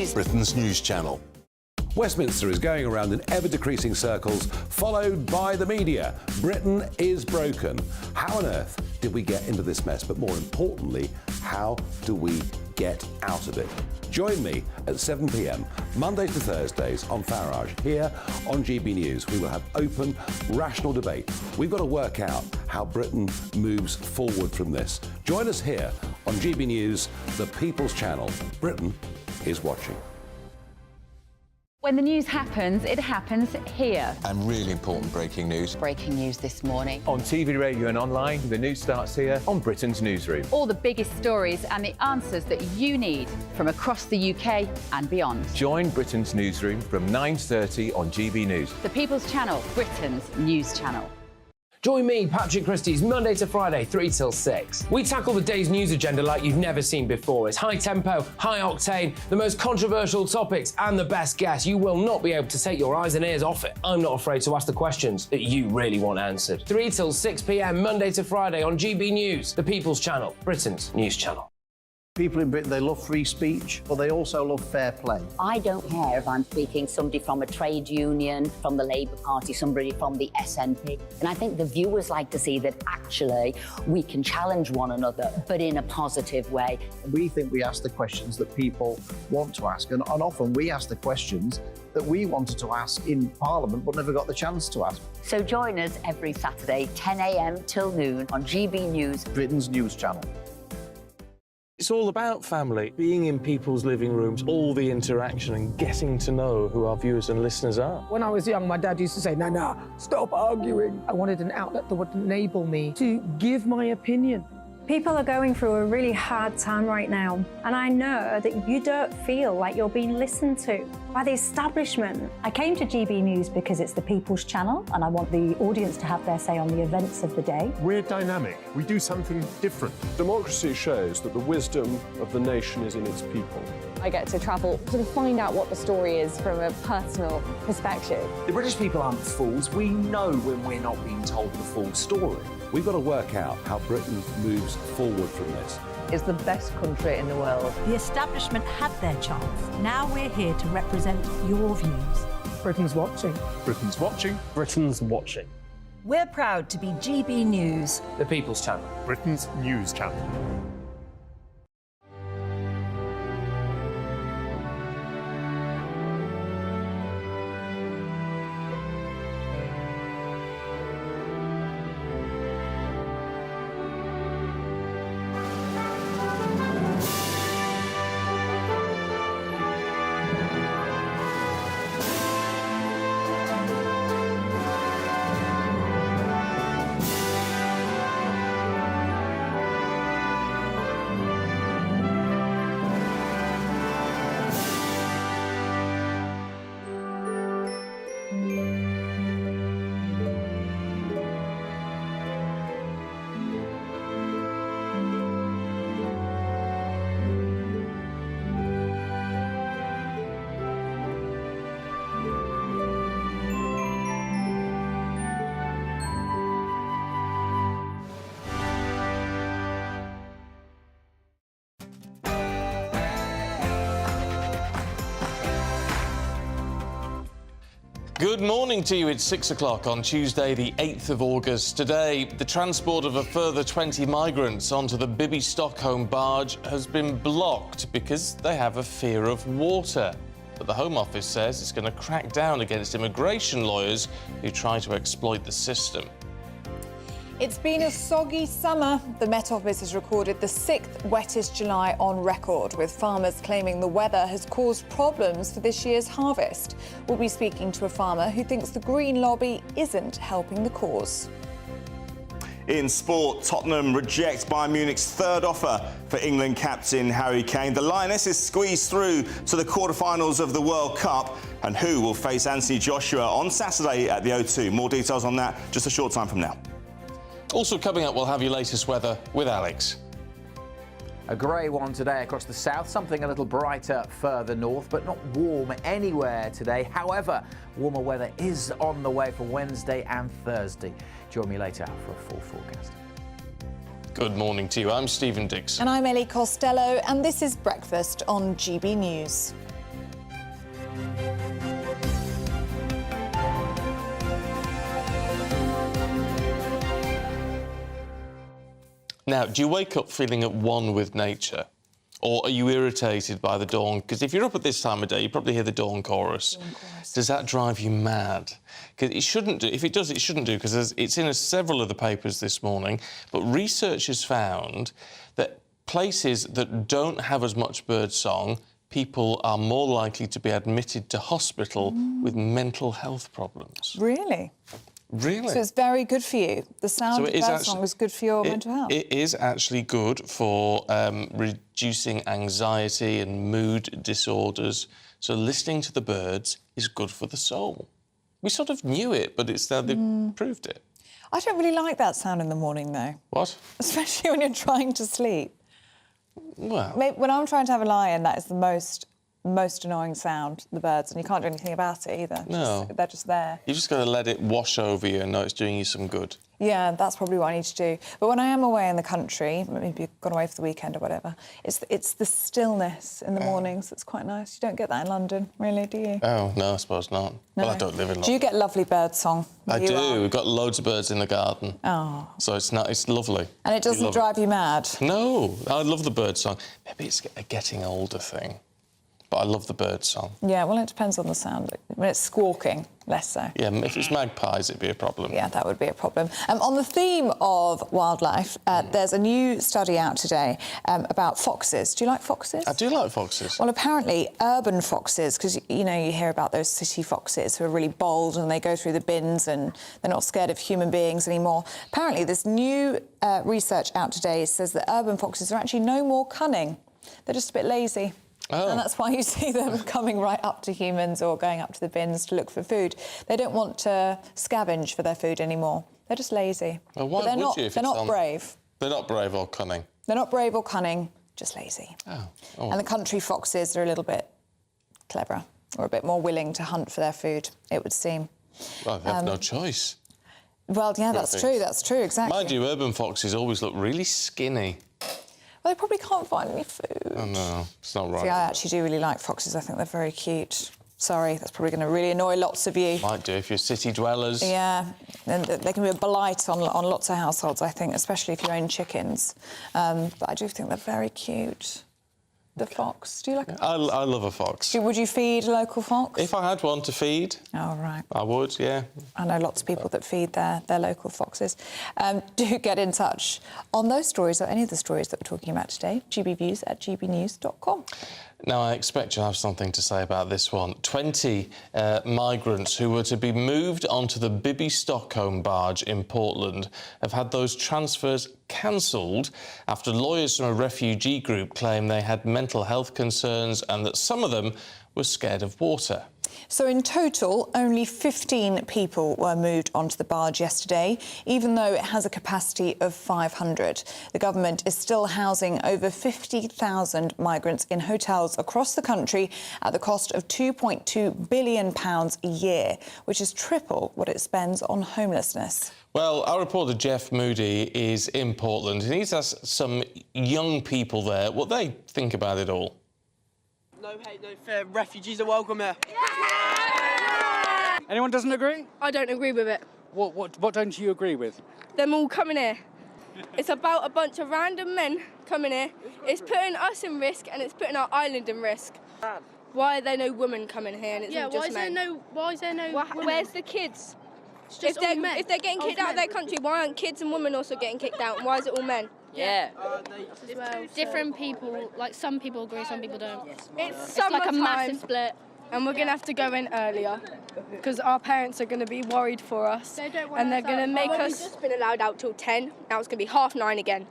News, Britain's news channel. Westminster is going around in ever-decreasing circles, followed by the media. Britain is broken. How on earth did we get into this mess? But more importantly, how do we get out of it? Join me at 7 p.m, Mondays to Thursdays on Barge, here on GB News. We will have open, rational debate. We've got to work out how Britain moves forward from this. Join us here on GB News, the People's Channel. Britain is watching. When the news happens, it happens here. And really important breaking news. Breaking news this morning. On TV, radio and online, the news starts here on Britain's Newsroom. All the biggest stories and the answers that you need from across the UK and beyond. Join Britain's Newsroom from 9:30 on GB News. The People's Channel, Britain's news channel. Join me, Patrick Christie's, Monday to Friday, 3 till 6. We tackle the day's news agenda like you've never seen before. It's high tempo, high octane, the most controversial topics and the best guests. You will not be able to take your eyes and ears off it. I'm not afraid to ask the questions that you really want answered. 3 till 6 p.m, Monday to Friday on GB News, the People's Channel, Britain's news channel. People in Britain, they love free speech, but they also love fair play. I don't care if I'm speaking somebody from a trade union, from the Labour Party, somebody from the SNP. And I think the viewers like to see that actually we can challenge one another, but in a positive way. We think we ask the questions that people want to ask, and often we ask the questions that we wanted to ask in Parliament but never got the chance to ask. So join us every Saturday, 10 a.m. till noon on GB News, Britain's news channel. It's all about family, being in people's living rooms, all the interaction and getting to know who our viewers and listeners are. When I was young, my dad used to say, no, stop arguing. I wanted an outlet that would enable me to give my opinion. People are going through a really hard time right now, and I know that you don't feel like you're being listened to by the establishment. I came to GB News because it's the People's Channel, and I want the audience to have their say on the events of the day. We're dynamic. We do something different. Democracy shows that the wisdom of the nation is in its people. I get to travel to find out what the story is from a personal perspective. The British people aren't fools. We know when we're not being told the full story. We've got to work out how Britain moves forward from this. It's the best country in the world. The establishment had their chance. Now we're here to represent your views. Britain's watching. Britain's watching. Britain's watching. We're proud to be GB News, the People's Channel, Britain's news channel. Good morning to you. It's 6 o'clock on Tuesday, the 8th of August. Today, the transport of a further 20 migrants onto the Bibby Stockholm barge has been blocked because they have a fear of water. But the Home Office says it's going to crack down against immigration lawyers who try to exploit the system. It's been a soggy summer. The Met Office has recorded the 6th wettest July on record, with farmers claiming the weather has caused problems for this year's harvest. We'll be speaking to a farmer who thinks the Green lobby isn't helping the cause. In sport, Tottenham reject Bayern Munich's third offer for England captain Harry Kane. The Lionesses squeeze through to the quarter-finals of the World Cup. And who will face Anthony Joshua on Saturday at the O2? More details on that just a short time from now. Also coming up, we'll have your latest weather with Alex. A grey one today across the south, something a little brighter further north, but not warm anywhere today. However, warmer weather is on the way for Wednesday and Thursday. Join me later for a full forecast. Good morning to you. I'm Stephen Dixon. And I'm Ellie Costello, and this is Breakfast on GB News. Now, do you wake up feeling at one with nature? Or are you irritated by the dawn? Because if you're up at this time of day, you probably hear the dawn chorus. Does that drive you mad? Because it shouldn't do. If it does, it shouldn't do, because it's in several of the papers this morning. But researchers found that places that don't have as much bird song, people are more likely to be admitted to hospital with mental health problems. Really? Really? So it's very good for you. The sound of birdsong is good for your mental health. It is actually good for reducing anxiety and mood disorders. So listening to the birds is good for the soul. We sort of knew it, but it's now they've proved it. I don't really like that sound in the morning, though. What? Especially when you're trying to sleep. Well... When I'm trying to have a lie-in, that is the most annoying sound, the birds, and you can't do anything about it either. No. They're just there. You've just got to let it wash over you and know it's doing you some good. Yeah, that's probably what I need to do. But when I am away in the country, maybe you've gone away for the weekend or whatever, it's the stillness in the mornings that's quite nice. You don't get that in London, really, do you? Oh, no, I suppose not. No. Well, I don't live in London. Do you get lovely bird song? I do. We've got loads of birds in the garden. Oh. So it's lovely. And it doesn't drive you mad? No, I love the bird song. Maybe it's a getting older thing. But I love the bird song. Yeah, well, it depends on the sound. When it's squawking, less so. Yeah, if it's magpies, it'd be a problem. Yeah, that would be a problem. On the theme of wildlife, there's a new study out today about foxes. Do you like foxes? I do like foxes. Well, apparently, urban foxes, because, you know, you hear about those city foxes who are really bold and they go through the bins and they're not scared of human beings anymore. Apparently, this new research out today says that urban foxes are actually no more cunning. They're just a bit lazy. Oh. And that's why you see them coming right up to humans or going up to the bins to look for food. They don't want to scavenge for their food anymore. They're just lazy. Well, why would you if they're not brave. They're not brave or cunning. They're not brave or cunning, just lazy. Oh. And the country foxes are a little bit cleverer or a bit more willing to hunt for their food, it would seem. Well, they have no choice. Well, yeah, that's true, exactly. Mind you, urban foxes always look really skinny. Well, they probably can't find any food. Oh, no, it's not right. See, I actually do really like foxes. I think they're very cute. Sorry, that's probably going to really annoy lots of you. Might do if you're city dwellers. Yeah, and they can be a blight on lots of households, I think, especially if you own chickens. But I do think they're very cute. The fox, do you like a fox? I love a fox. Would you feed a local fox? If I had one to feed. Oh, right. I would, yeah. I know lots of people that feed their local foxes. Do get in touch on those stories or any of the stories that we're talking about today. gbviews@gbnews.com. Now, I expect you'll have something to say about this one. 20 migrants who were to be moved onto the Bibby Stockholm barge in Portland have had those transfers cancelled after lawyers from a refugee group claim they had mental health concerns and that some of them were scared of water. So in total, only 15 people were moved onto the barge yesterday, even though it has a capacity of 500. The government is still housing over 50,000 migrants in hotels across the country at the cost of £2.2 billion a year, which is triple what it spends on homelessness. Well, our reporter Jeff Moody is in Portland and he's asked some young people there what they think about it all. No hate, no fear. Refugees are welcome here. Yeah! Anyone doesn't agree? I don't agree with it. What don't you agree with? Them all coming here. It's about a bunch of random men coming here. It's putting us in risk and it's putting our island in risk. Why are there no women coming here and it's all just men? Why is there no women? Where's the kids? If they're getting kicked out of their country, why aren't kids and women also getting kicked out? And why is it all men? Yeah. Different people, like some people agree, some people don't. It's like a massive split. And we're going to have to go in earlier because our parents are going to be worried for us. And they're going to make us... We've just been allowed out till 10. Now it's going to be 9:30 again.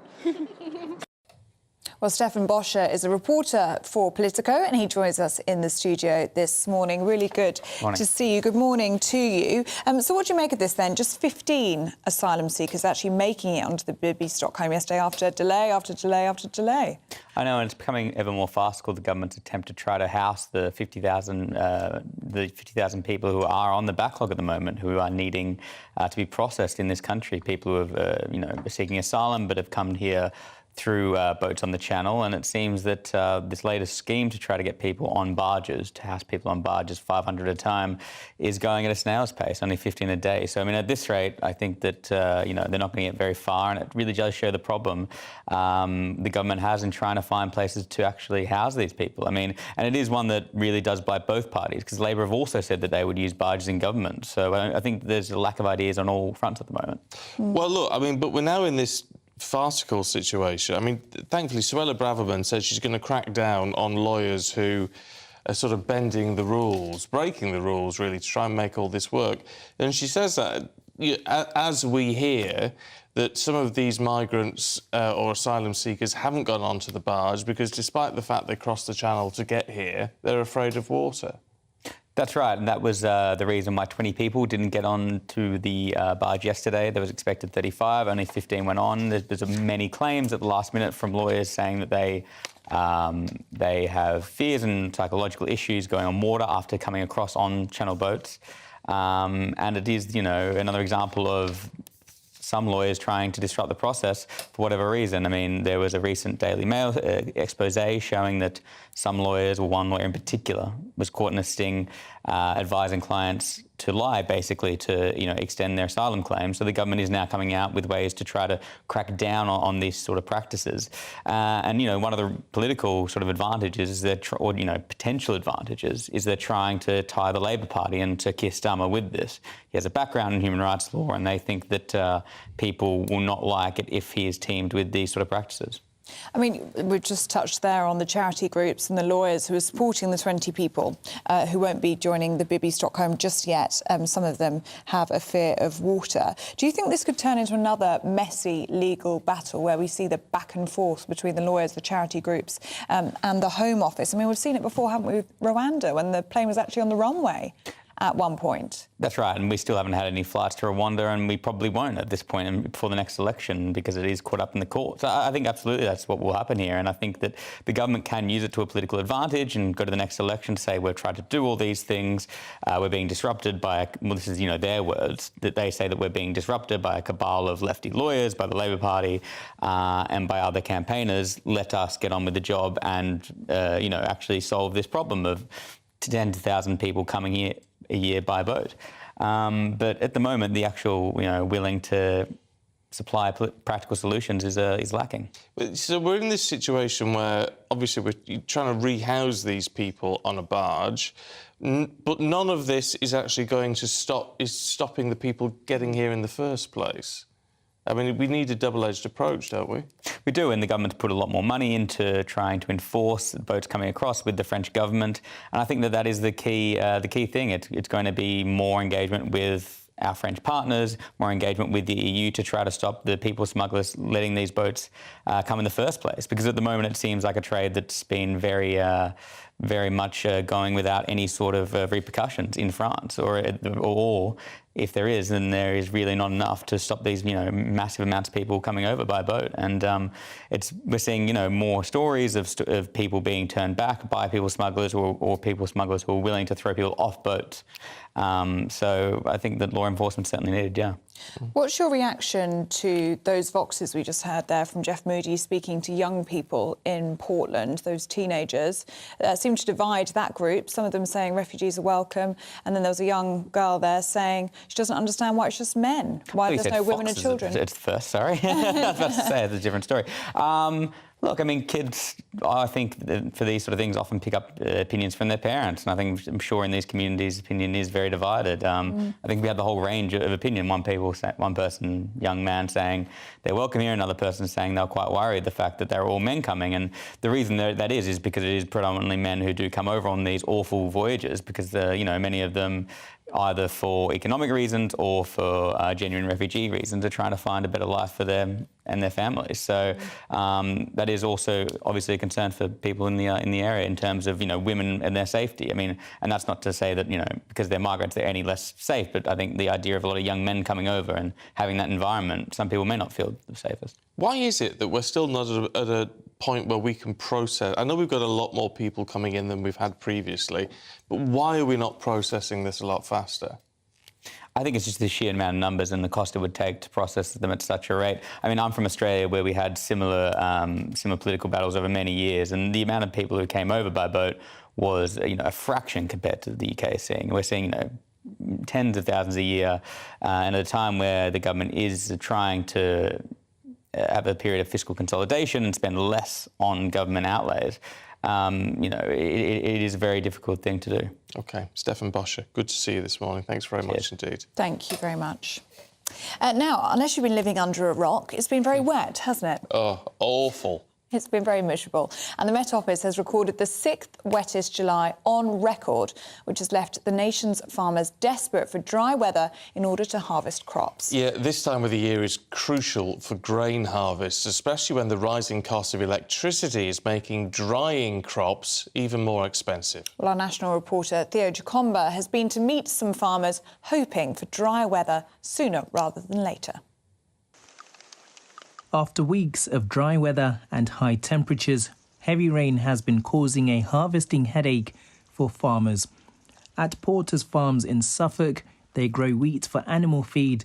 Well, Stefan Boscher is a reporter for Politico and he joins us in the studio this morning. Really good to see you. Good morning to you. So what do you make of this then? Just 15 asylum seekers actually making it onto the Bibby Stockholm yesterday after delay after delay after delay. I know, and it's becoming ever more farcical, the government's attempt to try to house the 50,000 people who are on the backlog at the moment, who are needing to be processed in this country. People who have, are seeking asylum but have come here through boats on the channel, and it seems that this latest scheme to try to get people on barges, to house people on barges 500 at a time, is going at a snail's pace, only 15 a day. So, I mean, at this rate, I think that, you know, they're not going to get very far, and it really does show the problem the government has in trying to find places to actually house these people. I mean, and it is one that really does bite both parties, because Labor have also said that they would use barges in government. So I think there's a lack of ideas on all fronts at the moment. Well, look, I mean, but we're now in this farcical situation. I mean, thankfully, Suella Braverman says she's going to crack down on lawyers who are sort of bending the rules, breaking the rules, really, to try and make all this work. And she says that, as we hear, that some of these migrants or asylum seekers haven't gone onto the barge because, despite the fact they crossed the channel to get here, they're afraid of water. That's right, and that was the reason why 20 people didn't get on to the barge yesterday. There was expected 35, only 15 went on. There's many claims at the last minute from lawyers saying that they have fears and psychological issues going on water after coming across on channel boats. And it is, you know, another example of some lawyers trying to disrupt the process for whatever reason. I mean, there was a recent Daily Mail expose showing that some lawyers, or one lawyer in particular, was caught in a sting advising clients to lie, basically, to, you know, extend their asylum claims. So the government is now coming out with ways to try to crack down on these sort of practices. And, you know, one of the political sort of advantages is that, or, you know, potential advantages, is they're trying to tie the Labor Party into Keir Starmer with this. He has a background in human rights law, and they think that people will not like it if he is teamed with these sort of practices. I mean, we've just touched there on the charity groups and the lawyers who are supporting the 20 people who won't be joining the Bibby Stockholm just yet. Some of them have a fear of water. Do you think this could turn into another messy legal battle where we see the back and forth between the lawyers, the charity groups and the Home Office? I mean, we've seen it before, haven't we, with Rwanda, when the plane was actually on the runway at one point. That's right, and we still haven't had any flights to Rwanda, and we probably won't at this point before the next election, because it is caught up in the courts. So I think absolutely that's what will happen here, and I think that the government can use it to a political advantage and go to the next election to say we've tried to do all these things, we're being disrupted by, well, this is, you know, their words, that they say that we're being disrupted by a cabal of lefty lawyers, by the Labor Party, and by other campaigners. Let us get on with the job and, you know, actually solve this problem of 10,000 people coming here a year by boat. But at the moment, the actual, you know, willing to supply practical solutions is lacking. So we're in this situation where, obviously, we're trying to rehouse these people on a barge, but none of this is actually going to stopping the people getting here in the first place. I mean, we need a double-edged approach, don't we? We do, and the government's put a lot more money into trying to enforce boats coming across with the French government, and I think that is the key thing. It's going to be more engagement with our French partners, more engagement with the EU to try to stop the people smugglers letting these boats come in the first place. Because at the moment it seems like a trade that's been very much going without any sort of repercussions in France, or if there is, then there is really not enough to stop these, you know, massive amounts of people coming over by boat. And we're seeing, you know, more stories of people being turned back by people smugglers or people smugglers who are willing to throw people off boats. So I think that law enforcement's certainly needed, yeah. What's your reaction to those voxes we just heard there from Jeff Moody speaking to young people in Portland, those teenagers? Seem to divide that group, some of them saying refugees are welcome, and then there was a young girl there saying she doesn't understand why it's just men, why there's no women and children. It's the first, sorry. I was about to say, it's a different story. Look, I mean, kids, I think, for these sort of things, often pick up opinions from their parents. And I'm sure in these communities, opinion is very divided. I think we had the whole range of opinion. One person, young man, saying they're welcome here, another person saying they're quite worried the fact that they're all men coming. And the reason that is because it is predominantly men who do come over on these awful voyages, because, you know, many of them, either for economic reasons or for genuine refugee reasons, are trying to find a better life for them and their families. So that is also obviously a concern for people in the area in terms of, you know, women and their safety. I mean, and that's not to say that, you know, because they're migrants they're any less safe, but I think the idea of a lot of young men coming over and having that environment, some people may not feel the safest. Why is it that we're still not at a point where we can process? I know we've got a lot more people coming in than we've had previously, but why are we not processing this a lot faster? I think it's just the sheer amount of numbers and the cost it would take to process them at such a rate. I mean, I'm from Australia, where we had similar political battles over many years, and the amount of people who came over by boat was, a fraction compared to the UK is seeing. We're seeing, tens of thousands a year, and at a time where the government is trying to have a period of fiscal consolidation and spend less on government outlays. It is a very difficult thing to do. OK, Stefan Boscher, good to see you this morning. Thanks very much indeed. Thank you very much. Now, unless you've been living under a rock, it's been very wet, hasn't it? Oh, awful. It's been very miserable. And the Met Office has recorded the 6th wettest July on record, which has left the nation's farmers desperate for dry weather in order to harvest crops. Yeah, this time of the year is crucial for grain harvests, especially when the rising cost of electricity is making drying crops even more expensive. Well, our national reporter Theo Giacomba has been to meet some farmers hoping for dry weather sooner rather than later. After weeks of dry weather and high temperatures, heavy rain has been causing a harvesting headache for farmers. At Porter's Farms in Suffolk, they grow wheat for animal feed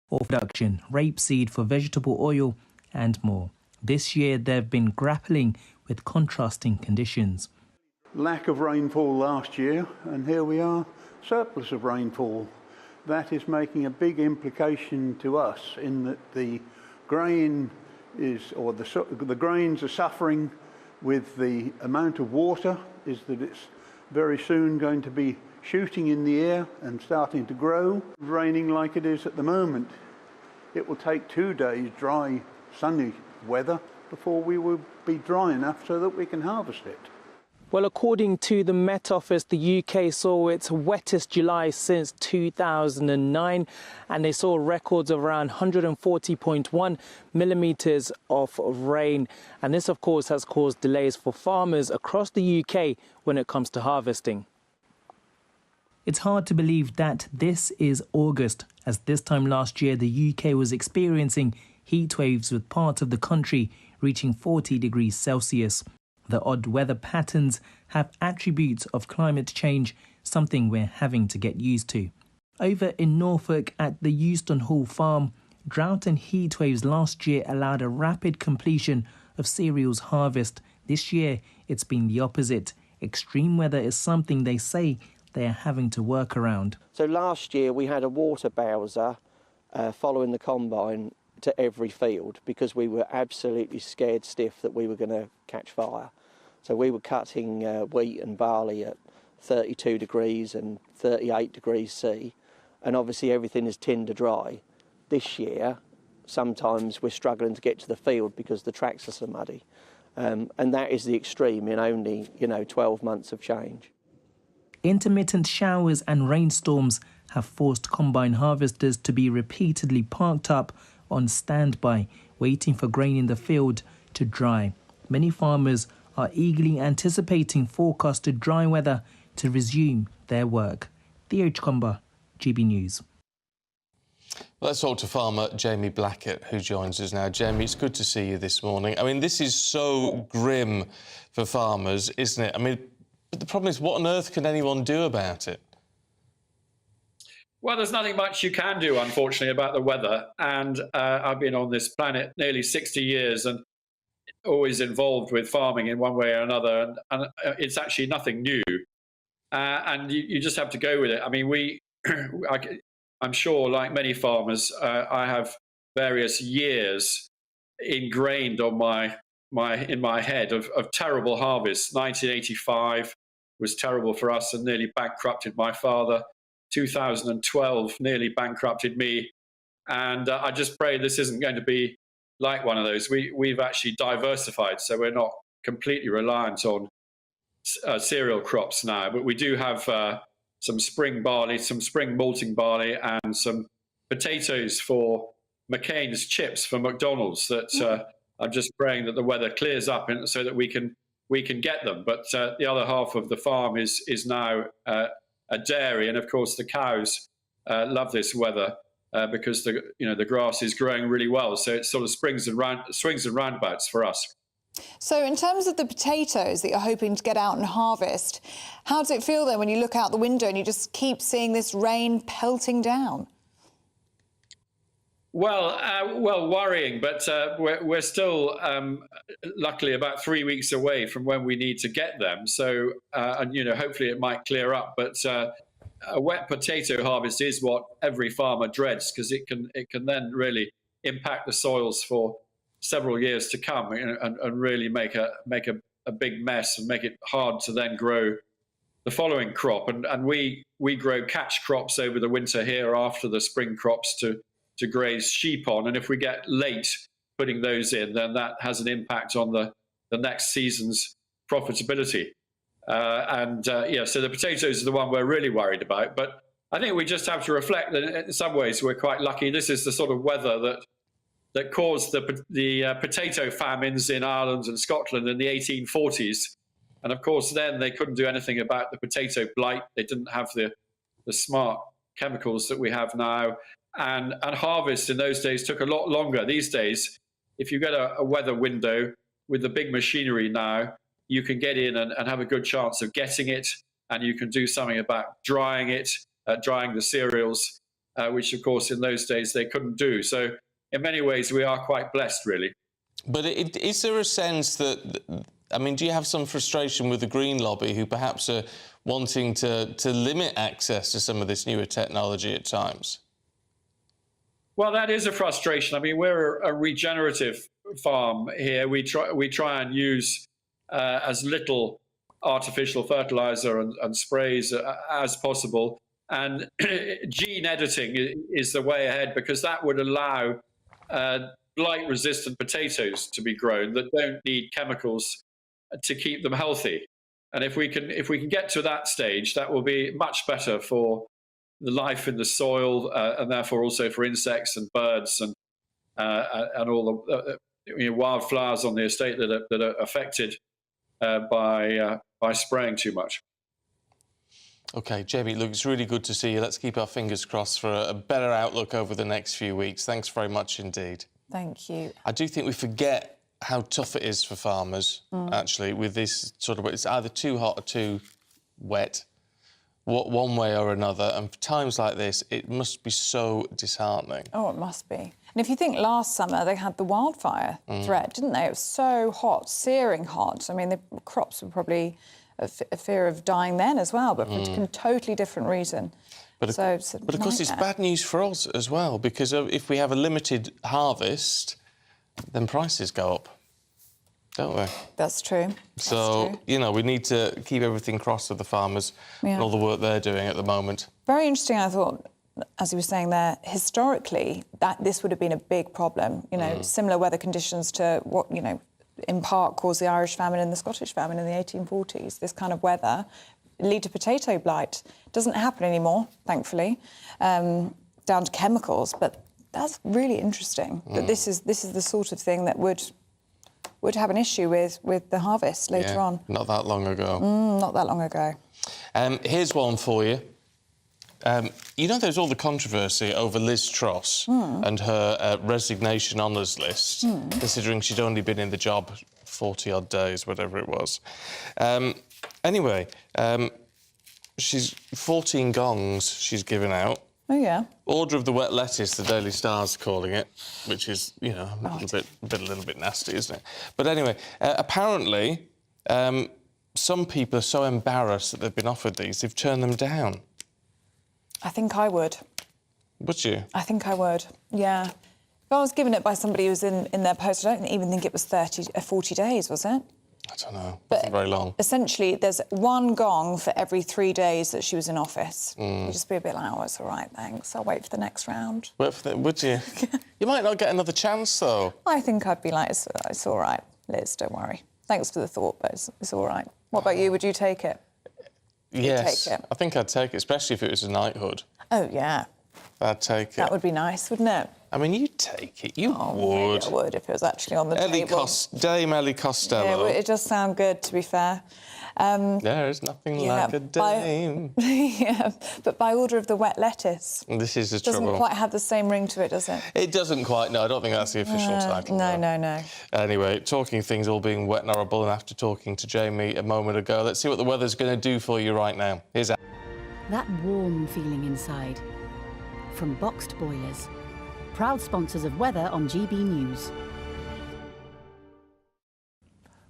or production, rapeseed for vegetable oil and more. This year, they've been grappling with contrasting conditions. Lack of rainfall last year, and here we are, surplus of rainfall. That is making a big implication to us in that the grain the grains are suffering with the amount of water, is that it's very soon going to be shooting in the air and starting to grow. Raining like it is at the moment, it will take 2 days dry, sunny weather before we will be dry enough so that we can harvest it. Well, according to the Met Office, the UK saw its wettest July since 2009, and they saw records of around 140.1 millimetres of rain. And this, of course, has caused delays for farmers across the UK when it comes to harvesting. It's hard to believe that this is August, as this time last year the UK was experiencing heat waves with parts of the country reaching 40 degrees Celsius. The odd weather patterns have attributes of climate change, something we're having to get used to. Over in Norfolk at the Euston Hall farm, drought and heat waves last year allowed a rapid completion of cereals harvest. This year, it's been the opposite. Extreme weather is something they say they are having to work around. So last year we had a water bowser following the combine to every field because we were absolutely scared stiff that we were going to catch fire. So we were cutting wheat and barley at 32 degrees and 38 degrees C, and obviously everything is tinder dry. This year, sometimes we're struggling to get to the field because the tracks are so muddy. And that is the extreme in only, 12 months of change. Intermittent showers and rainstorms have forced combine harvesters to be repeatedly parked up on standby, waiting for grain in the field to dry. Many farmers are eagerly anticipating forecasted dry weather to resume their work. Theo Giacomba, GB News. Let's talk to farmer Jamie Blackett, who joins us now. Jamie, it's good to see you this morning. I mean, this is so grim for farmers, isn't it? I mean, but the problem is, what on earth can anyone do about it? Well, there's nothing much you can do, unfortunately, about the weather. And I've been on this planet nearly 60 years and always involved with farming in one way or another. And it's actually nothing new. And you just have to go with it. I mean, I'm sure, like many farmers, I have various years ingrained on in my head of terrible harvests. 1985 was terrible for us and nearly bankrupted my father. 2012 nearly bankrupted me, and I just pray this isn't going to be like one of those. We've actually diversified, so we're not completely reliant on cereal crops now, but we do have some spring barley, some spring malting barley, and some potatoes for McCain's chips for McDonald's that I'm just praying that the weather clears up so that we can get them. But the other half of the farm is now a dairy, and of course the cows love this weather because the grass is growing really well. So it sort of swings and roundabouts for us. So in terms of the potatoes that you're hoping to get out and harvest, how does it feel then when you look out the window and you just keep seeing this rain pelting down? Well, worrying, but we're still, luckily, about 3 weeks away from when we need to get them. So, and hopefully it might clear up. But a wet potato harvest is what every farmer dreads, because it can then really impact the soils for several years to come, and really make a big mess and make it hard to then grow the following crop. And we grow catch crops over the winter here after the spring crops to graze sheep on, and if we get late putting those in, then that has an impact on the next season's profitability. So the potatoes are the one we're really worried about. But I think we just have to reflect that in some ways we're quite lucky. This is the sort of weather that caused the potato famines in Ireland and Scotland in the 1840s. And of course, then they couldn't do anything about the potato blight. They didn't have the smart chemicals that we have now. And harvest in those days took a lot longer. These days, if you get a weather window with the big machinery now, you can get in and have a good chance of getting it, and you can do something about drying it, drying the cereals, which of course in those days they couldn't do. So in many ways we are quite blessed, really. But is there a sense that, I mean, do you have some frustration with the Green lobby, who perhaps are wanting to limit access to some of this newer technology at times? Well, that is a frustration. I mean, we're a regenerative farm here. We try and use as little artificial fertilizer and sprays as possible. And gene editing is the way ahead, because that would allow blight-resistant potatoes to be grown that don't need chemicals to keep them healthy. And if we can get to that stage, that will be much better for the life in the soil, and therefore also for insects and birds and all the wildflowers on the estate that are affected by spraying too much. OK, Jamie, look, it's really good to see you. Let's keep our fingers crossed for a better outlook over the next few weeks. Thanks very much indeed. Thank you. I do think we forget how tough it is for farmers, actually, with this sort of... It's either too hot or too wet, one way or another, and for times like this, it must be so disheartening. Oh, it must be. And if you think last summer, they had the wildfire threat, didn't they? It was so hot, searing hot. I mean, the crops were probably a fear of dying then as well, but for a totally different reason. But of course, it's bad news for us as well, because if we have a limited harvest, then prices go up, don't we? That's true. So, we need to keep everything crossed with the farmers and all the work they're doing at the moment. Very interesting, I thought, as you were saying there, historically, that this would have been a big problem. Similar weather conditions to what, in part caused the Irish famine and the Scottish famine in the 1840s. This kind of weather lead to potato blight. Doesn't happen anymore, thankfully, down to chemicals. But that's really interesting. That this is the sort of thing that would have an issue with the harvest later on. Not that long ago. Not that long ago. Here's one for you. There's all the controversy over Liz Truss and her resignation honours list, considering she'd only been in the job 40-odd days, whatever it was. Anyway, she's 14 gongs she's given out. Oh, yeah. Order of the wet lettuce, the Daily Star's calling it, which is, a little bit nasty, isn't it? But anyway, apparently, some people are so embarrassed that they've been offered these, they've turned them down. I think I would. Would you? I think I would, yeah. If I was given it by somebody who was in their post, I don't even think it was 40 days, was it? I don't know. But very long. Essentially, there's one gong for every 3 days that she was in office. You'd just be a bit like, oh, it's all right, thanks. I'll wait for the next round. Would you? You might not get another chance, though. I think I'd be like, it's all right, Liz, don't worry. Thanks for the thought, but it's all right. What about you? Would you take it? Yes, take it? I think I'd take it, especially if it was a knighthood. Oh, yeah. I'd take it. That would be nice, wouldn't it? I mean, you'd take it. You would. Maybe I would if it was actually on the table. Dame Ellie Costello. Yeah, it does sound good, to be fair. There is nothing like a dame. But by order of the wet lettuce. This is the Doesn't trouble. quite have the same ring to it, does it? It doesn't quite, no, I don't think that's the official title. No. Anyway, talking things all being wet and horrible, and after talking to Jamie a moment ago, let's see what the weather's going to do for you right now. Here's That warm feeling inside. From Boxed Boilers. Proud sponsors of weather on GB News.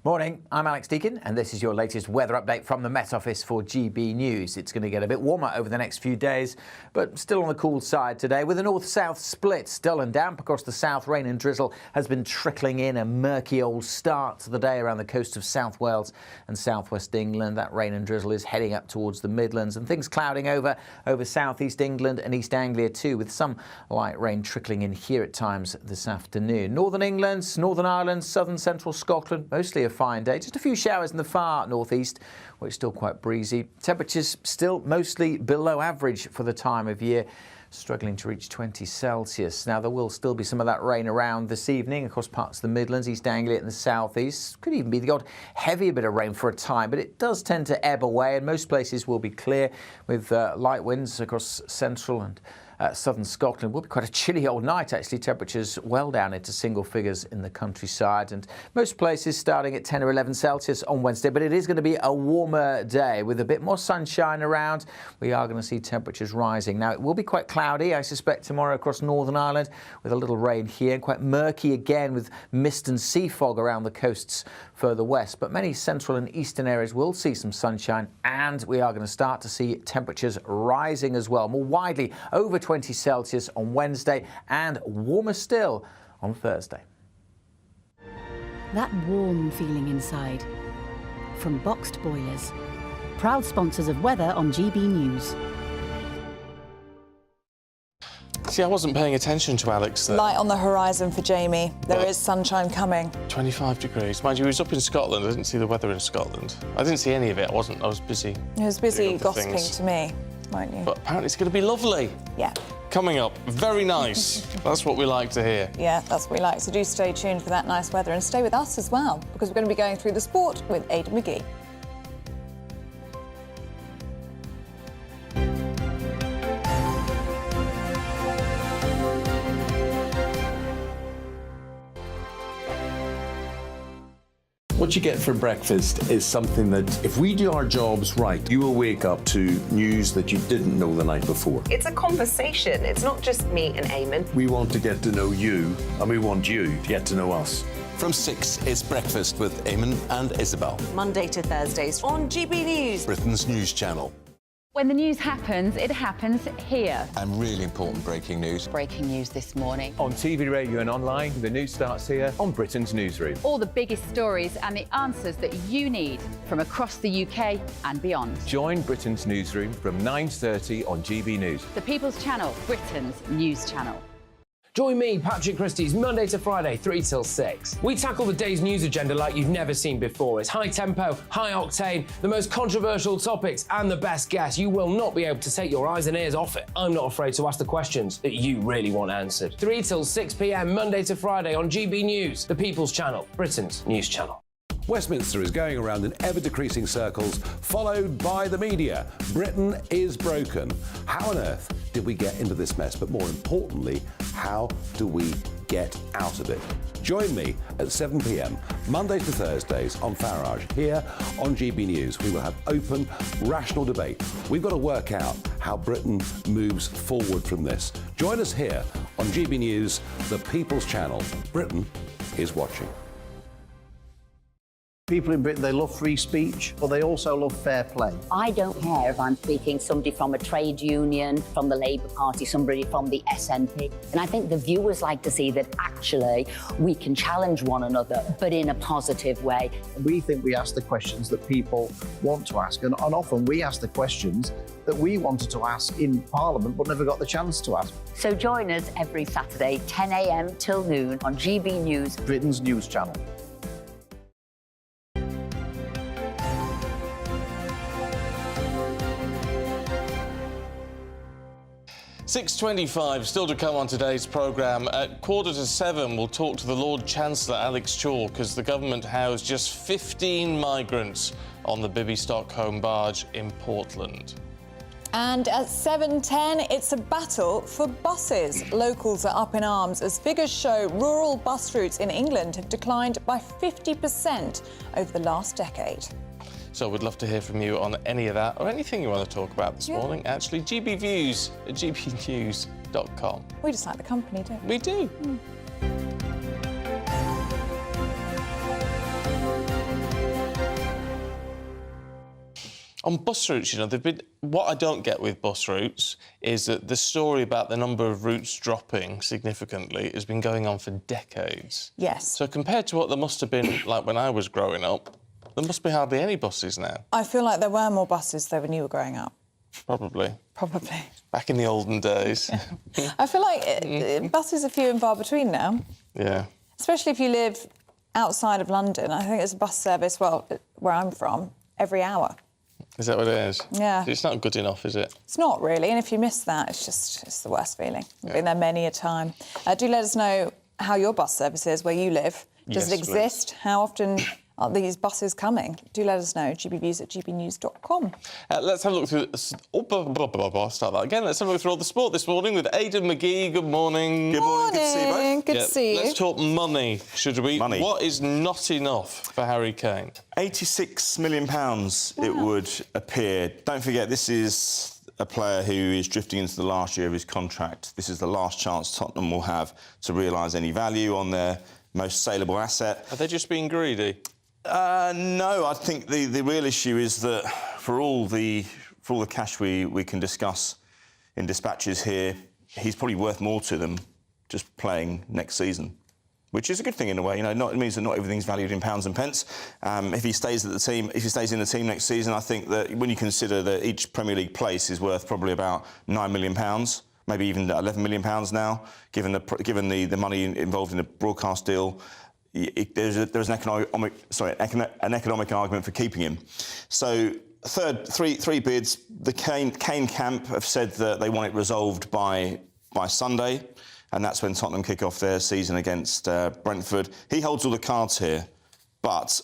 Morning, I'm Alex Deakin, and this is your latest weather update from the Met Office for GB News. It's going to get a bit warmer over the next few days, but still on the cool side today, with a north-south split. Dull and damp across the south. Rain and drizzle has been trickling in. A murky old start to the day around the coast of South Wales and southwest England. That rain and drizzle is heading up towards the Midlands, and things clouding over southeast England and East Anglia too, with some light rain trickling in here at times this afternoon. Northern England, Northern Ireland, southern central Scotland, mostly a fine day. Just a few showers in the far northeast, where it's still quite breezy. Temperatures still mostly below average for the time of year, struggling to reach 20 Celsius. Now, there will still be some of that rain around this evening across parts of the Midlands, East Anglia and the southeast. Could even be the odd heavier bit of rain for a time, but it does tend to ebb away, and most places will be clear with light winds across central and southern Scotland. Will be quite a chilly old night, actually. Temperatures well down into single figures in the countryside, and most places starting at 10 or 11 Celsius on Wednesday. But it is going to be a warmer day with a bit more sunshine around. We are going to see temperatures rising. Now, it will be quite cloudy, I suspect, tomorrow across Northern Ireland, with a little rain here, and quite murky again with mist and sea fog around the coasts further west. But many central and eastern areas will see some sunshine, and we are going to start to see temperatures rising as well, more widely over 20 Celsius on Wednesday, and warmer still on Thursday. That warm feeling inside. From Boxed Boilers. Proud sponsors of weather on GB News. See, I wasn't paying attention to Alex there. Light on the horizon for Jamie. There is sunshine coming. 25 degrees. Mind you, he was up in Scotland. I didn't see the weather in Scotland. I didn't see any of it. I was busy. He was busy gossiping things. to me, weren't you? But apparently it's going to be lovely. Yeah. Coming up, very nice. That's what we like to hear. Yeah, that's what we like. So do stay tuned for that nice weather, and stay with us as well, because we're going to be going through the sport with Aidan McGee. What you get for breakfast is something that, if we do our jobs right, you will wake up to news that you didn't know the night before. It's a conversation. It's not just me and Eamonn. We want to get to know you, and we want you to get to know us. From 6, it's Breakfast with Eamonn and Isabel. Monday to Thursdays on GB News, Britain's news channel. When the news happens, it happens here. And really important breaking news. Breaking news this morning. On TV, radio and online, the news starts here on Britain's Newsroom. All the biggest stories and the answers that you need from across the UK and beyond. Join Britain's Newsroom from 9:30 on GB News. The People's Channel, Britain's news channel. Join me, Patrick Christie's Monday to Friday, 3 till 6. We tackle the day's news agenda like you've never seen before. It's high tempo, high octane, the most controversial topics and the best guests. You will not be able to take your eyes and ears off it. I'm not afraid to ask the questions that you really want answered. 3 till 6 p.m, Monday to Friday on GB News, the People's Channel, Britain's news channel. Westminster is going around in ever-decreasing circles, followed by the media. Britain is broken. How on earth did we get into this mess? But more importantly, how do we get out of it? Join me at 7 p.m, Mondays to Thursdays on Farage, here on GB News. We will have open, rational debate. We've got to work out how Britain moves forward from this. Join us here on GB News, the People's Channel. Britain is watching. People in Britain, they love free speech, but they also love fair play. I don't care if I'm speaking somebody from a trade union, from the Labour Party, somebody from the SNP. And I think the viewers like to see that actually we can challenge one another, but in a positive way. We think we ask the questions that people want to ask, and often we ask the questions that we wanted to ask in Parliament but never got the chance to ask. So join us every Saturday, 10 a.m. till noon on GB News, Britain's news channel. 6:25, still to come on today's programme. At 6:45, we'll talk to the Lord Chancellor, Alex Chalk, as the government housed just 15 migrants on the Bibby Stockholm barge in Portland. And at 7:10, it's a battle for buses. Locals are up in arms as figures show rural bus routes in England have declined by 50% over the last decade. So we'd love to hear from you on any of that or anything you want to talk about this morning. Actually, gbviews at gbnews.com. We just like the company, don't we? We do. On bus routes, you know, what I don't get with bus routes is that the story about the number of routes dropping significantly has been going on for decades. Yes. So compared to what there must have been like when I was growing up, there must be hardly any buses now. I feel like there were more buses though when you were growing up. Probably. Probably. Back in the olden days. I feel like buses are few and far between now. Yeah. Especially if you live outside of London. I think there's a bus service, well, where I'm from, every hour. Is that what it is? Yeah. It's not good enough, is it? It's not really, and if you miss that, it's the worst feeling. I've been there many a time. Do let us know how your bus service is where you live. Does it exist? Please. How often are these buses coming? Do let us know. gbviews@gbnews.com. Let's have a look through... I'll start that again. Let's have a look through all the sport this morning with Aidan McGee. Good morning. Good morning. Good to see you both. Good to see you. Let's talk money, should we? Money. What is not enough for Harry Kane? £86 million, it would appear. Don't forget, this is a player who is drifting into the last year of his contract. This is the last chance Tottenham will have to realise any value on their most saleable asset. Are they just being greedy? No, I think the real issue is that for all the cash we can discuss in dispatches here, he's probably worth more to them just playing next season, which is a good thing in a way. You know, it means that not everything's valued in pounds and pence. If he stays in the team next season, I think that when you consider that each Premier League place is worth probably about £9 million, maybe even £11 million now, given the money involved in the broadcast deal. There's an economic argument for keeping him. So three bids. The Kane camp have said that they want it resolved by Sunday, and that's when Tottenham kick off their season against Brentford. He holds all the cards here, but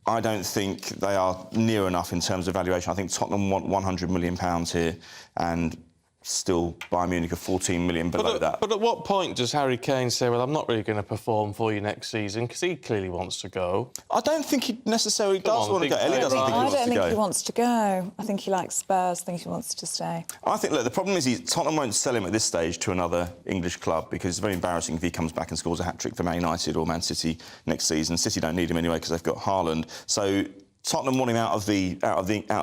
I don't think they are near enough in terms of valuation. I think Tottenham want £100 million here, and still Bayern Munich are 14 million below that. But at what point does Harry Kane say, well, I'm not really going to perform for you next season, because he clearly wants to go? I don't think he necessarily does want to go. Ellie doesn't think he wants to go. I don't think he wants to go. I think he likes Spurs. I think he wants to stay. I think, look, the problem is Tottenham won't sell him at this stage to another English club, because it's very embarrassing if he comes back and scores a hat-trick for Man United or Man City next season. City don't need him anyway because they've got Haaland. So Tottenham want him out of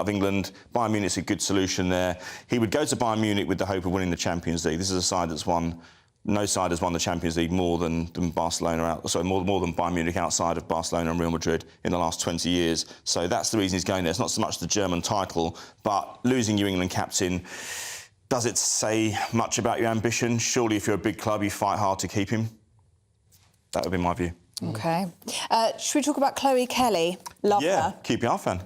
England. Bayern Munich's a good solution there. He would go to Bayern Munich with the hope of winning the Champions League. This is a side that's won. No side has won the Champions League more than Barcelona. More than Bayern Munich outside of Barcelona and Real Madrid in the last 20 years. So that's the reason he's going there. It's not so much the German title, but losing your England captain. Does it say much about your ambition? Surely, if you're a big club, you fight hard to keep him. That would be my view. OK. Should we talk about Chloe Kelly? Love her. QPR fan.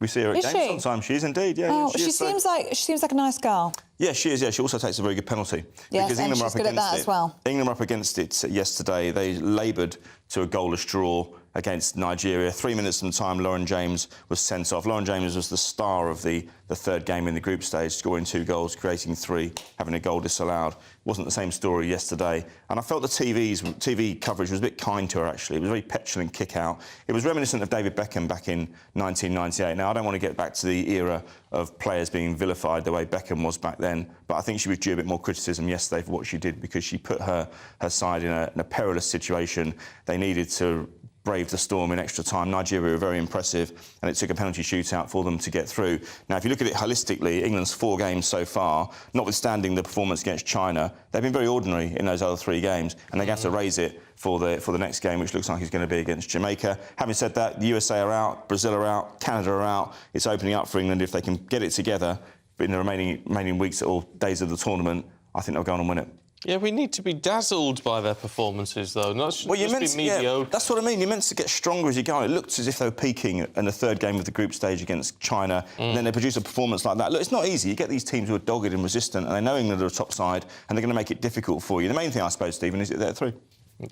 We see her at games sometimes. She is indeed, yeah. Oh, she seems like a nice girl. Yeah, she is, yeah. She also takes a very good penalty. Yes, because and she's good at that as well. England were up against it yesterday. They laboured to a goalless draw against Nigeria. 3 minutes from time, Lauren James was sent off. Lauren James was the star of the third game in the group stage, scoring 2 goals, creating 3, having a goal disallowed. Wasn't the same story yesterday. And I felt the TV coverage was a bit kind to her, actually. It was a very petulant kick-out. It was reminiscent of David Beckham back in 1998. Now, I don't want to get back to the era of players being vilified the way Beckham was back then, but I think she was due a bit more criticism yesterday for what she did, because she put her side in a perilous situation. They needed to brave the storm in extra time. Nigeria were very impressive, and it took a penalty shootout for them to get through. Now, if you look at it holistically, England's 4 games so far, notwithstanding the performance against China, they've been very ordinary in those other 3 games, and they're going to raise it for the next game, which looks like it's going to be against Jamaica. Having said that, the USA are out, Brazil are out, Canada are out. It's opening up for England if they can get it together in the remaining weeks or days of the tournament. I think they'll go on and win it. Yeah, we need to be dazzled by their performances, though, not just be mediocre. Yeah, that's what I mean. You're meant to get stronger as you go on. It looked as if they were peaking in the 3rd game of the group stage against China, and then they produce a performance like that. Look, it's not easy. You get these teams who are dogged and resistant, and they know England are a top side, and they're going to make it difficult for you. The main thing, I suppose, Stephen, is that they're through.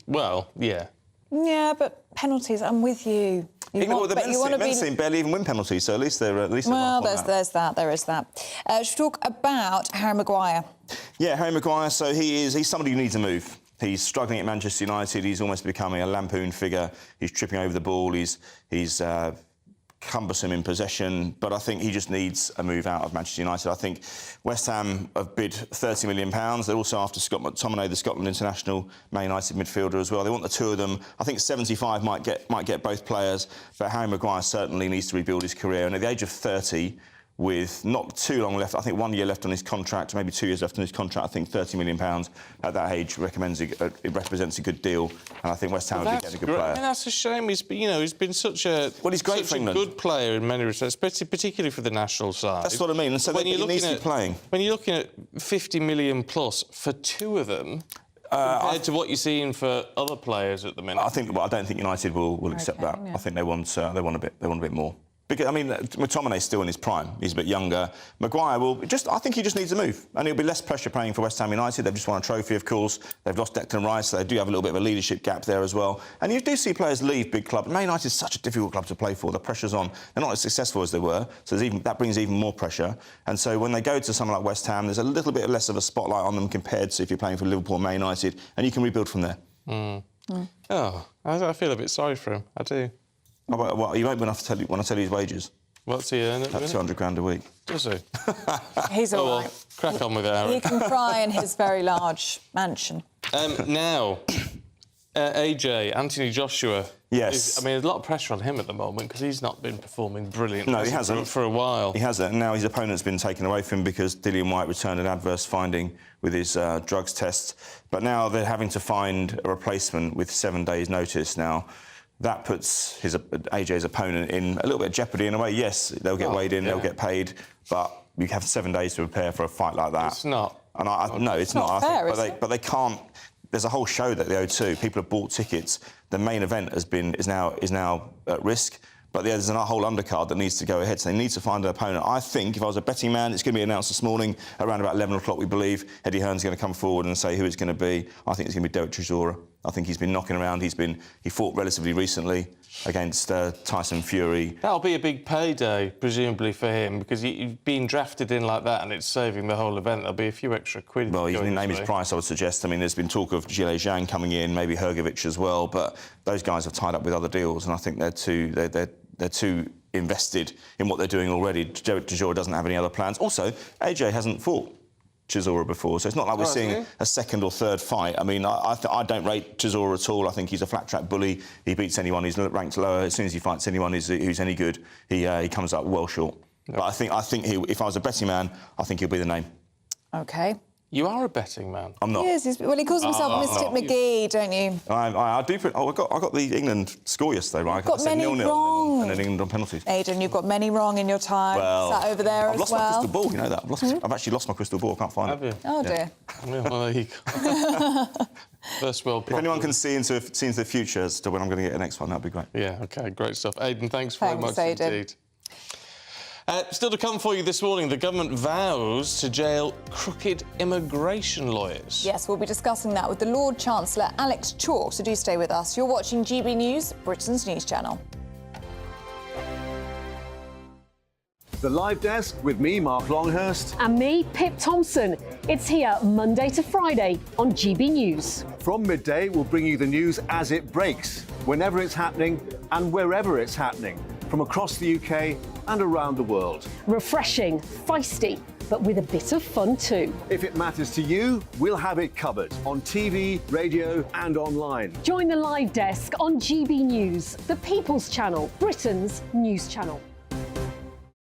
Well, yeah. Yeah, but penalties, I'm with you. The men's team barely even win penalties, so at least they're Well, there's that. There is that. Should we talk about Harry Maguire? Yeah, Harry Maguire. So he's somebody who needs a move. He's struggling at Manchester United. He's almost becoming a lampoon figure. He's tripping over the ball. He's cumbersome in possession, but I think he just needs a move out of Manchester United. I think West Ham have bid £30 million. They're also after Scott McTominay, the Scotland international, Man United midfielder as well. They want the two of them. I think 75 might get both players, but Harry Maguire certainly needs to rebuild his career. And at the age of 30, with not too long left, I think 1 year left on his contract, maybe 2 years left on his contract, I think £30 million at that age it represents a good deal, and I think West Ham would be getting a good player. I mean, that's a shame. He's been such a he's great for England. Good player in many respects, particularly for the national side. That's what I mean. And so he needs to be playing. When you're looking at 50 million plus for two of them, compared to what you're seeing for other players at the minute, I don't think United will accept that. Yeah. I think they want a bit more. Because, I mean, McTominay's still in his prime. He's a bit younger. Maguire I think he just needs a move. And it'll be less pressure playing for West Ham United. They've just won a trophy, of course. They've lost Declan Rice, so they do have a little bit of a leadership gap there as well. And you do see players leave big clubs. Man United is such a difficult club to play for. The pressure's on. They're not as successful as they were, so that brings even more pressure. And so when they go to someone like West Ham, there's a little bit less of a spotlight on them compared to if you're playing for Liverpool or Man United, and you can rebuild from there. Oh, I feel a bit sorry for him. I do. Well, you won't when I tell you his wages. What's he earn? About 200 grand a week. Does he? He's all right. Crack on with it, He can cry in his very large mansion. Now, AJ, Anthony Joshua. Yes. There's a lot of pressure on him at the moment because he's not been performing brilliantly. No, he hasn't. For a while. He hasn't. And now his opponent's been taken away from him because Dillian White returned an adverse finding with his drugs test. But now they're having to find a replacement with 7 days' notice now. That puts AJ's opponent in a little bit of jeopardy in a way. Yes, they'll get weighed in, they'll get paid, but you have 7 days to prepare for a fight like that. It's not. And no, it's not. Fair, but they can't. There's a whole show that the O2. People have bought tickets. The main event is now at risk. But there's a whole undercard that needs to go ahead, so they need to find an opponent. I think, if I was a betting man, it's going to be announced this morning, around about 11 o'clock, we believe. Eddie Hearn's going to come forward and say who it's going to be. I think it's going to be Derek Chisora. I think he's been knocking around. He fought relatively recently against Tyson Fury. That'll be a big payday, presumably, for him, because he's being drafted in like that and it's saving the whole event. There'll be a few extra quid. Well, he's going to name his price, I would suggest. I mean, there's been talk of Gilles Zhang coming in, maybe Hrgovic as well, but those guys have tied up with other deals, and I think they're too invested in what they're doing already. Chisora doesn't have any other plans. Also, AJ hasn't fought Chisora before, so it's not like we're seeing a second or third fight. I mean, I don't rate Chisora at all. I think he's a flat-track bully. He beats anyone who's ranked lower. As soon as he fights anyone who's any good, he comes up well short. Yep. But I think if I was a betting man, I think he'll be the name. OK. You are a betting man. I'm not. He is. Well, he calls himself Mystic McGee, don't you? I do. I got the England score yesterday, right? You've got many wrong. And then England on penalties. Aidan, you've got many wrong in your time. Well, sat over there I've lost my crystal ball. You know that. I've actually lost my crystal ball. I can't find it. Have you? Oh dear. Well, there you go. First world problem. If anyone can see into the future as to when I'm going to get the next one, that'd be great. Yeah. OK. Great stuff. Aidan, thanks very much indeed. Still to come for you this morning, the government vows to jail crooked immigration lawyers. Yes, we'll be discussing that with the Lord Chancellor, Alex Chalk, so do stay with us. You're watching GB News, Britain's news channel. The Live Desk with me, Mark Longhurst. And me, Pip Thompson. It's here Monday to Friday on GB News. From midday, we'll bring you the news as it breaks, whenever it's happening and wherever it's happening, from across the UK and around the world. Refreshing, feisty, but with a bit of fun too. If it matters to you, we'll have it covered on TV, radio and online. Join the Live Desk on GB News, the People's Channel, Britain's news channel.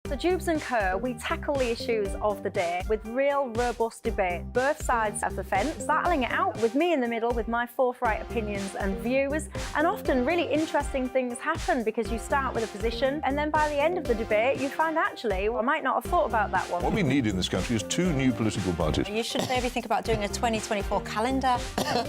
So Jubes and Kerr, we tackle the issues of the day with real, robust debate, both sides of the fence, battling it out with me in the middle with my forthright opinions and views. And often really interesting things happen because you start with a position and then by the end of the debate you find actually, I might not have thought about that one. What we need in this country is 2 new political parties. You should maybe think about doing a 2024 calendar.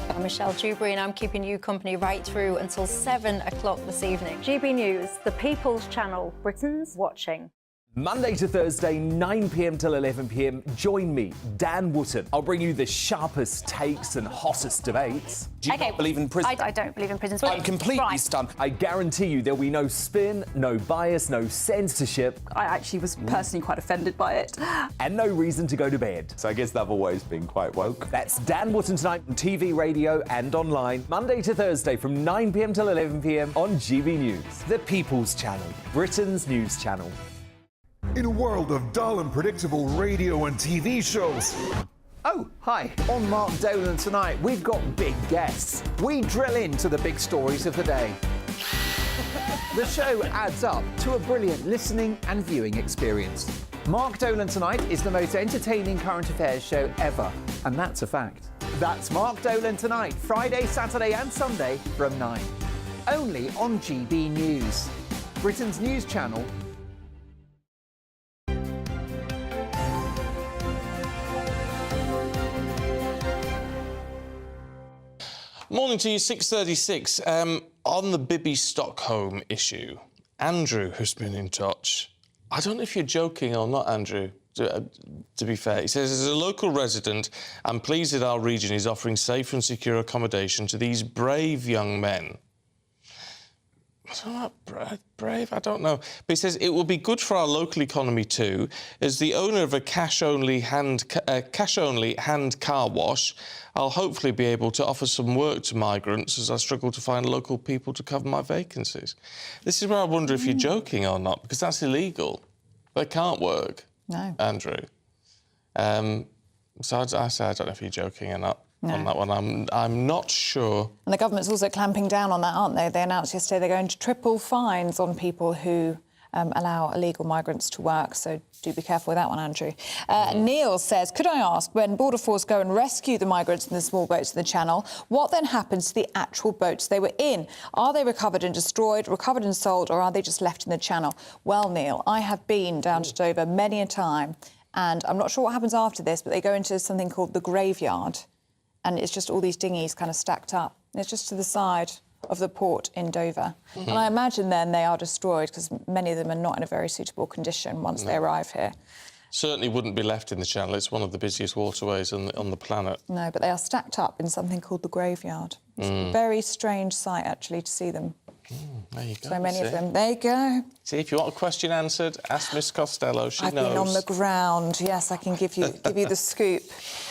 I'm Michelle Dewberry and I'm keeping you company right through until 7 o'clock this evening. GB News, the People's Channel, Britain's watching. Monday to Thursday, 9 p.m. till 11 p.m. Join me, Dan Wootton. I'll bring you the sharpest takes and hottest debates. Do you not believe in prison? I don't believe in prisons. I'm completely stunned. I guarantee you there'll be no spin, no bias, no censorship. I actually was personally quite offended by it. And no reason to go to bed. So I guess they've always been quite woke. That's Dan Wootton tonight on TV, radio and online. Monday to Thursday from 9 p.m. till 11 p.m. on GB News. The People's Channel, Britain's news channel. In a world of dull and predictable radio and TV shows. Oh, hi. On Mark Dolan tonight, we've got big guests. We drill into the big stories of the day. The show adds up to a brilliant listening and viewing experience. Mark Dolan Tonight is the most entertaining current affairs show ever, and that's a fact. That's Mark Dolan Tonight, Friday, Saturday and Sunday from 9. Only on GB News, Britain's news channel. Morning to you, 6:36. On the Bibby Stockholm issue, Andrew has been in touch. I don't know if you're joking or not, Andrew, to be fair. He says, as a local resident, I'm pleased that our region is offering safe and secure accommodation to these brave young men. I don't know, brave, I don't know. But he says it will be good for our local economy too. As the owner of a cash-only hand car wash, I'll hopefully be able to offer some work to migrants as I struggle to find local people to cover my vacancies. This is where I wonder if you're joking or not, because that's illegal. They can't work, no. Andrew. So I say I don't know if you're joking or not. No. On that one, I'm not sure. And the government's also clamping down on that, aren't they? They announced yesterday they're going to triple fines on people who allow illegal migrants to work, so do be careful with that one, Andrew. Neil says, could I ask, when Border Force go and rescue the migrants in the small boats in the Channel, what then happens to the actual boats they were in? Are they recovered and destroyed, recovered and sold, or are they just left in the Channel? Well, Neil, I have been down to Dover many a time, and I'm not sure what happens after this, but they go into something called the graveyard, and it's just all these dinghies kind of stacked up. And it's just to the side of the port in Dover. And I imagine then they are destroyed because many of them are not in a very suitable condition once they arrive here. Certainly wouldn't be left in the Channel. It's one of the busiest waterways on the planet. No, but they are stacked up in something called the graveyard. It's a very strange sight, actually, to see them. There you go. So many of them. There you go. See, if you want a question answered, ask Miss Costello. She knows. I've been on the ground. Yes, I can give you the scoop.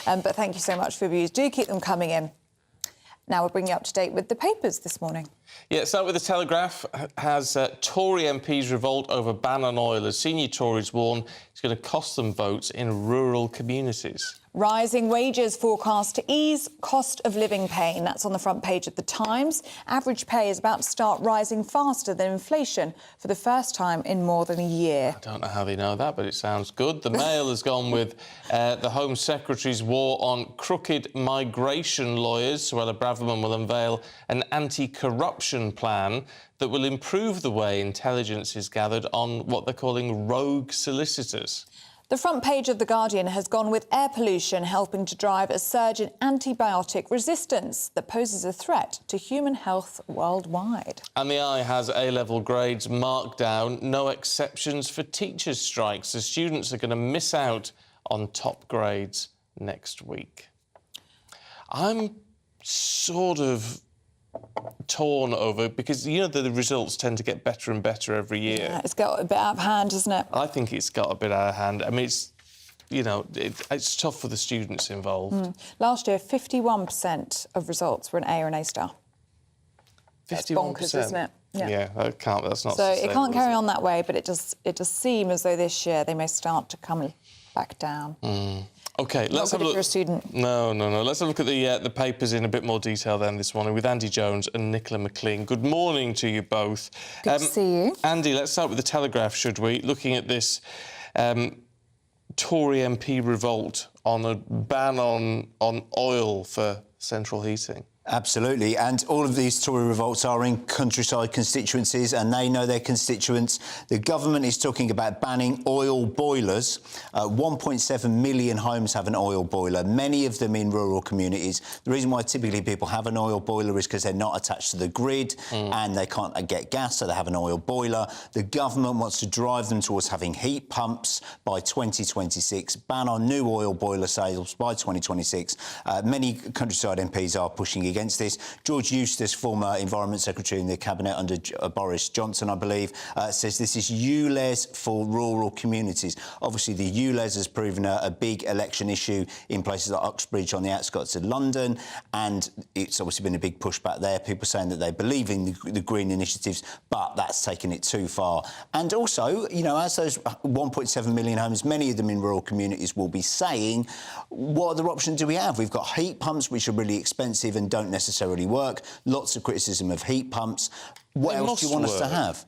But thank you so much for your views. Do keep them coming in. Now we'll bring you up to date with the papers this morning. Yeah, start with the Telegraph. Has Tory MPs revolt over ban on oil as senior Tories warn it's going to cost them votes in rural communities. Rising wages forecast to ease cost of living pain. That's on the front page of The Times. Average pay is about to start rising faster than inflation for the first time in more than a year. I don't know how they know that, but it sounds good. The Mail has gone with the Home Secretary's war on crooked migration lawyers. Suella Braverman will unveil an anti-corruption plan that will improve the way intelligence is gathered on what they're calling rogue solicitors. The front page of The Guardian has gone with air pollution helping to drive a surge in antibiotic resistance that poses a threat to human health worldwide. And the Eye has A-level grades marked down, no exceptions for teachers' strikes, as students are going to miss out on top grades next week. I'm sort of torn over, because, you know, the results tend to get better and better every year. Yeah, it's got a bit out of hand, isn't it? I think it's got a bit out of hand. I mean, it's, you know, it's tough for the students involved. Last year, 51% of results were an A or an A star. 51%? That's bonkers, isn't it? Yeah, that's not so it can't carry on that way, but it does seem as though this year they may start to come back down. OK, let's have a look. If you're a student. No. Let's have a look at the papers in a bit more detail then this morning with Andy Jones and Nicola McLean. Good morning to you both. Good to see you. Andy, let's start with the Telegraph, should we? Looking at this Tory MP revolt on a ban on oil for central heating. Absolutely, and all of these Tory revolts are in countryside constituencies and they know their constituents. The government is talking about banning oil boilers. 1.7 million homes have an oil boiler, many of them in rural communities. The reason why typically people have an oil boiler is because they're not attached to the grid and they can't get gas, so they have an oil boiler. The government wants to drive them towards having heat pumps by 2026, ban on new oil boiler sales by 2026. Many countryside MPs are pushing against this. George Eustace, former Environment Secretary in the Cabinet under Boris Johnson, I believe, says this is ULEZ for rural communities. Obviously, the ULEZ has proven a big election issue in places like Uxbridge on the outskirts of London, and it's obviously been a big pushback there. People saying that they believe in the green initiatives, but that's taken it too far. And also, you know, as those 1.7 million homes, many of them in rural communities, will be saying, what other options do we have? We've got heat pumps, which are really expensive and don't necessarily work. Lots of criticism of heat pumps. What else do you want us to have?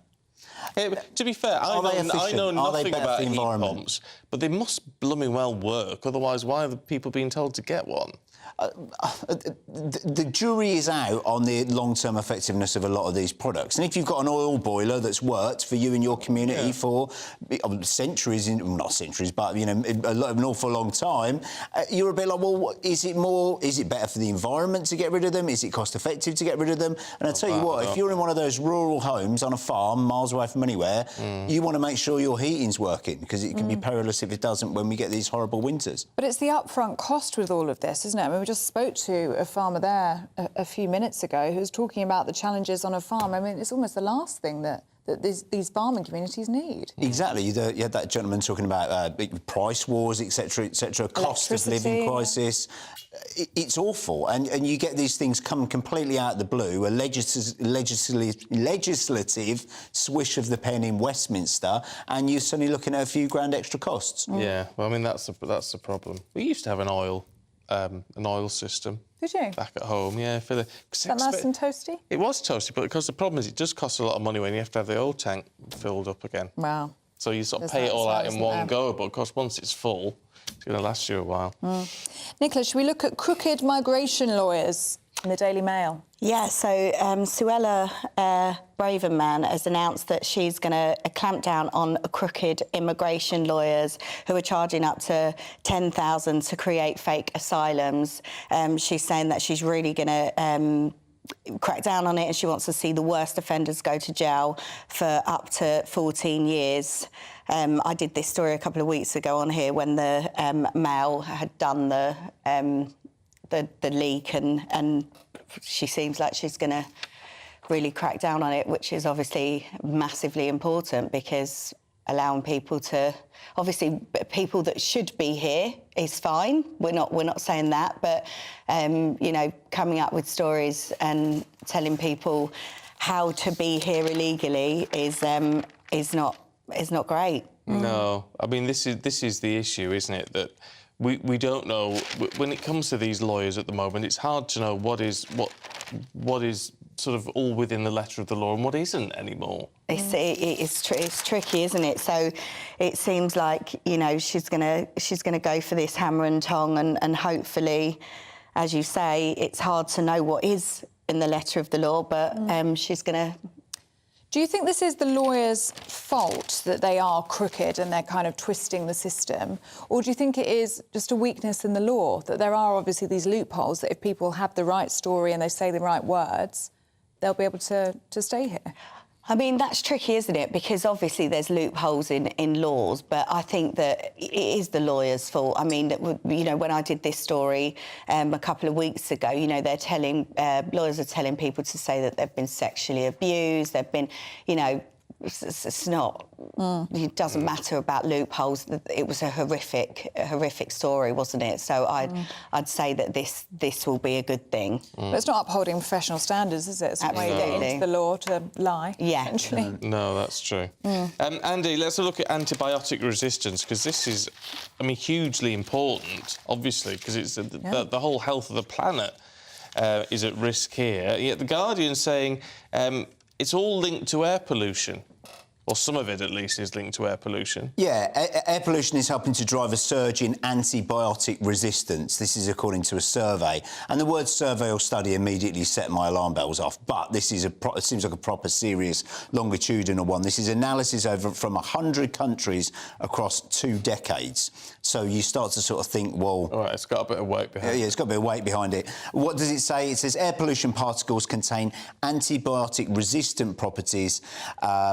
To be fair, I know nothing about heat pumps, but they must blooming well work. Otherwise, why are people being told to get one? The jury is out on the long-term effectiveness of a lot of these products. And if you've got an oil boiler that's worked for you and your community for centuries, not centuries, but, you know, an awful long time, you're a bit like, well, is it better for the environment to get rid of them? Is it cost-effective to get rid of them? And I tell you what, if you're in one of those rural homes on a farm, miles away from anywhere, you want to make sure your heating's working, because it can be perilous if it doesn't when we get these horrible winters. But it's the upfront cost with all of this, isn't it? I mean, we just spoke to a farmer there a few minutes ago who was talking about the challenges on a farm. I mean, it's almost the last thing that these farming communities need. Exactly. You had that gentleman talking about price wars, etc., cost of living crisis. It's awful. And you get these things come completely out of the blue, a legislative swish of the pen in Westminster, and you're suddenly looking at a few grand extra costs. Yeah, well, I mean, that's the problem. We used to have an oil system. Did you? Back at home, yeah. Is that nice and toasty? It was toasty, but because the problem is it does cost a lot of money when you have to have the oil tank filled up again. Wow. So you sort of pay it all out in one go, but of course once it's full, it's going to last you a while. Nicola, should we look at crooked migration lawyers in the Daily Mail? Yeah, so Suella Braverman has announced that she's going to clamp down on crooked immigration lawyers who are charging up to $10,000 to create fake asylums. She's saying that she's really going to crack down on it, and she wants to see the worst offenders go to jail for up to 14 years. I did this story a couple of weeks ago on here when the Mail had done the leak, and she seems like she's going to really crack down on it, which is obviously massively important, because allowing people to... Obviously, people that should be here is fine. We're not saying that, but you know, coming up with stories and telling people how to be here illegally is not great. No, I mean this is the issue, isn't it? That we don't know when it comes to these lawyers at the moment. It's hard to know what is sort of all within the letter of the law and what isn't anymore. It's tricky, isn't it? So it seems like, you know, she's gonna go for this hammer and tong, and hopefully, as you say, it's hard to know what is in the letter of the law, but she's gonna... Do you think this is the lawyers' fault, that they are crooked and they're kind of twisting the system? Or do you think it is just a weakness in the law, that there are obviously these loopholes, that if people have the right story and they say the right words, they'll be able to stay here? I mean, that's tricky, isn't it? Because obviously there's loopholes in laws, but I think that it is the lawyers' fault. I mean, you know, when I did this story a couple of weeks ago, you know, lawyers are telling people to say that they've been sexually abused, they've been, you know, it's not... It doesn't matter about loopholes. It was a horrific story, wasn't it? So I'd say that this will be a good thing. But it's not upholding professional standards, is it? It's a way to get into the law to lie, essentially. No, that's true. Andy, let's look at antibiotic resistance, because this is, I mean, hugely important, obviously, because it's the whole health of the planet is at risk here. Yet the Guardian's saying it's all linked to air pollution. Or some of it, at least, is linked to air pollution. Yeah, air pollution is helping to drive a surge in antibiotic resistance. This is according to a survey. And the word survey or study immediately set my alarm bells off. But this is it seems like a proper, serious, longitudinal one. This is analysis from 100 countries across 2 decades. So you start to sort of think, well... All right, it's got a bit of weight behind it. Yeah, it's got a bit of weight behind it. What does it say? It says air pollution particles contain antibiotic-resistant properties,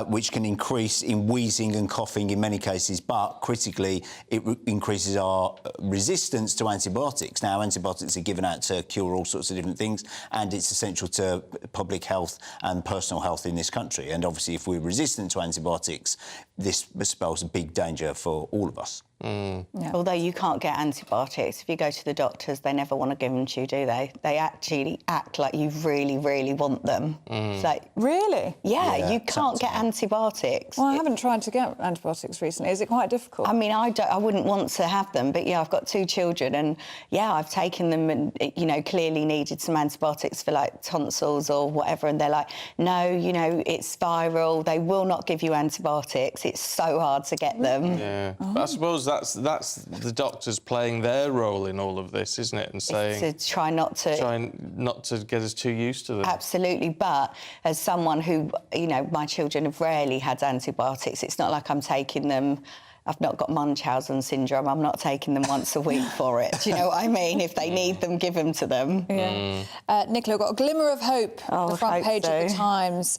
which can increase in wheezing and coughing in many cases, but critically, it increases our resistance to antibiotics. Now, antibiotics are given out to cure all sorts of different things, and it's essential to public health and personal health in this country. And obviously, if we're resistant to antibiotics, this spells a big danger for all of us. Yeah. Although you can't get antibiotics, if you go to the doctors, they never want to give them to you, do they? They actually act like you really, really want them. It's like, really? Yeah, you can't get antibiotics. Well, I haven't tried to get antibiotics recently. Is it quite difficult? I mean, I wouldn't want to have them, but yeah, I've got 2 children, and yeah, I've taken them, and you know, clearly needed some antibiotics for like tonsils or whatever, and they're like, no, you know, it's viral. They will not give you antibiotics. It's so hard to get them. Yeah, but I suppose that's the doctors playing their role in all of this, isn't it? And saying to try not to get us too used to them. Absolutely, but as someone who, you know, my children have rarely had antibiotics. It's not like I'm taking them. I've not got Munchausen syndrome. I'm not taking them once a week for it. Do you know what I mean? If they need them, give them to them. Yeah. Nicola, we've got a glimmer of hope. The front page of the Times.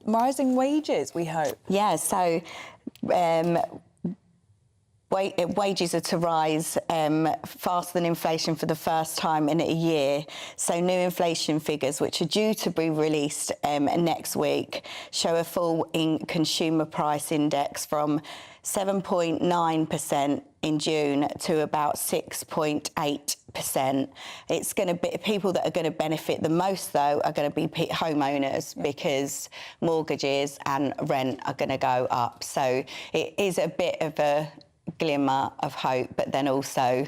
Rising wages, we hope. Yeah, so... wages are to rise faster than inflation for the first time in a year. So new inflation figures, which are due to be released next week, show a fall in consumer price index from 7.9% in June to about 6.8%. It's going to be people that are going to benefit the most, though, are going to be homeowners because mortgages and rent are going to go up. So it is a bit of a glimmer of hope, but then also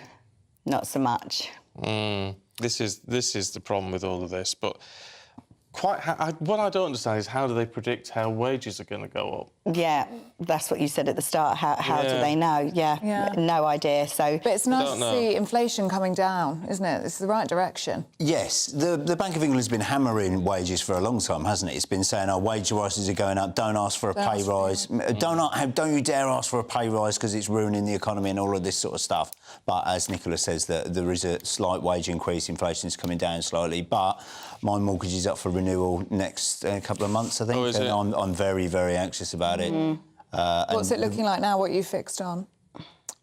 not so much. This is the problem with all of this, but what I don't understand is how do they predict how wages are going to go up? Yeah, that's what you said at the start. How do they know? Yeah, no idea. So, but it's nice to see inflation coming down, isn't it? It's the right direction. Yes, the Bank of England has been hammering wages for a long time, hasn't it? It's been saying, "Oh, wage rises are going up. Don't ask for a pay rise. Don't you dare ask for a pay rise because it's ruining the economy and all of this sort of stuff." But as Nicola says, that there is a slight wage increase. Inflation is coming down slightly, but my mortgage is up for renewal next couple of months, I think. Oh, is it? I'm very, very anxious about it. What's it looking like now? What you fixed on?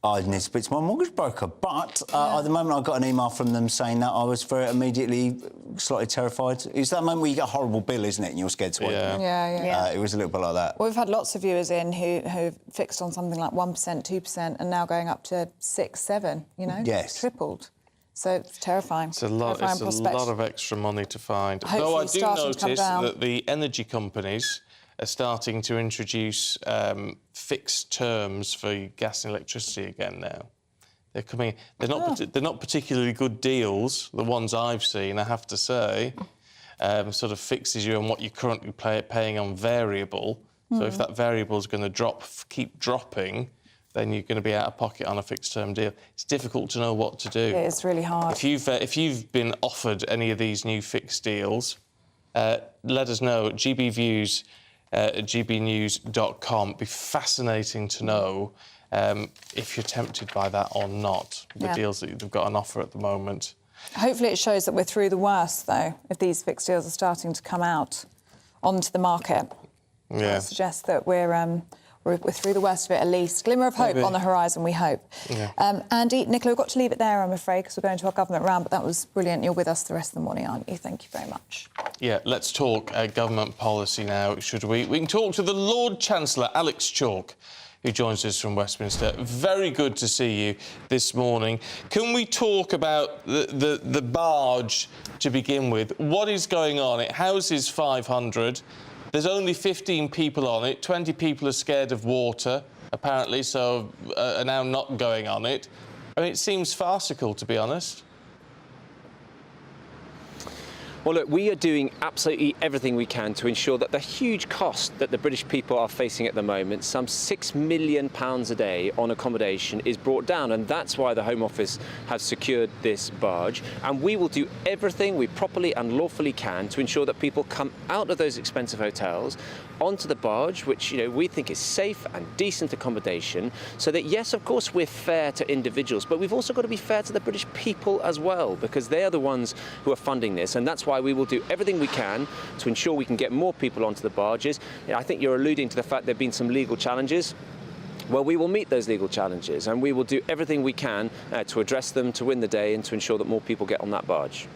I need to speak to my mortgage broker, but at the moment I got an email from them saying that I was very immediately slightly terrified. It's that moment where you get a horrible bill, isn't it, and you're scared to open it. Yeah. It was a little bit like that. Well, we've had lots of viewers in who fixed on something like 1%, 2%, and now going up to 6, 7, you know? Yes. Tripled. So it's terrifying. It's a lot of extra money to find. Hopefully Though I do notice down. that the energy companies are starting to introduce fixed terms for gas and electricity again now. They're coming. They're not particularly good deals. The ones I've seen, I have to say, sort of fixes you on what you're currently paying on variable. So if that variable is going to keep dropping, then you're going to be out of pocket on a fixed-term deal. It's difficult to know what to do. It is really hard. If you've been offered any of these new fixed deals, let us know at gbviews at gbnews.com. It'd be fascinating to know if you're tempted by that or not, the deals that you've got on offer at the moment. Hopefully it shows that we're through the worst, though, if these fixed deals are starting to come out onto the market. Yeah. It suggests that we're through the worst of it, at least. Glimmer of hope on the horizon, we hope. Yeah. Andy, Nicola, we've got to leave it there, I'm afraid, because we're going to our government round, but that was brilliant. You're with us the rest of the morning, aren't you? Thank you very much. Yeah, let's talk government policy now, should we? We can talk to the Lord Chancellor, Alex Chalk, who joins us from Westminster. Very good to see you this morning. Can we talk about the barge to begin with? What is going on? It houses 500. There's only 15 people on it. 20 people are scared of water, apparently, so are now not going on it. I mean, it seems farcical, to be honest. Well, look, we are doing absolutely everything we can to ensure that the huge cost that the British people are facing at the moment, some £6 million a day on accommodation, is brought down. And that's why the Home Office has secured this barge. And we will do everything we properly and lawfully can to ensure that people come out of those expensive hotels onto the barge, which we think is safe and decent accommodation, so that, yes, of course, we're fair to individuals, but we've also got to be fair to the British people as well, because they are the ones who are funding this. And that's why we will do everything we can to ensure we can get more people onto the barges. I think you're alluding to the fact there have been some legal challenges. Well, we will meet those legal challenges, and we will do everything we can to address them, to win the day, and to ensure that more people get on that barge.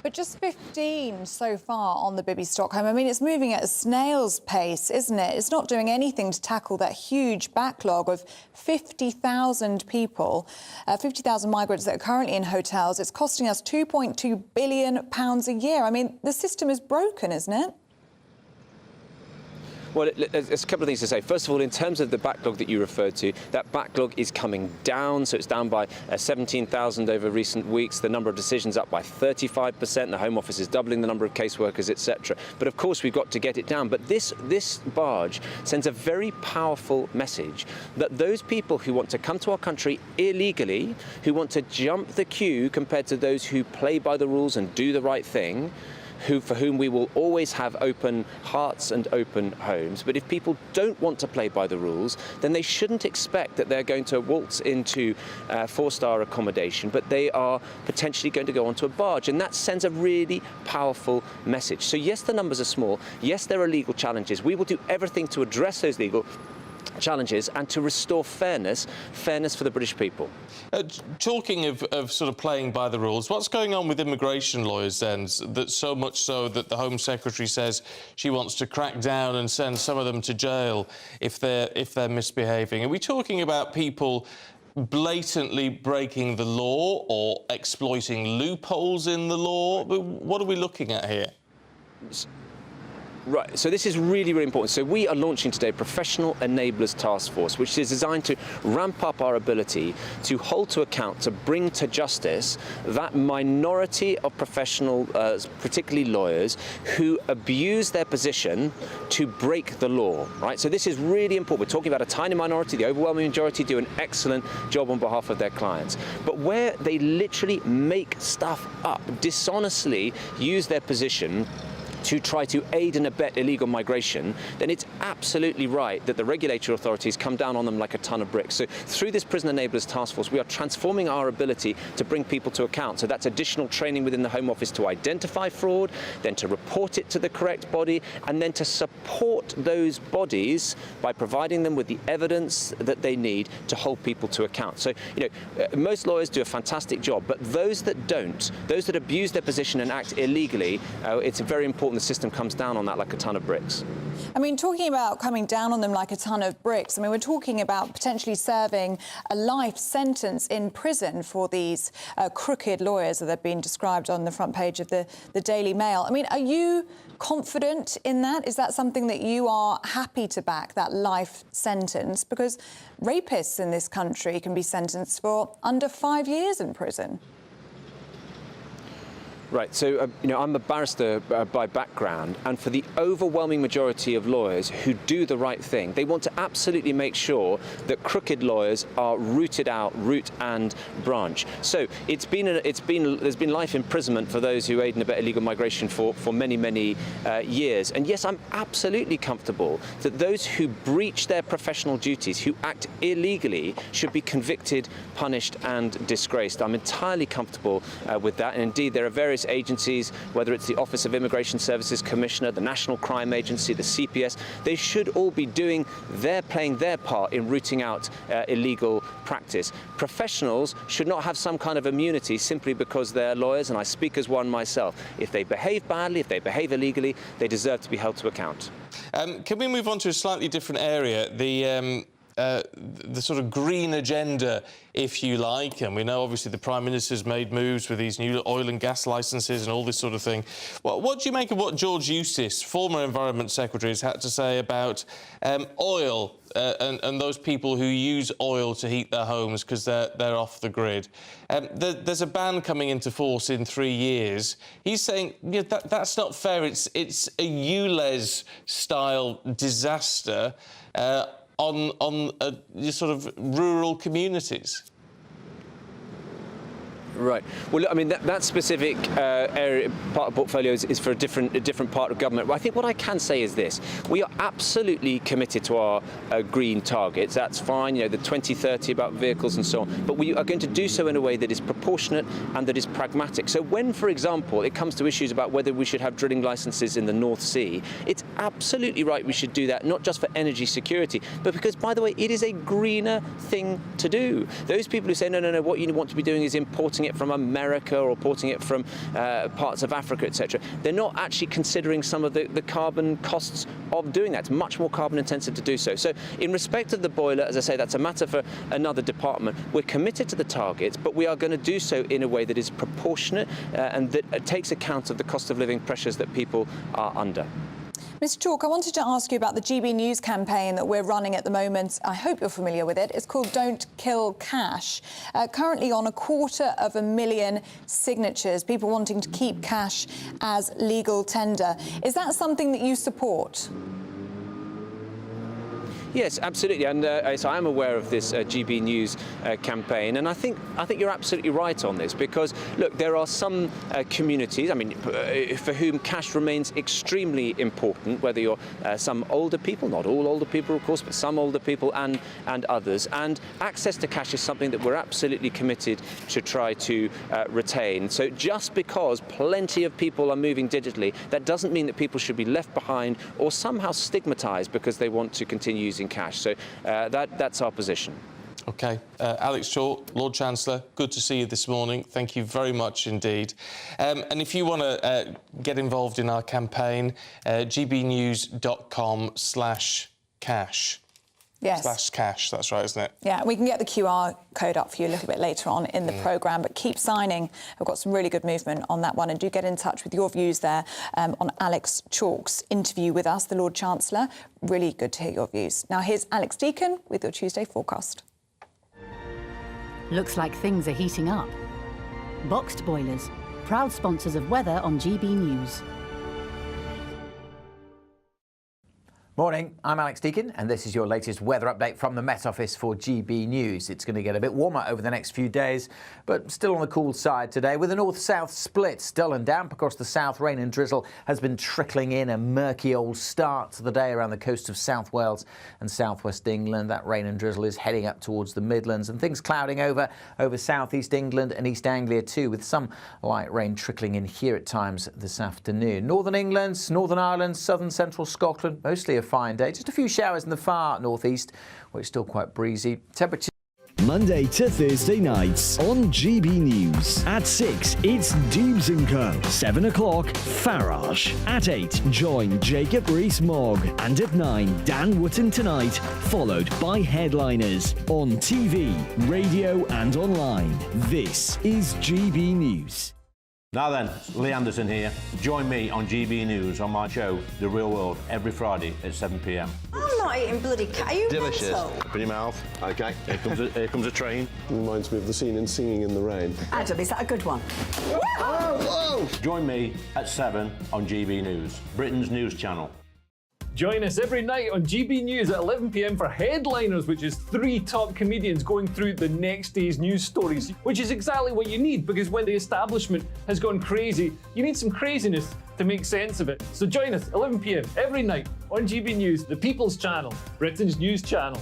But just 15 so far on the Bibby Stockholm. I mean, it's moving at a snail's pace, isn't it? It's not doing anything to tackle that huge backlog of 50,000 people, 50,000 migrants that are currently in hotels. It's costing us £2.2 billion a year. I mean, the system is broken, isn't it? Well, there's a couple of things to say. First of all, in terms of the backlog that you referred to, that backlog is coming down. So it's down by 17,000 over recent weeks. The number of decisions up by 35%. The Home Office is doubling the number of caseworkers, etc. But of course, we've got to get it down. But this barge sends a very powerful message that those people who want to come to our country illegally, who want to jump the queue compared to those who play by the rules and do the right thing, for whom we will always have open hearts and open homes. But if people don't want to play by the rules, then they shouldn't expect that they're going to waltz into four-star accommodation, but they are potentially going to go onto a barge. And that sends a really powerful message. So yes, the numbers are small. Yes, there are legal challenges. We will do everything to address those legal challenges and to restore fairness for the British people. Talking of sort of playing by the rules, what's going on with immigration lawyers then? That so much so that the Home Secretary says she wants to crack down and send some of them to jail if they're misbehaving. Are we talking about people blatantly breaking the law or exploiting loopholes in the law? What are we looking at here? Right, so this is really, really important. So we are launching today a Professional Enablers Task Force, which is designed to ramp up our ability to hold to account, to bring to justice that minority of professionals, particularly lawyers, who abuse their position to break the law, right? So this is really important. We're talking about a tiny minority. The overwhelming majority do an excellent job on behalf of their clients. But where they literally make stuff up, dishonestly use their position to try to aid and abet illegal migration, then it's absolutely right that the regulatory authorities come down on them like a ton of bricks. So through this Prison Enablers Task Force, we are transforming our ability to bring people to account. So that's additional training within the Home Office to identify fraud, then to report it to the correct body, and then to support those bodies by providing them with the evidence that they need to hold people to account. So, most lawyers do a fantastic job, but those that don't, those that abuse their position and act illegally, it's very important the system comes down on that like a ton of bricks. I mean, talking about coming down on them like a ton of bricks, I mean, we're talking about potentially serving a life sentence in prison for these crooked lawyers that have been described on the front page of the Daily Mail. I mean, are you confident in that? Is that something that you are happy to back, that life sentence? Because rapists in this country can be sentenced for under 5 years in prison. Right, so, I'm a barrister by background, and for the overwhelming majority of lawyers who do the right thing, they want to absolutely make sure that crooked lawyers are rooted out, root and branch. So there's been life imprisonment for those who aid and abet illegal migration for many, many years. And yes, I'm absolutely comfortable that those who breach their professional duties, who act illegally, should be convicted, punished and disgraced. I'm entirely comfortable with that, and indeed there are various agencies, whether it's the Office of Immigration Services Commissioner, the National Crime Agency, the CPS, they should all be playing their part in rooting out illegal practice. Professionals should not have some kind of immunity simply because they're lawyers, and I speak as one myself. If they behave badly, if they behave illegally, they deserve to be held to account. Can we move on to a slightly different area? the sort of green agenda, if you like, and we know obviously the Prime Minister's made moves with these new oil and gas licences and all this sort of thing. What do you make of what George Eustice, former Environment Secretary, has had to say about oil and those people who use oil to heat their homes because they're off the grid? There's a ban coming into force in 3 years. He's saying that's not fair. It's a ULEZ-style disaster on sort of rural communities. Right. Well, I mean, that specific area, part of portfolios is for a different part of government. But I think what I can say is this. We are absolutely committed to our green targets. That's fine, you know, the 2030 about vehicles and so on. But we are going to do so in a way that is proportionate and that is pragmatic. So when, for example, it comes to issues about whether we should have drilling licenses in the North Sea, it's absolutely right we should do that, not just for energy security, but because, by the way, it is a greener thing to do. Those people who say, no, what you want to be doing is importing it from America or importing it from parts of Africa, etc. They're not actually considering some of the carbon costs of doing that. It's much more carbon intensive to do so. So in respect of the boiler, as I say, that's a matter for another department. We're committed to the targets, but we are going to do so in a way that is proportionate and that takes account of the cost of living pressures that people are under. Mr. Chalk, I wanted to ask you about the GB News campaign that we're running at the moment. I hope you're familiar with it. It's called Don't Kill Cash. Currently on 250,000 signatures, people wanting to keep cash as legal tender. Is that something that you support? Yes, absolutely, and so I'm aware of this GB News campaign, and I think you're absolutely right on this, because look, there are some communities, I mean, for whom cash remains extremely important, whether you're some older people, not all older people, of course, but some older people and others, and access to cash is something that we're absolutely committed to try to retain. So just because plenty of people are moving digitally, that doesn't mean that people should be left behind or somehow stigmatised because they want to continue using cash. So that's our position. OK. Alex Chalk, Lord Chancellor, good to see you this morning. Thank you very much indeed. And if you want to get involved in our campaign, gbnews.com/cash. Yes. /cash, that's right, isn't it? Yeah, we can get the QR code up for you a little bit later on in the programme, but keep signing. We've got some really good movement on that one, and do get in touch with your views there on Alex Chalk's interview with us, the Lord Chancellor. Really good to hear your views. Now, here's Alex Deacon with your Tuesday forecast. Looks like things are heating up. Boxed boilers, proud sponsors of weather on GB News. Morning, I'm Alex Deacon, and this is your latest weather update from the Met Office for GB News. It's going to get a bit warmer over the next few days, but still on the cool side today, with a north-south split. Dull and damp across the south. Rain and drizzle has been trickling in. A murky old start to the day around the coast of South Wales and southwest England. That rain and drizzle is heading up towards the Midlands, and things clouding over southeast England and East Anglia too, with some light rain trickling in here at times this afternoon. Northern England, Northern Ireland, southern central Scotland, mostly a fine day. Just a few showers in the far northeast, where it's still quite breezy. Temperature Monday to Thursday nights on GB News. At 6, it's Dubes & Co. 7 o'clock, Farage. At 8, join Jacob Rees-Mogg. And at 9, Dan Wootton Tonight, followed by Headliners. On TV, radio and online. This is GB News. Now then, Lee Anderson here. Join me on GB News on my show, The Real World, every Friday at 7 p.m. I'm not eating bloody cat. Are you Delicious. mental? Open your mouth. OK, here comes a train. Reminds me of the scene in Singing in the Rain. Adam, is that a good one? Whoa! Join me at 7 on GB News, Britain's news channel. Join us every night on GB News at 11 p.m. for Headliners, which is 3 top comedians going through the next day's news stories, which is exactly what you need, because when the establishment has gone crazy, you need some craziness to make sense of it. So join us 11 p.m. every night on GB News, the People's Channel, Britain's news channel.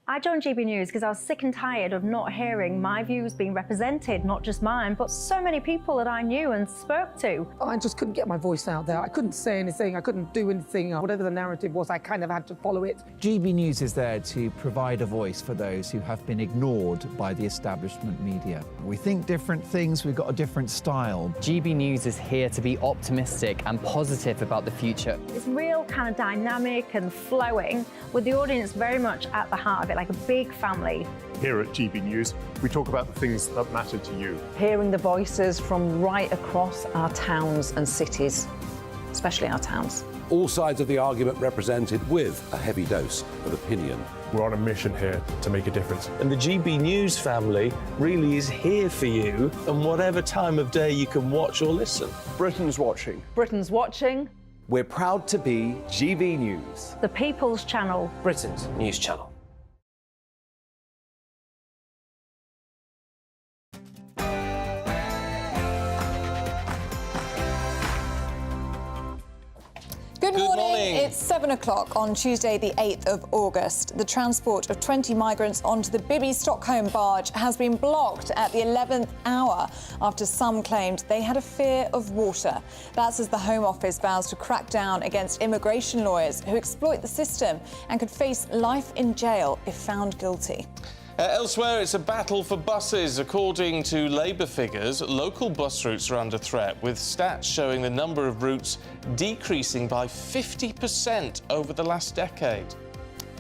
I joined GB News because I was sick and tired of not hearing my views being represented, not just mine, but so many people that I knew and spoke to. I just couldn't get my voice out there. I couldn't say anything, I couldn't do anything. Whatever the narrative was, I kind of had to follow it. GB News is there to provide a voice for those who have been ignored by the establishment media. We think different things, we've got a different style. GB News is here to be optimistic and positive about the future. It's real kind of dynamic and flowing, with the audience very much at the heart of it, like a big family. Here at GB News, we talk about the things that matter to you. Hearing the voices from right across our towns and cities, especially our towns. All sides of the argument represented with a heavy dose of opinion. We're on a mission here to make a difference. And the GB News family really is here for you, and whatever time of day you can watch or listen. Britain's watching. Britain's watching. We're proud to be GB News. The People's Channel. Britain's news channel. Good morning. It's 7 o'clock on Tuesday, the 8th of August. The transport of 20 migrants onto the Bibby Stockholm barge has been blocked at the 11th hour after some claimed they had a fear of water. That's as the Home Office vows to crack down against immigration lawyers who exploit the system and could face life in jail if found guilty. Elsewhere, it's a battle for buses. According to Labour figures, local bus routes are under threat, with stats showing the number of routes decreasing by 50% over the last decade.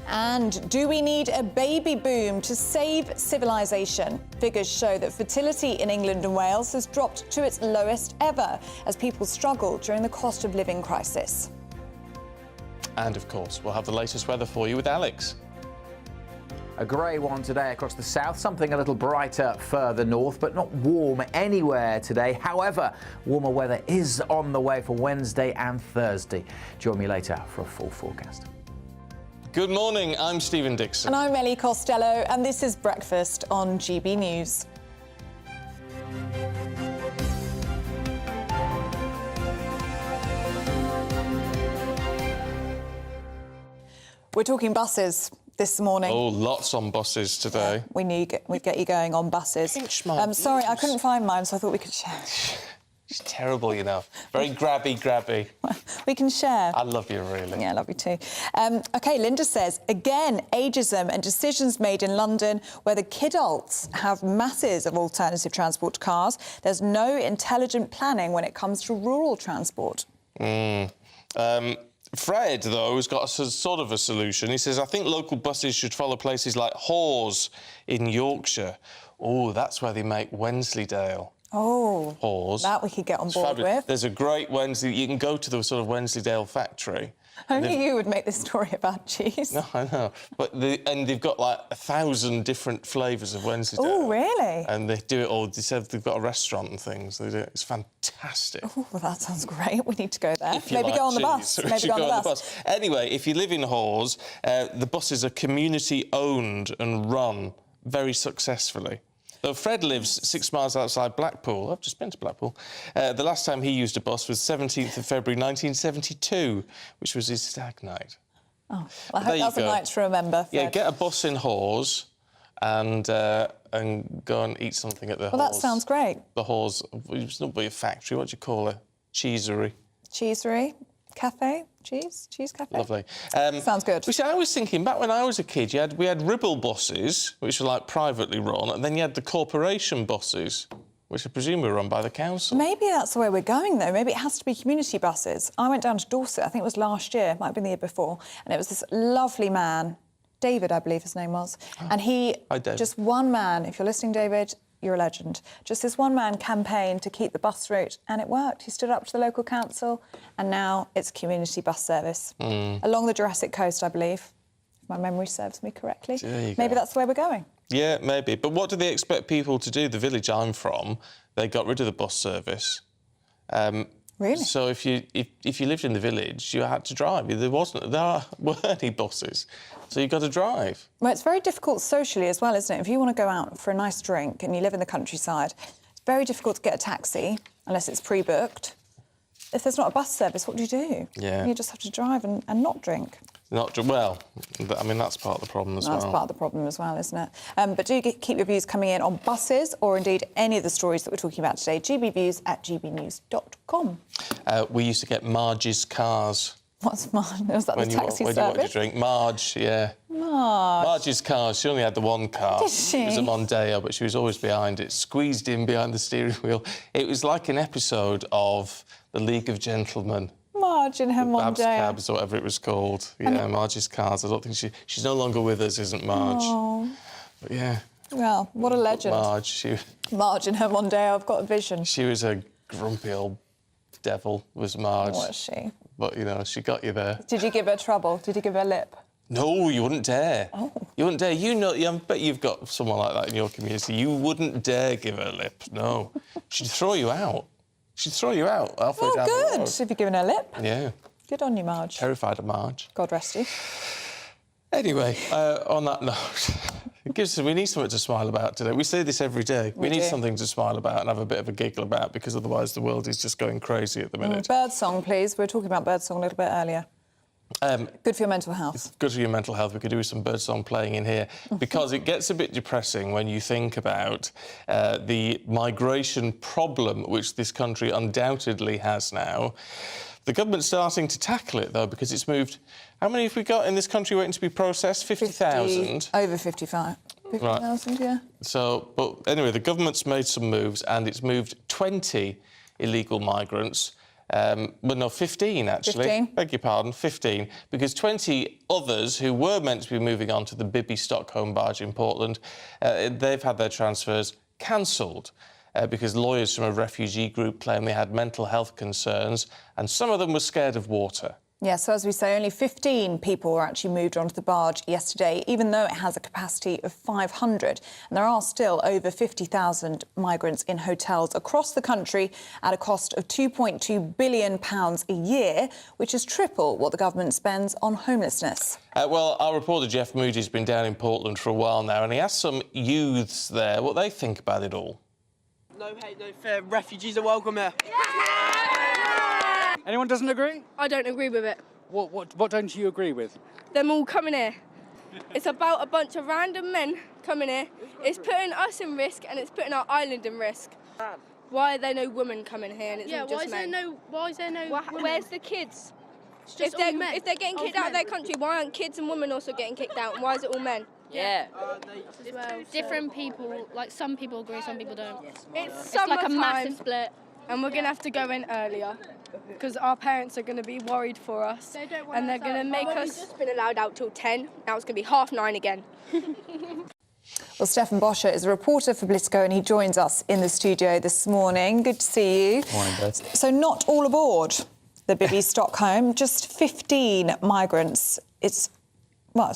And do we need a baby boom to save civilization? Figures show that fertility in England and Wales has dropped to its lowest ever as people struggle during the cost of living crisis. And, of course, we'll have the latest weather for you with Alex. A grey one today across the south, something a little brighter further north, but not warm anywhere today. However, warmer weather is on the way for Wednesday and Thursday. Join me later for a full forecast. Good morning, I'm Stephen Dixon. And I'm Ellie Costello, and this is Breakfast on GB News. We're talking buses this morning. Oh, lots on buses today. Yeah, we'd get you going on buses. Sorry, I couldn't find mine, so I thought we could share. It's terrible, you know. Very grabby. We can share. I love you, really. Yeah, I love you too. OK, Linda says, again, ageism and decisions made in London where the kidults have masses of alternative transport to cars. There's no intelligent planning when it comes to rural transport. Fred, though, has got a sort of a solution. He says, I think local buses should follow places like Hawes in Yorkshire. Oh, that's where they make Wensleydale. Oh, Hawes. That we could get on board with. There's a great Wensley... You can go to the sort of Wensleydale factory. Only you would make this story about cheese. No, I know. But they've got, like, 1,000 different flavours of Wensleydale. Oh, really? And they do it all. They said they've got a restaurant and things. They do it. It's fantastic. Oh, well, that sounds great. We need to go there. Maybe like go on the bus. Maybe go on the bus. Anyway, if you live in Hawes, the buses are community-owned and run very successfully. So Fred lives 6 miles outside Blackpool. I've just been to Blackpool. The last time he used a bus was 17th of February 1972, which was his stag night. Oh, well, I hope that's a night to remember, Fred. Yeah, get a bus in Hawes and go and eat something at the Hawes. Well, that sounds great. The Hawes, it's not a factory, what do you call it? Cheesery. Cheesery? Cafe? Cheese cafe? Lovely. Sounds good. Which I was thinking, back when I was a kid, we had Ribble buses, which were, like, privately run, and then you had the corporation buses, which I presume were run by the council. Maybe that's the way we're going, though. Maybe it has to be community buses. I went down to Dorset, I think it was last year, might have been the year before, and it was this lovely man, David, I believe his name was, and he, just one man, if you're listening, David, you're a legend. Just this one man campaigned to keep the bus route, and it worked. He stood up to the local council, and now it's community bus service. Along the Jurassic Coast, I believe, if my memory serves me correctly. Maybe that's the way we're going. Yeah, maybe. But what do they expect people to do? The village I'm from, they got rid of the bus service. Really? So if you lived in the village, you had to drive. There weren't any buses, so you got to drive. Well, it's very difficult socially as well, isn't it? If you want to go out for a nice drink and you live in the countryside, it's very difficult to get a taxi unless it's pre-booked. If there's not a bus service, what do you do? Yeah. You just have to drive and not drink. Well, I mean, that's part of the problem as well. That's part of the problem as well, isn't it? But do keep your views coming in on buses or indeed any of the stories that we're talking about today. gbviews@gbnews.com. We used to get Marge's cars. What's Marge? Was that the taxi when service? you wanted to drink. Marge, yeah. Marge's cars. She only had the one car. Did she? It was a Mondeo, but she was always behind it, squeezed in behind the steering wheel. It was like an episode of The League of Gentlemen. Marge in her Babs Mondeo. Cabs or whatever it was called. Yeah, Marge's cars. I don't think she's no longer with us, isn't Marge? Oh. But yeah. Well, what a legend. Marge in her Mondeo. I've got a vision. She was a grumpy old devil, was Marge. Was she? But, you know, she got you there. Did you give her trouble? Did you give her lip? No, you wouldn't dare. Oh. You wouldn't dare. You know, I bet you've got someone like that in your community. You wouldn't dare give her lip, no. She'd throw you out. She'd throw you out halfway down the good. road. Have you given her lip? Yeah. Good on you, Marge. Terrified of Marge. God rest you. Anyway, on that note, we need something to smile about today. We say this every day. We need something to smile about and have a bit of a giggle about, because otherwise the world is just going crazy at the minute. Birdsong, please. We were talking about birdsong a little bit earlier. Good for your mental health. Good for your mental health. We could do some birdsong playing in here, because it gets a bit depressing when you think about the migration problem which this country undoubtedly has now. The government's starting to tackle it, though, because it's moved... How many have we got in this country waiting to be processed? 50,000? Over 55. 50,000, right. Yeah. So, but anyway, the government's made some moves, and it's moved 20 illegal migrants. Well, no, 15, actually. 15? Beg your pardon, 15. Because 20 others who were meant to be moving on to the Bibby Stockholm barge in Portland, they've had their transfers cancelled. Because lawyers from a refugee group claim they had mental health concerns, and some of them were scared of water. Yeah, so as we say, only 15 people were actually moved onto the barge yesterday, even though it has a capacity of 500. And there are still over 50,000 migrants in hotels across the country at a cost of £2.2 billion a year, which is triple what the government spends on homelessness. Well, our reporter Jeff Moody's been down in Portland for a while now, and he asked some youths there what they think about it all. No hate, no fear. Refugees are welcome here. Anyone doesn't agree? I don't agree with it. What don't you agree with? Them all coming here. It's about a bunch of random men coming here. It's putting us in risk and it's putting our island in risk. Why are there no women coming here and it's all just men? Why is there no women? Where's the kids? If they're getting kicked out of their country, why aren't kids and women also getting kicked out? And why is it all men? Yeah. Different people, like some people agree, some people don't. It's like a massive summertime, split. and we're going to have to go in earlier because our parents are going to be worried for us, and they're going to make us... We've just been allowed out till 10, now it's going to be 9:30 again. Well, Stefan Boscher is a reporter for Politico and he joins us in the studio this morning. Good to see you. Morning, Beth. So not all aboard the Bibby Stockholm, just 15 migrants. It's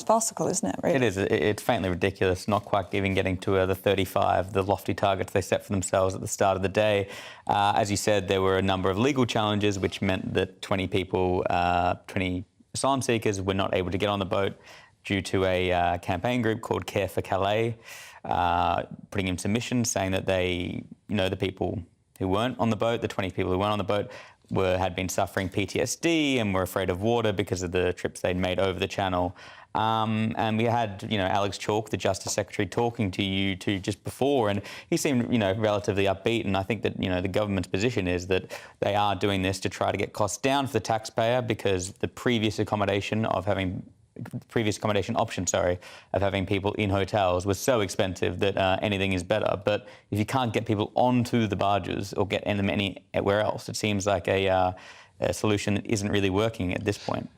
farcical, isn't it, really? It is. It's faintly ridiculous, not quite even getting to the 35, the lofty targets they set for themselves at the start of the day. As you said, there were a number of legal challenges, which meant that 20 people, 20 asylum seekers were not able to get on the boat due to a campaign group called Care for Calais putting in submissions saying that they, the people who weren't on the boat, the 20 people who weren't on the boat, had been suffering PTSD and were afraid of water because of the trips they'd made over the channel. And we had, Alex Chalk, the Justice Secretary, talking to you two just before, and he seemed, relatively upbeat. And I think that, the government's position is that they are doing this to try to get costs down for the taxpayer, because the previous accommodation option, of having people in hotels was so expensive that anything is better. But if you can't get people onto the barges or get them anywhere else, it seems like a solution that isn't really working at this point.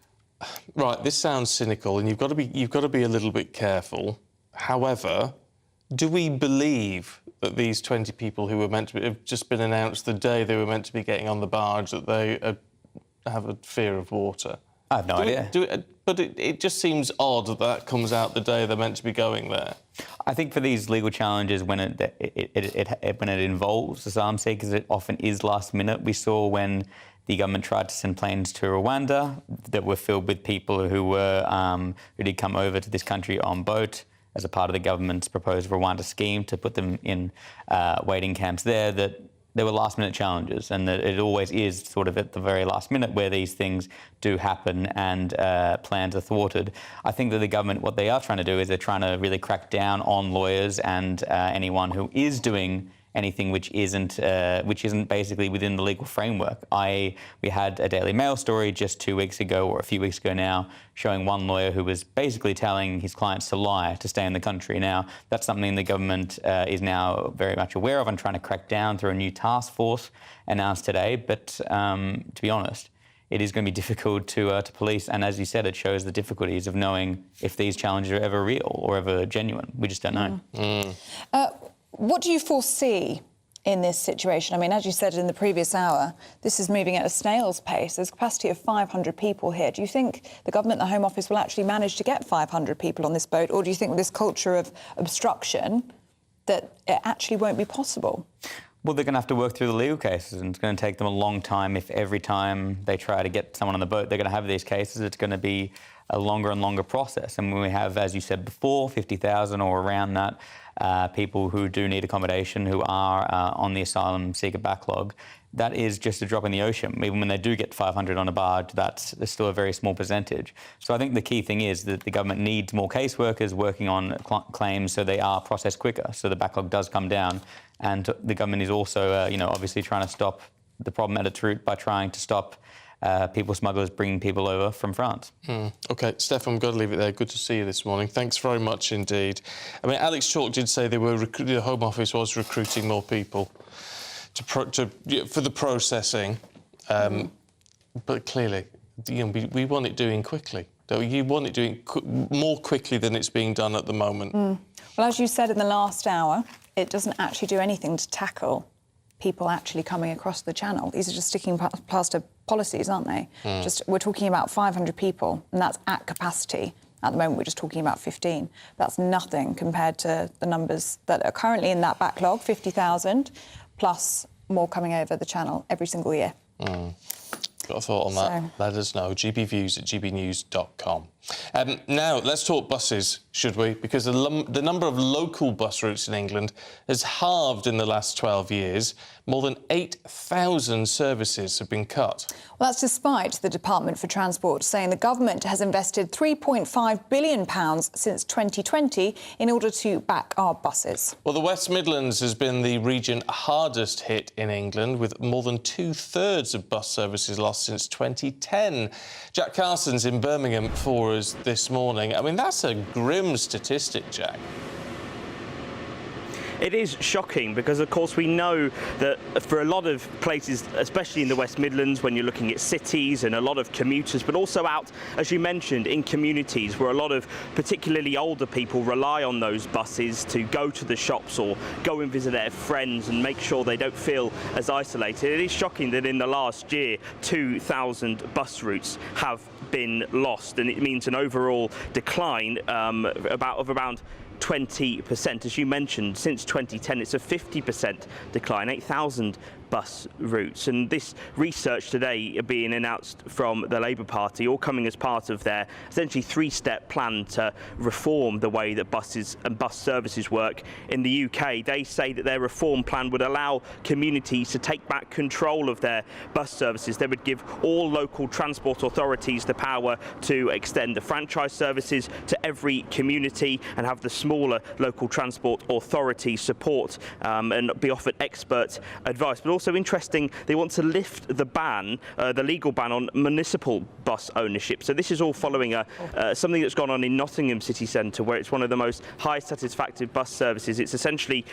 Right, this sounds cynical, and you've got to be a little bit careful. However, do we believe that these 20 people who were meant to have just been announced the day they were meant to be getting on the barge, that they have a fear of water? I have no idea. But it just seems odd that comes out the day they're meant to be going there. I think for these legal challenges, when it involves asylum seekers, it often is last minute. We saw when the government tried to send planes to Rwanda that were filled with people who did come over to this country on boat as a part of the government's proposed Rwanda scheme to put them in waiting camps there, that there were last-minute challenges, and that it always is sort of at the very last minute where these things do happen and plans are thwarted. I think that the government, what they are trying to do is they're trying to really crack down on lawyers and anyone who is doing anything which isn't basically within the legal framework. We had a Daily Mail story just 2 weeks ago, or a few weeks ago now, showing one lawyer who was basically telling his clients to lie to stay in the country. Now, that's something the government is now very much aware of and trying to crack down through a new task force announced today. But to be honest, it is going to be difficult to police. And as you said, it shows the difficulties of knowing if these challenges are ever real or ever genuine. We just don't know. What do you foresee in this situation? I mean, as you said in the previous hour, this is moving at a snail's pace. There's a capacity of 500 people here. Do you think the government, the Home Office, will actually manage to get 500 people on this boat? Or do you think with this culture of obstruction that it actually won't be possible? Well, they're going to have to work through the legal cases, and it's going to take them a long time. If every time they try to get someone on the boat, they're going to have these cases, it's going to be a longer and longer process. And when we have, as you said before, 50,000 or around that, people who do need accommodation, who are on the asylum seeker backlog, that is just a drop in the ocean. Even when they do get 500 on a barge, that's still a very small percentage. So I think the key thing is that the government needs more caseworkers working on claims so they are processed quicker, so the backlog does come down. And the government is also, obviously trying to stop the problem at its root by trying to stop people smugglers bringing people over from France. OK, Stefan, we've got to leave it there. Good to see you this morning. Thanks very much indeed. I mean, Alex Chalk did say the Home Office was recruiting more people for the processing, but clearly, we want it doing quickly. You want it doing more quickly than it's being done at the moment. Well, as you said in the last hour, it doesn't actually do anything to tackle people actually coming across the channel. These are just sticking plaster policies, aren't they? We're talking about 500 people, and that's at capacity. At the moment, we're just talking about 15. That's nothing compared to the numbers that are currently in that backlog, 50,000, plus more coming over the channel every single year. Got a thought on that? Let us know. gbviews@gbnews.com. Now, let's talk buses, should we? Because the number of local bus routes in England has halved in the last 12 years. More than 8,000 services have been cut. Well, that's despite the Department for Transport saying the government has invested £3.5 billion since 2020 in order to back our buses. Well, the West Midlands has been the region hardest hit in England, with more than 2/3 of bus services lost since 2010. Jack Carson's in Birmingham for us this morning. I mean, that's a grim statistic, Jack. It is shocking because, of course, we know that for a lot of places, especially in the West Midlands, when you're looking at cities and a lot of commuters, but also out, as you mentioned, in communities where a lot of particularly older people rely on those buses to go to the shops or go and visit their friends and make sure they don't feel as isolated. It is shocking that in the last year, 2,000 bus routes have been lost, and it means an overall decline of around 20%. As you mentioned, since 2010, it's a 50% decline, 8,000 bus routes. And this research today being announced from the Labour Party, all coming as part of their essentially three-step plan to reform the way that buses and bus services work in the UK. They say that their reform plan would allow communities to take back control of their bus services. They would give all local transport authorities the power to extend the franchise services to every community and have the smaller local transport authorities support and be offered expert advice. But also interesting, they want to lift the ban, the legal ban on municipal bus ownership. So this is all following something that's gone on in Nottingham city centre, where it's one of the most high satisfactory bus services. It's essentially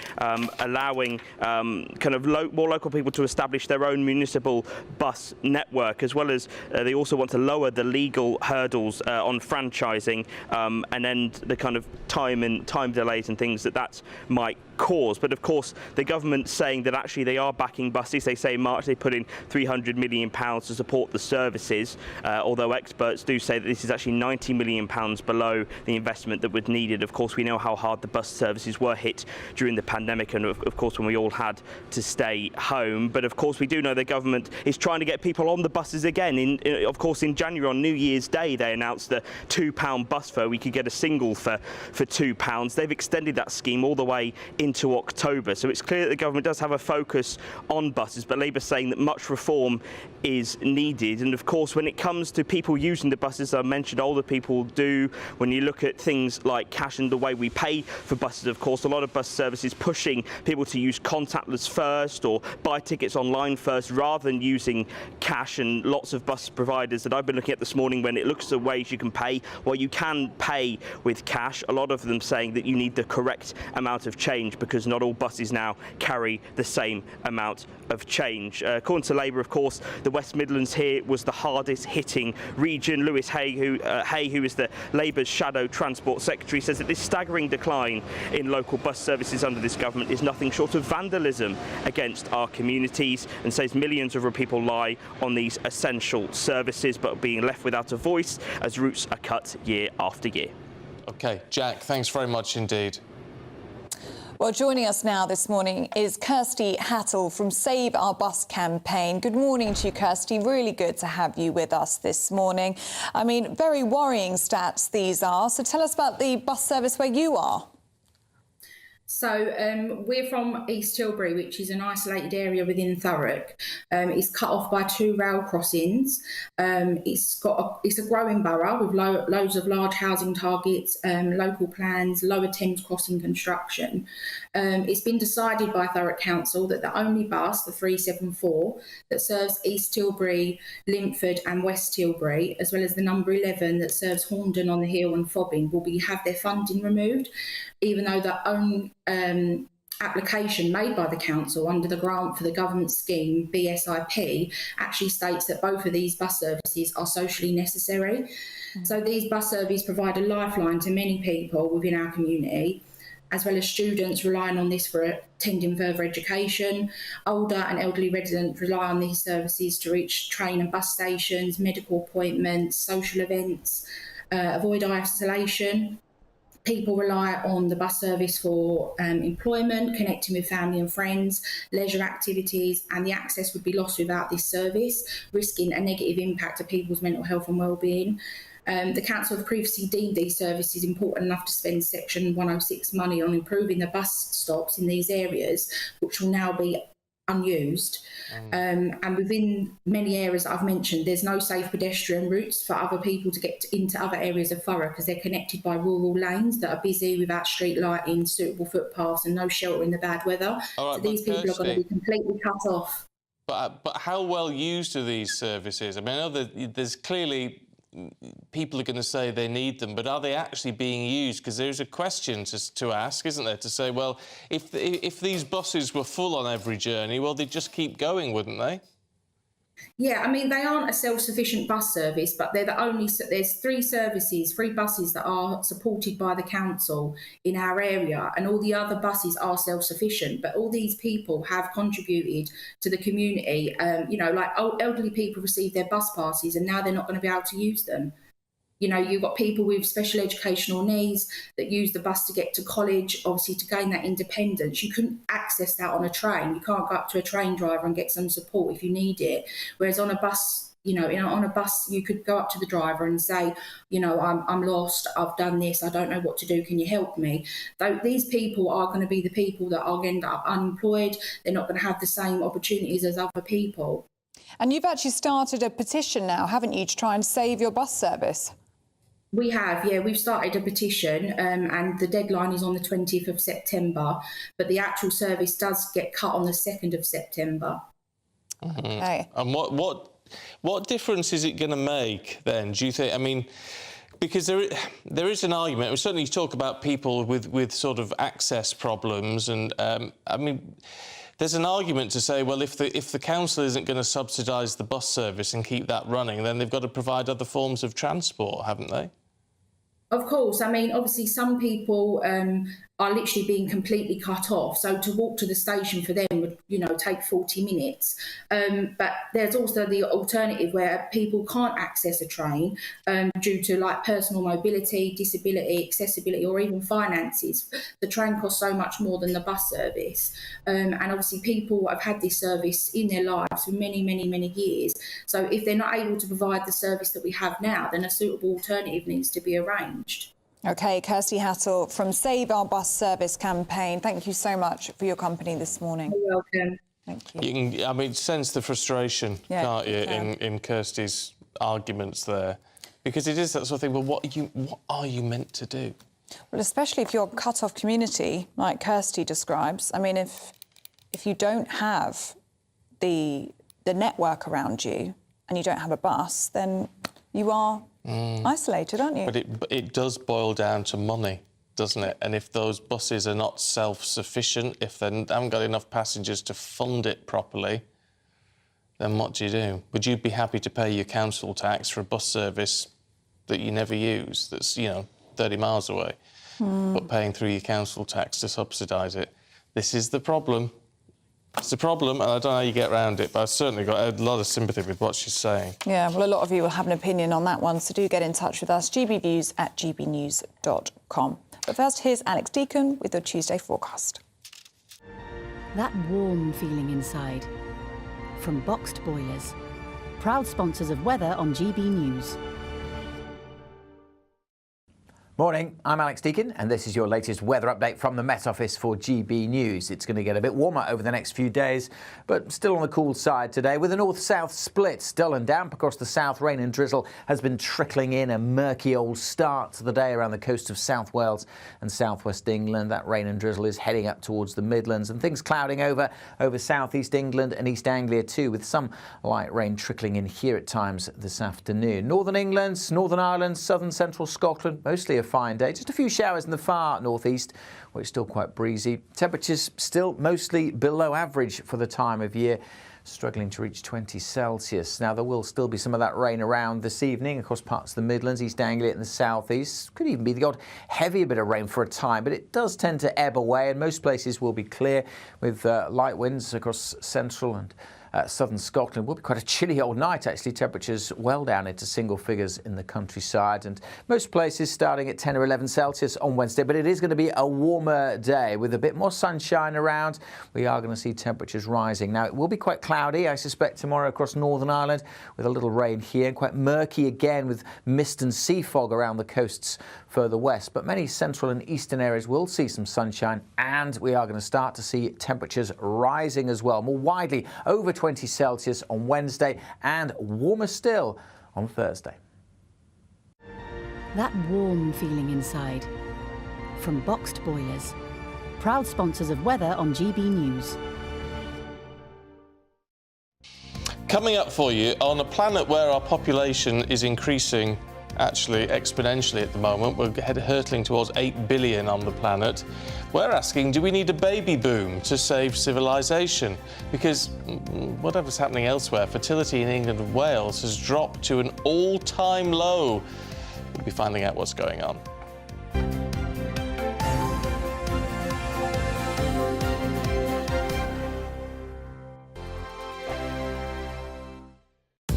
allowing more local people to establish their own municipal bus network, as well as they also want to lower the legal hurdles on franchising and end the kind of time delays and things that might cause. But of course, the government saying that actually they are backing buses. They say in March they put in £300 million to support the services, although experts do say that this is actually £90 million below the investment that was needed. Of course, we know how hard the bus services were hit during the pandemic and of course when we all had to stay home. But of course, we do know the government is trying to get people on the buses again. Of course, in January on New Year's Day, they announced the £2 bus fare. We could get a single for £2. They've extended that scheme all the way into October. So it's clear that the government does have a focus on buses, but Labour saying that much reform is needed. And of course, when it comes to people using the buses, I mentioned older people do. When you look at things like cash and the way we pay for buses, of course, a lot of bus services pushing people to use contactless first or buy tickets online first rather than using cash. And lots of bus providers that I've been looking at this morning, when it looks at ways you can pay, well, you can pay with cash. A lot of them saying that you need the correct amount of change because not all buses now carry the same amount of change. According to Labour, of course, the West Midlands here was the hardest hitting region. Lewis Hay, who is the Labour's shadow transport secretary, says that this staggering decline in local bus services under this government is nothing short of vandalism against our communities, and says millions of people rely on these essential services but are being left without a voice as routes are cut year after year. OK, Jack, thanks very much indeed. Well, joining us now this morning is Kirsty Hattle from Save Our Bus campaign. Good morning to you, Kirsty. Really good to have you with us this morning. I mean, very worrying stats these are. So tell us about the bus service where you are. So we're from East Tilbury, which is an isolated area within Thurrock. It's cut off by 2 rail crossings. It's a growing borough with loads of large housing targets, local plans, lower Thames crossing construction. It's been decided by Thurrock Council that the only bus, the 374, that serves East Tilbury, Linford and West Tilbury, as well as the number 11 that serves Horndon on the Hill and Fobbing, will have their funding removed, even though the own application made by the council under the grant for the government scheme BSIP actually states that both of these bus services are socially necessary. So these bus services provide a lifeline to many people within our community, as well as students relying on this for attending further education. Older and elderly residents rely on these services to reach train and bus stations, medical appointments, social events, avoid isolation. People rely on the bus service for employment, connecting with family and friends, leisure activities, and the access would be lost without this service, risking a negative impact to people's mental health and well-being. The council have previously deemed these services important enough to spend Section 106 money on improving the bus stops in these areas, which will now be unused. And within many areas that I've mentioned, there's no safe pedestrian routes for other people to get into other areas of Thurrock because they're connected by rural lanes that are busy without street lighting, suitable footpaths and no shelter in the bad weather. All right, so these people are going to be completely cut off. But how well used are these services? I mean, I know that there's clearly people are going to say they need them, but are they actually being used? Because there's a question to ask, isn't there? To say, well, if these buses were full on every journey, well, they'd just keep going, wouldn't they? Yeah, I mean, they aren't a self-sufficient bus service, but they're the only, there's 3 buses that are supported by the council in our area, and all the other buses are self-sufficient. But all these people have contributed to the community. You know, like elderly people receive their bus passes and now they're not going to be able to use them. You know, you've got people with special educational needs that use the bus to get to college, obviously to gain that independence. You couldn't access that on a train. You can't go up to a train driver and get some support if you need it. Whereas on a bus, you know, on a bus, you could go up to the driver and say, you know, I'm lost, I've done this, I don't know what to do, can you help me? Though these people are going to be the people that are going to end up unemployed. They're not going to have the same opportunities as other people. And you've actually started a petition now, haven't you, to try and save your bus service? We have, yeah. We've started a petition and the deadline is on the 20th of September, but the actual service does get cut on the 2nd of September. Okay. And what difference is it going to make then, do you think? I mean, because there is an argument. We certainly talk about people with sort of access problems and, I mean, there's an argument to say, well, if the council isn't going to subsidise the bus service and keep that running, then they've got to provide other forms of transport, haven't they? Of course. I mean, obviously, some people are literally being completely cut off. So to walk to the station for them would, you know, take 40 minutes. But there's also the alternative where people can't access a train due to like personal mobility, disability, accessibility, or even finances. The train costs so much more than the bus service. And obviously people have had this service in their lives for many, many, many years. So if they're not able to provide the service that we have now, then a suitable alternative needs to be arranged. OK, Kirsty Hattle from Save Our Bus Service campaign. Thank you so much for your company this morning. You're welcome. Thank you. You can, I mean, sense the frustration, can't you, in Kirsty's arguments there? Because it is that sort of thing, well, what are you meant to do? Well, especially if you're a cut-off community, like Kirsty describes. I mean, if you don't have the network around you and you don't have a bus, then you are isolated, aren't you? But it does boil down to money, doesn't it? And if those buses are not self-sufficient, if they haven't got enough passengers to fund it properly, then what do you do? Would you be happy to pay your council tax for a bus service that you never use, that's, 30 miles away, but paying through your council tax to subsidise it? This is the problem. It's a problem, and I don't know how you get around it, but I've certainly got a lot of sympathy with what she's saying. Yeah, well, a lot of you will have an opinion on that one, so do get in touch with us, gbnews@gbnews.com. But first, here's Alex Deacon with the Tuesday forecast. That warm feeling inside. From Boxed Boilers, proud sponsors of weather on GB News. Morning, I'm Alex Deacon, and this is your latest weather update from the Met Office for GB News. It's going to get a bit warmer over the next few days, but still on the cool side today, with a north-south split. Dull and damp across the south. Rain and drizzle has been trickling in. A murky old start to the day around the coast of South Wales and southwest England. That rain and drizzle is heading up towards the Midlands, and things clouding over southeast England and East Anglia too, with some light rain trickling in here at times this afternoon. Northern England, Northern Ireland, southern central Scotland, mostly a fine day. Just a few showers in the far northeast, where it's still quite breezy. Temperatures still mostly below average for the time of year, struggling to reach 20 Celsius. Now, there will still be some of that rain around this evening across parts of the Midlands, East Anglia and the southeast. Could even be the odd heavier bit of rain for a time, but it does tend to ebb away, and most places will be clear with light winds across central and southern Scotland. Will be quite a chilly old night, actually. Temperatures well down into single figures in the countryside, and most places starting at 10 or 11 Celsius on Wednesday. But it is going to be a warmer day with a bit more sunshine around. We are going to see temperatures rising. Now, it will be quite cloudy, I suspect, tomorrow across Northern Ireland, with a little rain here, and quite murky again with mist and sea fog around the coasts further west. But many central and eastern areas will see some sunshine, and we are going to start to see temperatures rising as well, more widely over 20 Celsius on Wednesday, and warmer still on Thursday. That warm feeling inside. From Boxed Boilers, proud sponsors of weather on GB News. Coming up for you, on a planet where our population is increasing actually exponentially at the moment, we're hurtling towards 8 billion on the planet. We're asking, do we need a baby boom to save civilization? Because whatever's happening elsewhere, fertility in England and Wales has dropped to an all-time low. We'll be finding out what's going on.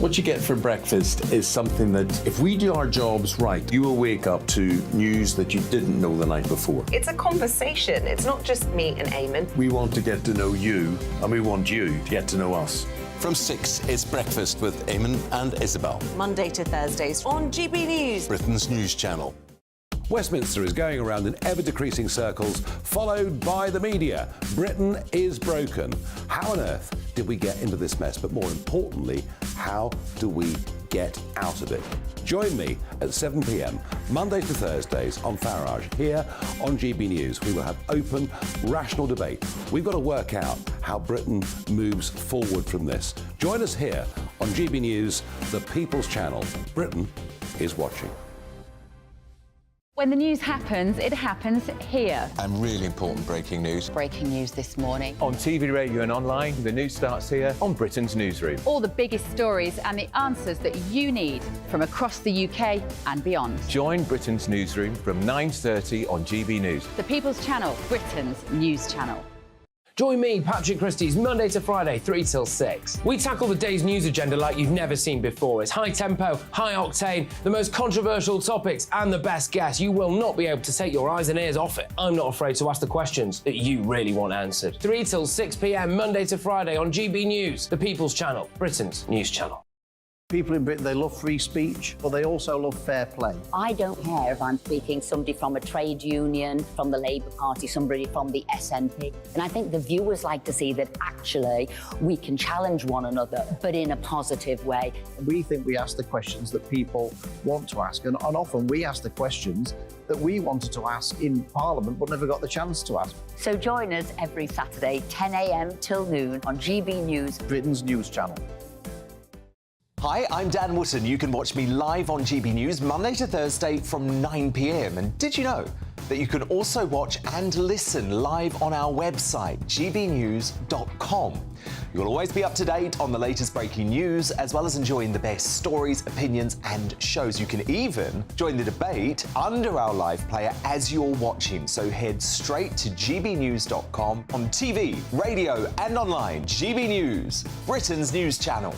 What you get for breakfast is something that, if we do our jobs right, you will wake up to news that you didn't know the night before. It's a conversation. It's not just me and Eamonn. We want to get to know you, and we want you to get to know us. From 6, it's Breakfast with Eamonn and Isabel. Monday to Thursdays on GB News, Britain's news channel. Westminster is going around in ever-decreasing circles, followed by the media. Britain is broken. How on earth did we get into this mess? But more importantly, how do we get out of it? Join me at 7 p.m, Monday to Thursdays on Barge, here on GB News. We will have open, rational debate. We've got to work out how Britain moves forward from this. Join us here on GB News, the People's Channel. Britain is watching. When the news happens, it happens here. And really important breaking news. Breaking news this morning. On TV, radio and online, the news starts here on Britain's Newsroom. All the biggest stories and the answers that you need from across the UK and beyond. Join Britain's Newsroom from 9:30 on GB News. The People's Channel, Britain's news channel. Join me, Patrick Christie's, Monday to Friday, 3 till 6. We tackle the day's news agenda like you've never seen before. It's high tempo, high octane, the most controversial topics, and the best guests. You will not be able to take your eyes and ears off it. I'm not afraid to ask the questions that you really want answered. 3 till 6 p.m, Monday to Friday on GB News, the People's Channel, Britain's news channel. People in Britain, they love free speech, but they also love fair play. I don't care if I'm speaking somebody from a trade union, from the Labour Party, somebody from the SNP. And I think the viewers like to see that actually we can challenge one another, but in a positive way. We think we ask the questions that people want to ask, and often we ask the questions that we wanted to ask in Parliament but never got the chance to ask. So join us every Saturday, 10 a.m. till noon on GB News, Britain's news channel. Hi, I'm Dan Wootton. You can watch me live on GB News Monday to Thursday from 9 p.m. And did you know that you can also watch and listen live on our website, gbnews.com? You'll always be up to date on the latest breaking news, as well as enjoying the best stories, opinions and shows. You can even join the debate under our live player as you're watching. So head straight to gbnews.com on TV, radio and online. GB News, Britain's news channel.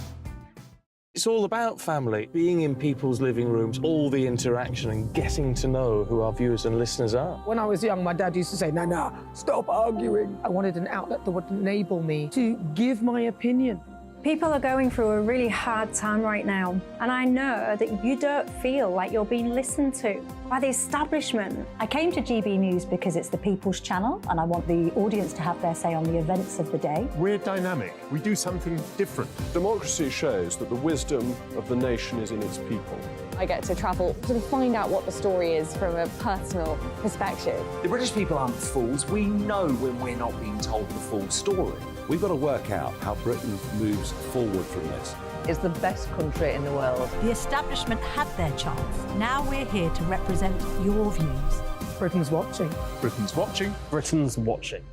It's all about family, being in people's living rooms, all the interaction and getting to know who our viewers and listeners are. When I was young, my dad used to say, no, stop arguing. I wanted an outlet that would enable me to give my opinion. People are going through a really hard time right now, and I know that you don't feel like you're being listened to by the establishment. I came to GB News because it's the people's channel, and I want the audience to have their say on the events of the day. We're dynamic. We do something different. Democracy shows that the wisdom of the nation is in its people. I get to travel to find out what the story is from a personal perspective. The British people aren't fools. We know when we're not being told the full story. We've got to work out how Britain moves forward from this. It's the best country in the world. The establishment had their chance. Now we're here to represent your views. Britain's watching. Britain's watching. Britain's watching.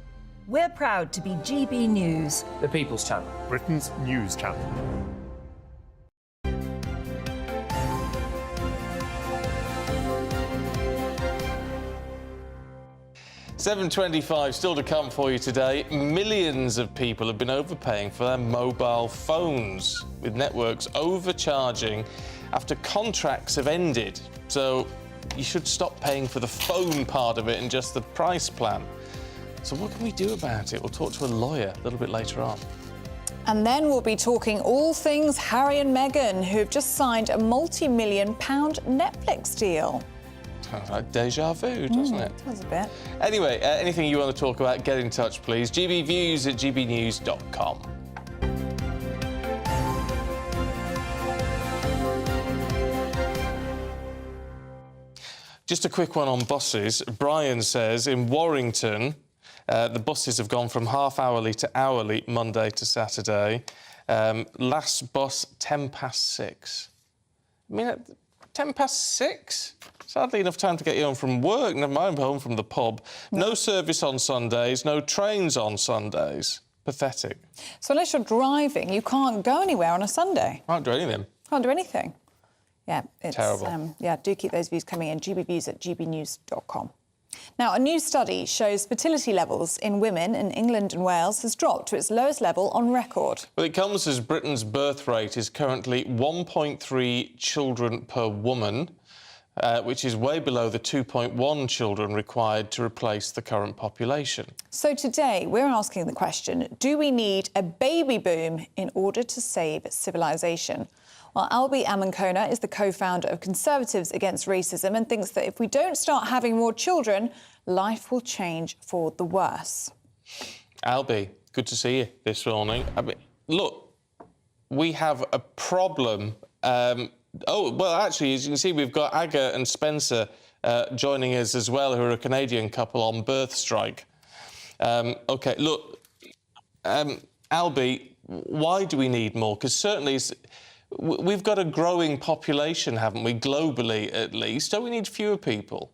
We're proud to be GB News, The People's Channel. Britain's news channel. $7.25 still to come for you today. Millions of people have been overpaying for their mobile phones, with networks overcharging after contracts have ended. So you should stop paying for the phone part of it and just the price plan. So what can we do about it? We'll talk to a lawyer a little bit later on. And then we'll be talking all things Harry and Meghan, who've just signed a multi-million-pound Netflix deal. Sounds like deja vu, doesn't it? Does a bit. Anyway, anything you want to talk about, get in touch, please. gbviews@gbnews.com. Just a quick one on buses. Brian says in Warrington, the buses have gone from half-hourly to hourly Monday to Saturday. Last bus, 6:10. I mean, 6:10? Sadly enough time to get you home from work, never mind home from the pub. No service on Sundays, no trains on Sundays. Pathetic. So unless you're driving, you can't go anywhere on a Sunday. Can't do anything. Can't do anything. Yeah, it's terrible. Yeah, do keep those views coming in. gbviews@gbnews.com. Now, a new study shows fertility levels in women in England and Wales has dropped to its lowest level on record. Well, it comes as Britain's birth rate is currently 1.3 children per woman, which is way below the 2.1 children required to replace the current population. So today, we're asking the question, do we need a baby boom in order to save civilization? Well, Eamonn is the co-founder of Conservatives Against Racism and thinks that if we don't start having more children, life will change for the worse. Albie, good to see you this morning. I mean, look, we have a problem. Actually, as you can see, we've got Aga and Spencer joining us as well, who are a Canadian couple on birth strike. OK, look, Albie, why do we need more? Because certainly we've got a growing population, haven't we, globally at least? Don't we need fewer people?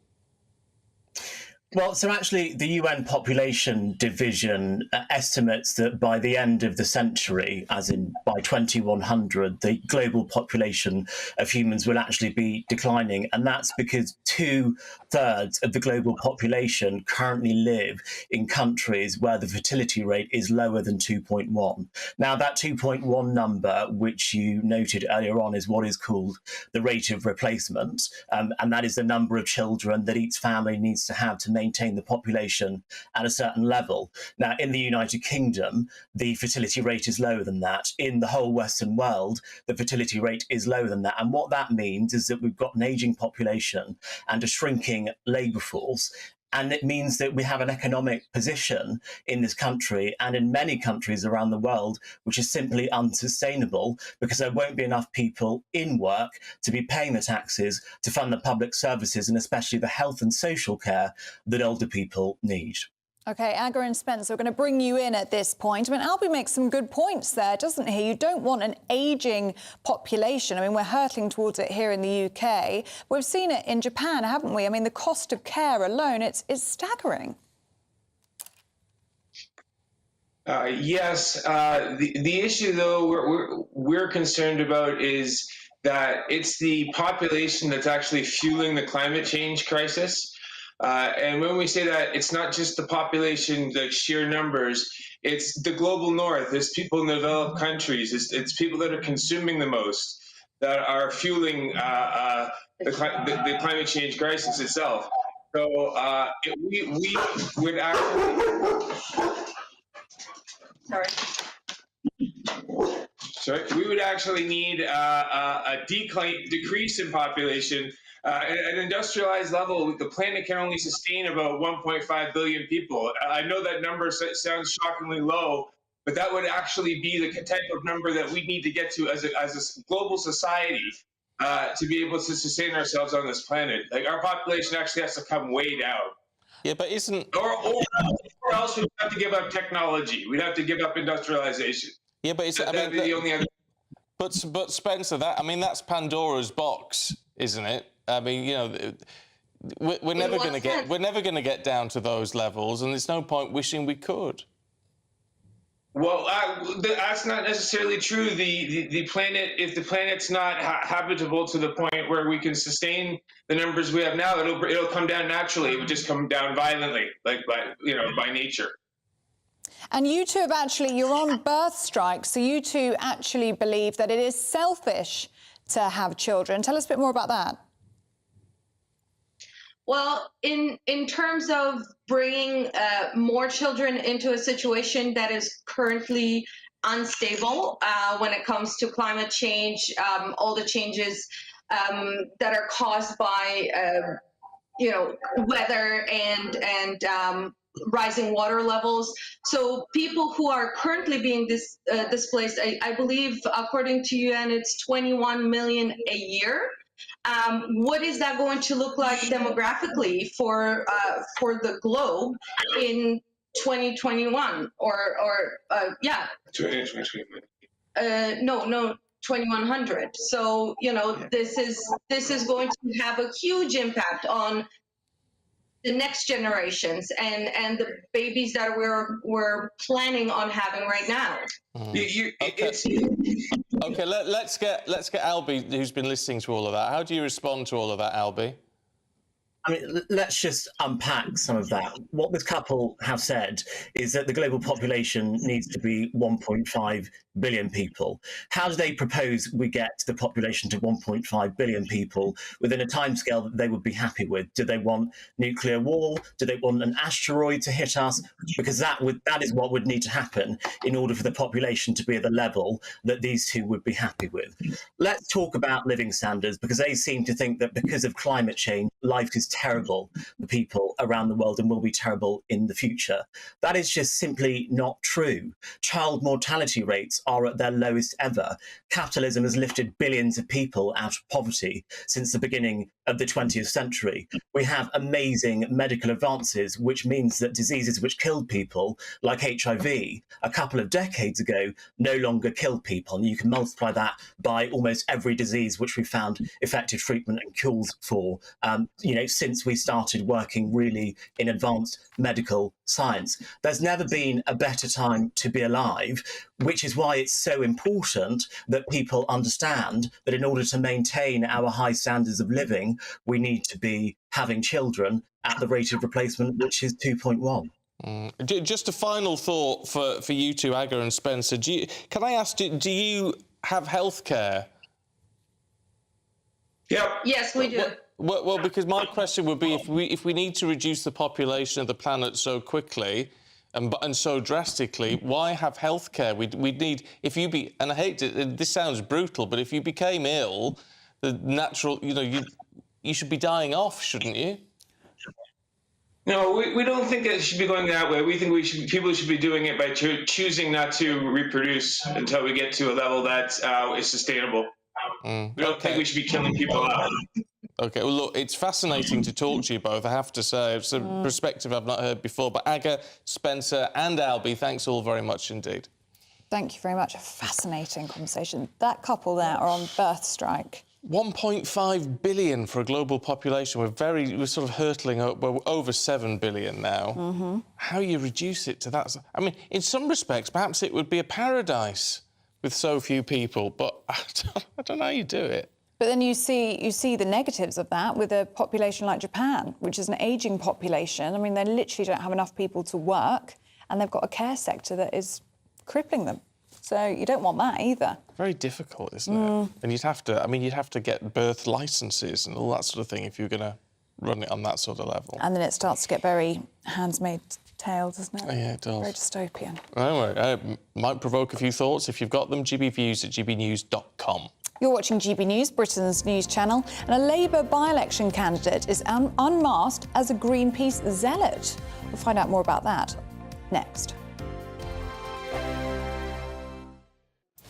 Well, so actually the UN Population Division estimates that by the end of the century, as in by 2100, the global population of humans will actually be declining. And that's because 2/3 of the global population currently live in countries where the fertility rate is lower than 2.1. Now, that 2.1 number, which you noted earlier on, is what is called the rate of replacement. And that is the number of children that each family needs to have to maintain the population at a certain level. Now, in the United Kingdom, the fertility rate is lower than that. In the whole Western world, the fertility rate is lower than that. And what that means is that we've got an ageing population and a shrinking labour force. And it means that we have an economic position in this country and in many countries around the world, which is simply unsustainable because there won't be enough people in work to be paying the taxes to fund the public services and especially the health and social care that older people need. OK, Aga and Spencer, we're going to bring you in at this point. I mean, Albie makes some good points there, doesn't he? You don't want an ageing population. I mean, we're hurtling towards it here in the UK. We've seen it in Japan, haven't we? I mean, the cost of care alone, it's staggering. Yes. The issue, though, we're concerned about is that it's the population that's actually fueling the climate change crisis. And when we say that, it's not just the population, the sheer numbers, it's the global north, it's people in the developed countries, it's people that are consuming the most that are fueling the climate change crisis itself. So we would actually... Sorry, we would actually need a decrease in population. At an industrialized level, the planet can only sustain about 1.5 billion people. I know that number sounds shockingly low, but that would actually be the type of number that we need to get to as a global society to be able to sustain ourselves on this planet. Like, our population actually has to come way down. Yeah, but isn't... Or else we'd have to give up technology. We'd have to give up industrialization. Yeah, but it's... That'd be the only other... But Spencer, that's Pandora's box, isn't it? I mean, you know, we're never going to get down to those levels, and there's no point wishing we could. Well, that's not necessarily true. The planet, if the planet's not habitable to the point where we can sustain the numbers we have now, it'll come down naturally. It would just come down violently, like by nature. And you two have actually, you're on birth strike, so you two actually believe that it is selfish to have children. Tell us a bit more about that. Well, in terms of bringing more children into a situation that is currently unstable when it comes to climate change, all the changes that are caused by, weather and rising water levels. So people who are currently being displaced, I believe, according to UN, it's 21 million a year. What is that going to look like demographically for the globe in 2021 or 2100? So this is going to have a huge impact on the next generations and the babies that we're planning on having right now. Okay, let's get Albie, who's been listening to all of that. How do you respond to all of that, Albie? I mean, let's just unpack some of that. What this couple have said is that the global population needs to be 1.5 billion people. How do they propose we get the population to 1.5 billion people within a timescale that they would be happy with? Do they want nuclear war? Do they want an asteroid to hit us? Because that is what would need to happen in order for the population to be at the level that these two would be happy with. Let's talk about living standards, because they seem to think that because of climate change, life is terrible for people around the world and will be terrible in the future. That is just simply not true. Child mortality rates are at their lowest ever. Capitalism has lifted billions of people out of poverty since the beginning of the 20th century. We have amazing medical advances, which means that diseases which killed people, like HIV, a couple of decades ago, no longer kill people. And you can multiply that by almost every disease which we've found effective treatment and cures for, since we started working really in advanced medical science. There's never been a better time to be alive, which is why it's so important that people understand that in order to maintain our high standards of living, we need to be having children at the rate of replacement, which is 2.1. Just a final thought for you two, Aga and Spencer. Can I ask, do you have health care? Yep. Yes, we do. Well, because my question would be, if we need to reduce the population of the planet so quickly and so drastically, why have healthcare? We need, and I hate it, this sounds brutal, but if you became ill, the natural, you should be dying off, shouldn't you? No, we don't think it should be going that way. We think people should be doing it by choosing not to reproduce until we get to a level that is sustainable. We don't think we should be killing people out. OK, well, look, it's fascinating to talk to you both, I have to say. It's a perspective I've not heard before. But Aga, Spencer and Albie, thanks all very much indeed. Thank you very much. A fascinating conversation. That couple there are on birth strike. 1.5 billion for a global population. We're sort of hurtling up. We're over 7 billion now. How you reduce it to that? I mean, in some respects, perhaps it would be a paradise with so few people, but I don't know how you do it. But then you see the negatives of that with a population like Japan, which is an ageing population. I mean, they literally don't have enough people to work, and they've got a care sector that is crippling them. So you don't want that either. Very difficult, isn't it? And you'd have to get birth licences and all that sort of thing if you're going to run it on that sort of level. And then it starts to get very Handmaid's Tale, doesn't it? Oh, yeah, it does. Very dystopian. Anyway, might provoke a few thoughts. If you've got them, gbviews@gbnews.com. You're watching GB News, Britain's news channel, and a Labour by-election candidate is unmasked as a Greenpeace zealot. We'll find out more about that next.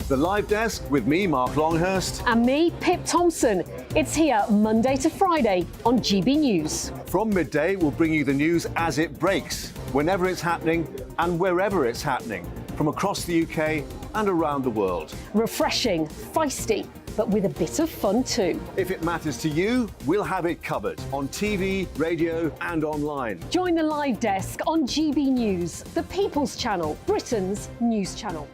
The Live Desk with me, Mark Longhurst. And me, Pip Thompson. It's here Monday to Friday on GB News. From midday, we'll bring you the news as it breaks, whenever it's happening and wherever it's happening, from across the UK and around the world. Refreshing, feisty, but with a bit of fun too. If it matters to you, we'll have it covered on TV, radio and online. Join the Live Desk on GB News, the People's Channel, Britain's news channel.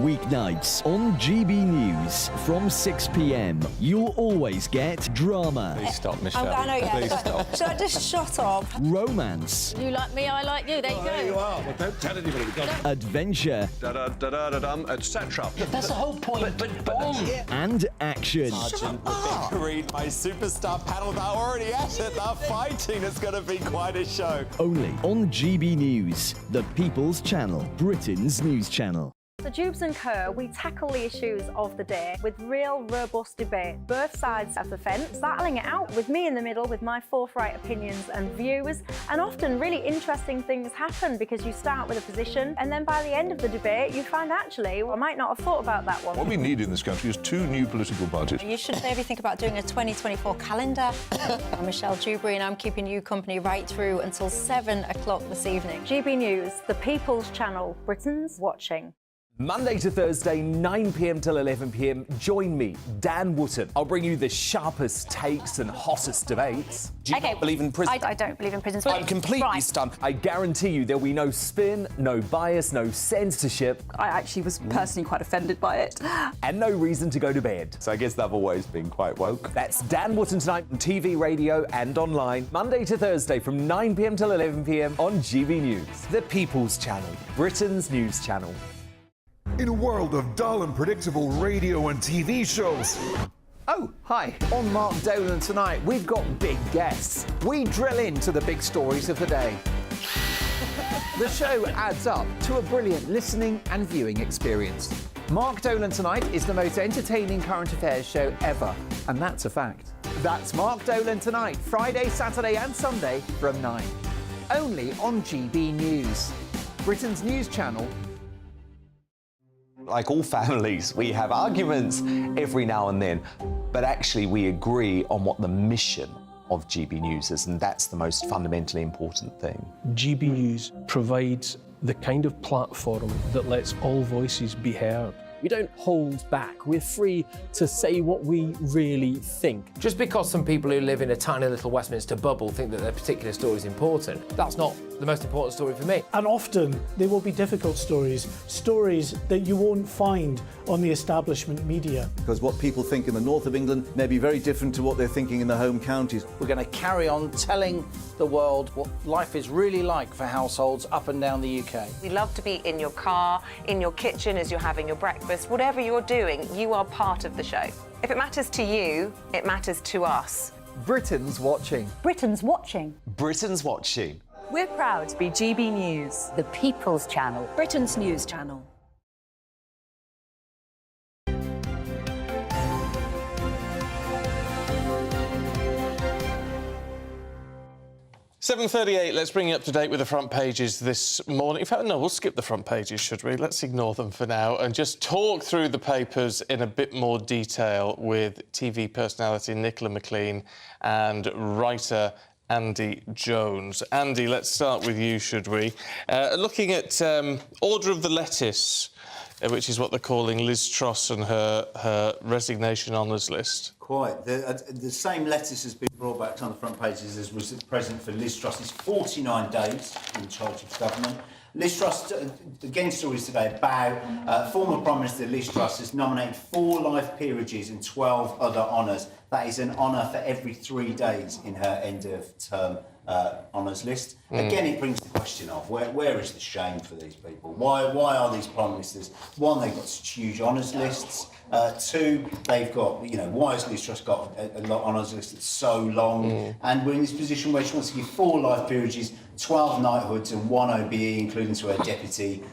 Weeknights on GB News from 6 p.m. You'll always get drama. Please stop, Michelle. I know, yeah. Please stop. Should I just shut up? Romance. You like me, I like you. There you go. There you are. Well, don't tell anybody. Adventure. Etc. That's the whole point. But bomb. And action. Sergeant read my superstar panel that are already at it. They're fighting. It's going to be quite a show. Only on GB News, the People's Channel, Britain's news channel. The Jubes and Co, we tackle the issues of the day with real, robust debate, both sides of the fence, battling it out with me in the middle with my forthright opinions and views, and often really interesting things happen because you start with a position and then by the end of the debate you find actually, I might not have thought about that one. What we need in this country is 2 new political parties. You should maybe think about doing a 2024 calendar. I'm Michelle Dewberry and I'm keeping you company right through until 7 o'clock this evening. GB News, the People's Channel, Britain's watching. Monday to Thursday, 9 p.m. till 11 p.m. Join me, Dan Wootton. I'll bring you the sharpest takes and hottest debates. Do you not believe in prison? I don't believe in prisons. I'm completely stunned. I guarantee you there'll be no spin, no bias, no censorship. I actually was personally quite offended by it. And no reason to go to bed. So I guess they've always been quite woke. That's Dan Wootton tonight on TV, radio and online. Monday to Thursday from 9 p.m. till 11 p.m. on GB News. The People's Channel, Britain's news channel. In a world of dull and predictable radio and TV shows. Oh, hi. On Mark Dolan tonight, we've got big guests. We drill into the big stories of the day. The show adds up to a brilliant listening and viewing experience. Mark Dolan Tonight is the most entertaining current affairs show ever, and that's a fact. That's Mark Dolan Tonight, Friday, Saturday and Sunday from 9. Only on GB News, Britain's news channel. Like all families, we have arguments every now and then, but actually we agree on what the mission of GB News is, and that's the most fundamentally important thing. GB News provides the kind of platform that lets all voices be heard. We don't hold back. We're free to say what we really think. Just because some people who live in a tiny little Westminster bubble think that their particular story is important, that's not the most important story for me. And often they will be difficult stories, stories that you won't find on the establishment media. Because what people think in the north of England may be very different to what they're thinking in the home counties. We're going to carry on telling the world what life is really like for households up and down the UK. We love to be in your car, in your kitchen as you're having your breakfast. Whatever you're doing, you are part of the show. If it matters to you, it matters to us. Britain's watching. Britain's watching. Britain's watching. We're proud to be GB News. The People's Channel. Britain's news channel. 7:38, let's bring you up to date with the front pages this morning. In fact, no, we'll skip the front pages, should we? Let's ignore them for now and just talk through the papers in a bit more detail with TV personality Nicola McLean and writer Andy Jones. Andy, let's start with you, should we? Looking at Order of the Lettuce, which is what they're calling Liz Truss and her resignation honours list. Quite. The same lettuce has been brought back on the front pages as was present for Liz Truss's 49 days in charge of government. Liz Truss, again, stories today about former Prime Minister Liz Truss has nominated 4 life peerages and 12 other honours. That is an honour for every 3 days in her end-of-term honours list. Again, it brings the question of where is the shame for these people? Why are these Prime Ministers? One, they've got such huge honours lists. 2, they've got, why has Liz Truss got a honours list that's so long? And we're in this position where she wants to give 4 life peerages, 12 knighthoods and 1 OBE, including to a deputy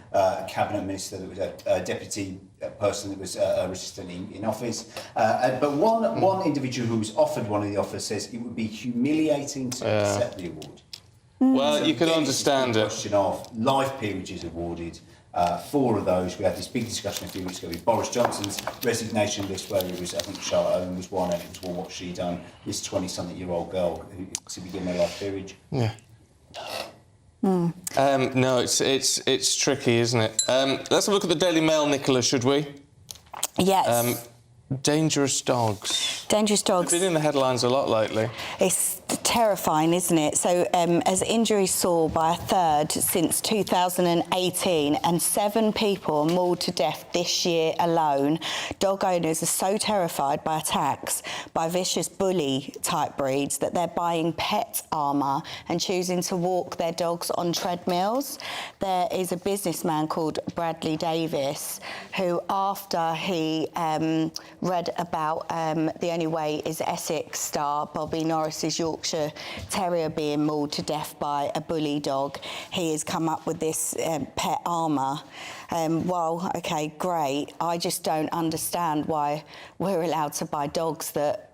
cabinet minister that was a deputy person that was a resistant in office. But one individual who was offered one of the offers says it would be humiliating to accept the award. Well, So you can again, understand the it. question of life peerages awarded. 4 of those. We had this big discussion a few weeks ago with Boris Johnson's resignation list, where it was, I think Charlotte Owen was one, and it was, well, what's she done? This 20-something-year-old girl who to begin her life peerage. Yeah. No, it's tricky, isn't it? Let's have a look at the Daily Mail, Nicola, should we? Yes. Dangerous dogs. Dangerous dogs. They've been in the headlines a lot lately. It's terrifying, isn't it? So, as injuries soar by a third since 2018, and 7 people are mauled to death this year alone, dog owners are so terrified by attacks by vicious bully-type breeds that they're buying pet armour and choosing to walk their dogs on treadmills. There is a businessman called Bradley Davis who, after he read about The Only Way is Essex star Bobby Norris's Yorkshire Terrier being mauled to death by a bully dog, he has come up with this pet armour. Well, OK, great. I just don't understand why we're allowed to buy dogs that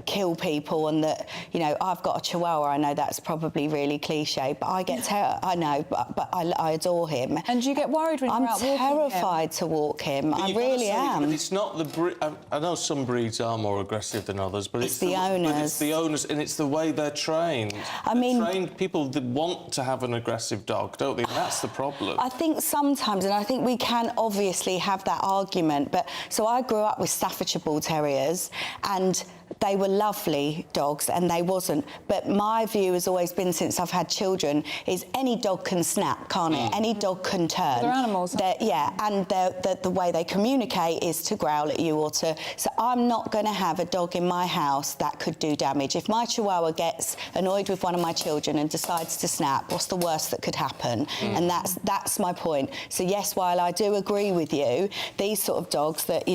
kill people, and that, I've got a Chihuahua. I know that's probably really cliche, but I get I know, but I adore him. And do you get worried when you're out walking him? I'm terrified to walk him. I really am. But it's not the breed. I know some breeds are more aggressive than others, but it's the owners. But it's the owners, and it's the way they're trained. Trained people that want to have an aggressive dog, don't they? That's the problem. I think sometimes, and I think we can obviously have that argument, but so I grew up with Staffordshire Bull Terriers, and they were lovely dogs, and they wasn't. But my view has always been, since I've had children, is any dog can snap, can't it? Any dog can turn. They're animals. Yeah, and the way they communicate is to growl at you or to... So I'm not going to have a dog in my house that could do damage. If my Chihuahua gets annoyed with one of my children and decides to snap, what's the worst that could happen? And that's my point. So yes, while I do agree with you, these sort of dogs that,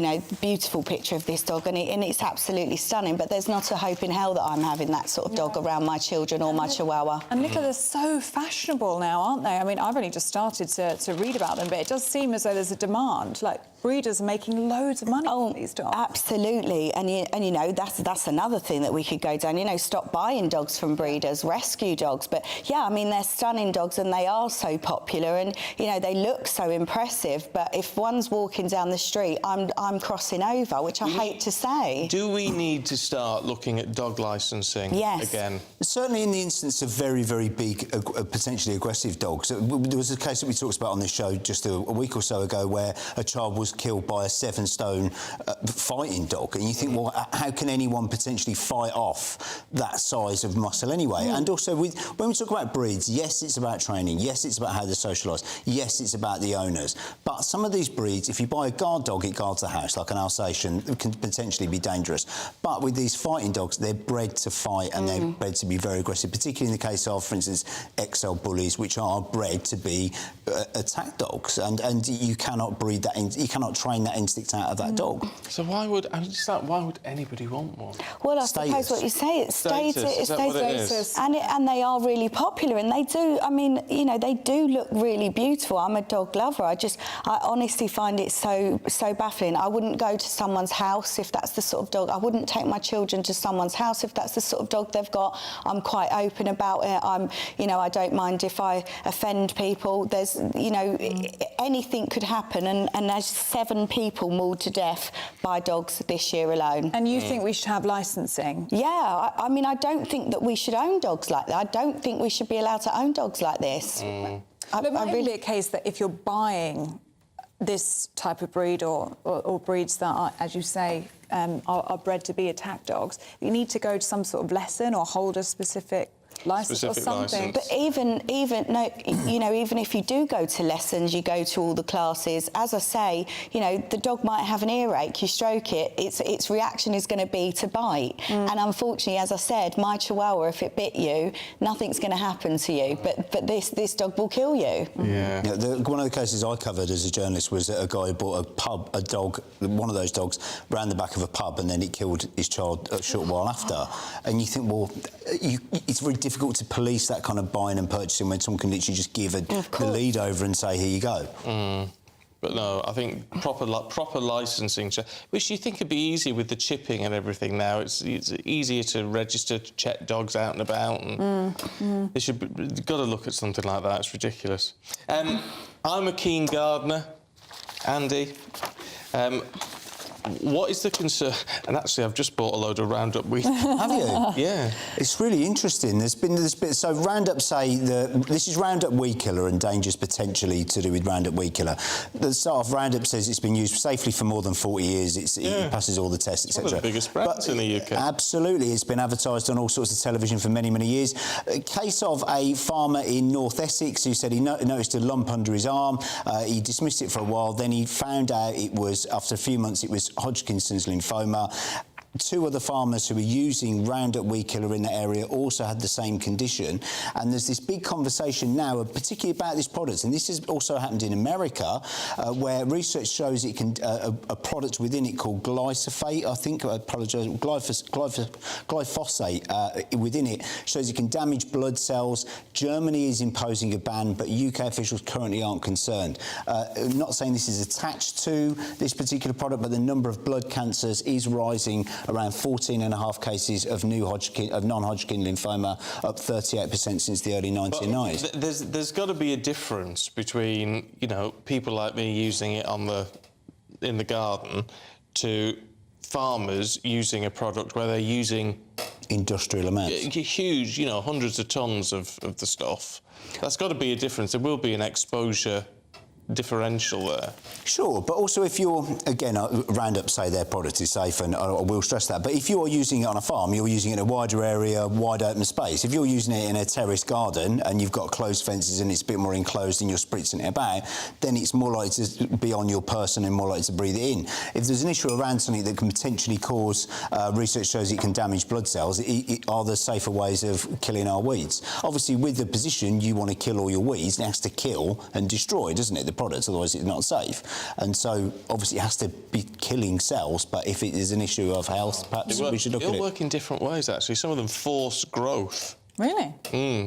beautiful picture of this dog, and it's absolutely stunning, but there's not a hope in hell that I'm having that sort of dog around my children or my Chihuahua. And Nicola, they're so fashionable now, aren't they? I mean, I've only just started to read about them, but it does seem as though there's a demand. Like, breeders are making loads of money on these dogs. Absolutely. And that's another thing that we could go down. Stop buying dogs from breeders, rescue dogs. But, yeah, I mean, they're stunning dogs and they are so popular and, they look so impressive. But if one's walking down the street, I'm crossing over, which I hate to say. Do we need to start looking at dog licensing again? Certainly in the instance of very, very big, potentially aggressive dogs. There was a case that we talked about on this show just a week or so ago where a child was killed by a 7-stone fighting dog. And you think, well, how can anyone potentially fight off that size of muscle anyway? And also, when we talk about breeds, yes, it's about training. Yes, it's about how they're socialised. Yes, it's about the owners. But some of these breeds, if you buy a guard dog, it guards the house, like an Alsatian, it can potentially be dangerous. But with with these fighting dogs, they're bred to fight and they're bred to be very aggressive, particularly in the case of, for instance, XL bullies, which are bred to be attack dogs, and you cannot breed that, you cannot train that instinct out of that dog. So why would anybody want one? Well, I suppose what you say, it's status. Is that what it is? And they are really popular, and they do. I mean, you know, they do look really beautiful. I'm a dog lover. I honestly find it so baffling. I wouldn't go to someone's house if that's the sort of dog. I wouldn't take my children to someone's house if that's the sort of dog they've got. I'm quite open about it. You know, I don't mind if I offend people. There's, you know, anything could happen, and there's 7 people mauled to death by dogs this year alone. And you think we should have licensing? Yeah, I mean, I don't think that we should own dogs like that. I don't think we should be allowed to own dogs like this. But it might really be a case that if you're buying this type of breed or breeds that are, as you say, are bred to be attack dogs, you need to go to some sort of lesson or hold a specific license or something. But even no, you know, even if you do go to lessons, you go to all the classes, as I say, you know, the dog might have an earache, you stroke it, its reaction is going to be to bite. And unfortunately, as I said, my Chihuahua, if it bit you, nothing's going to happen to you, but this dog will kill you. Yeah, one of the cases I covered as a journalist was that a guy who bought a dog, one of those dogs, ran the back of a pub, and then it killed his child a short while after. And you think, well, it's very difficult to police that kind of buying and purchasing when someone can literally just give the lead over and say, here you go. But no, I think proper licensing, which you think would be easy with the chipping and everything now. It's easier to register, to check dogs out and about. And they should got to look at something like that. It's ridiculous. I'm a keen gardener, Andy. What is the concern? And actually, I've just bought a load of Roundup wheat. Have you? Yeah. It's really interesting. There's been this bit. So Roundup say this is Roundup Weedkiller and dangers potentially to do with Roundup Weedkiller. The start of Roundup says it's been used safely for more than 40 years. It passes all the tests, etc. One of the biggest brands in the UK. Absolutely, it's been advertised on all sorts of television for many, many years. A case of a farmer in North Essex who said he noticed a lump under his arm. He dismissed it for a while. Then he found out it was, after a few months, it was Hodgkin's lymphoma. 2 other farmers who were using Roundup Weedkiller in the area also had the same condition, and there's this big conversation now, particularly about this product, and this has also happened in America, where research shows it can a product within it called glyphosate, I think, I apologise, glyphosate within it shows it can damage blood cells. Germany is imposing a ban, but UK officials currently aren't concerned. Not saying this is attached to this particular product, but the number of blood cancers is rising. Around 14.5 cases of non-Hodgkin lymphoma, up 38% since the early 1990s. There's got to be a difference between, you know, people like me using it in the garden to farmers using a product where they're using industrial amounts, huge, you know, hundreds of tons of the stuff. That's got to be a difference. There will be an exposure differential there. Sure, but also if you're, again, Roundup say their product is safe, and I will stress that, but if you're using it on a farm, you're using it in a wider area, wide open space. If you're using it in a terrace garden and you've got closed fences and it's a bit more enclosed and you're spritzing it about, then it's more likely to be on your person and more likely to breathe it in. If there's an issue around something that can potentially cause, research shows it can damage blood cells, are there safer ways of killing our weeds? Obviously, with the position, you want to kill all your weeds, it has to kill and destroy, doesn't it, the product, otherwise it's not safe. And so, obviously, it has to be killing cells, but if it is an issue of health, perhaps we should look at it. It'll work in different ways, actually. Some of them force growth. Really?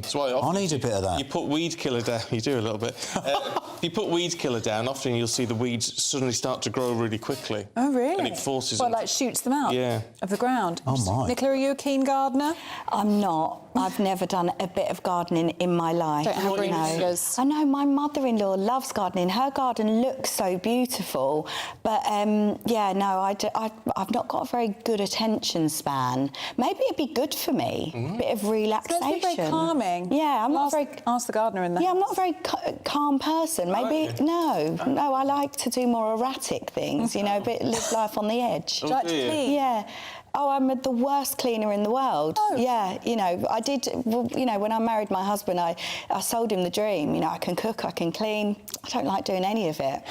That's why I need a bit of that. You put Weedkiller down. You do a little bit. If you put Weedkiller down, often you'll see the weeds suddenly start to grow really quickly. Oh, really? And it forces Well, them. like shoots them out of the ground. Oh, my. Nicola, are you a keen gardener? I'm not. I've never done a bit of gardening in my life. Don't have green fingers. I know, my mother-in-law loves gardening. Her garden looks so beautiful. But, yeah, no, I've not got a very good attention span. Maybe it'd be good for me, a bit of relaxation. It's supposed to be very calming. Yeah, I'm not very... Ask the gardener in there. Yeah, I'm not a very calm person. Maybe... No, I like to do more erratic things, you know, a bit live life on the edge. Do you like to clean? Yeah. Oh, I'm the worst cleaner in the world. Oh. Yeah, you know, I did, well, you know, when I married my husband, I sold him the dream. You know, I can cook, I can clean. I don't like doing any of it.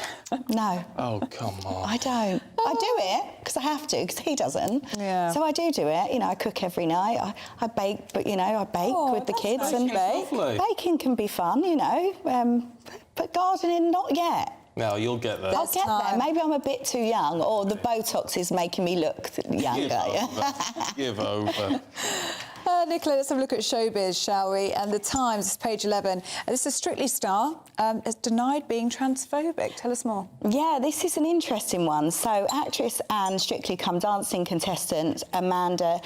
No. Oh, come on. I don't. I do it because I have to, because he doesn't. Yeah. So I do it. You know, I cook every night. I bake, but, you know, I bake with the kids. Nice. And baking can be fun, you know, but gardening, not yet. No, you'll get there. I'll get there. Maybe I'm a bit too young, or the Botox is making me look younger. Give over. Nicola, let's have a look at Showbiz, shall we? And the Times, it's page 11. This is Strictly Star, has denied being transphobic. Tell us more. Yeah, this is an interesting one. So actress and Strictly Come Dancing contestant Amanda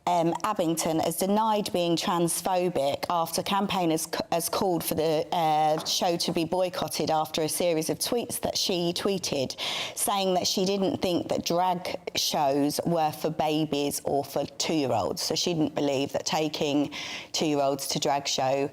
Abington has denied being transphobic after campaigners has called for the show to be boycotted after a series of tweets that she tweeted, saying that she didn't think that drag shows were for babies or for 2-year-olds. So she didn't believe that taking 2-year-olds to drag show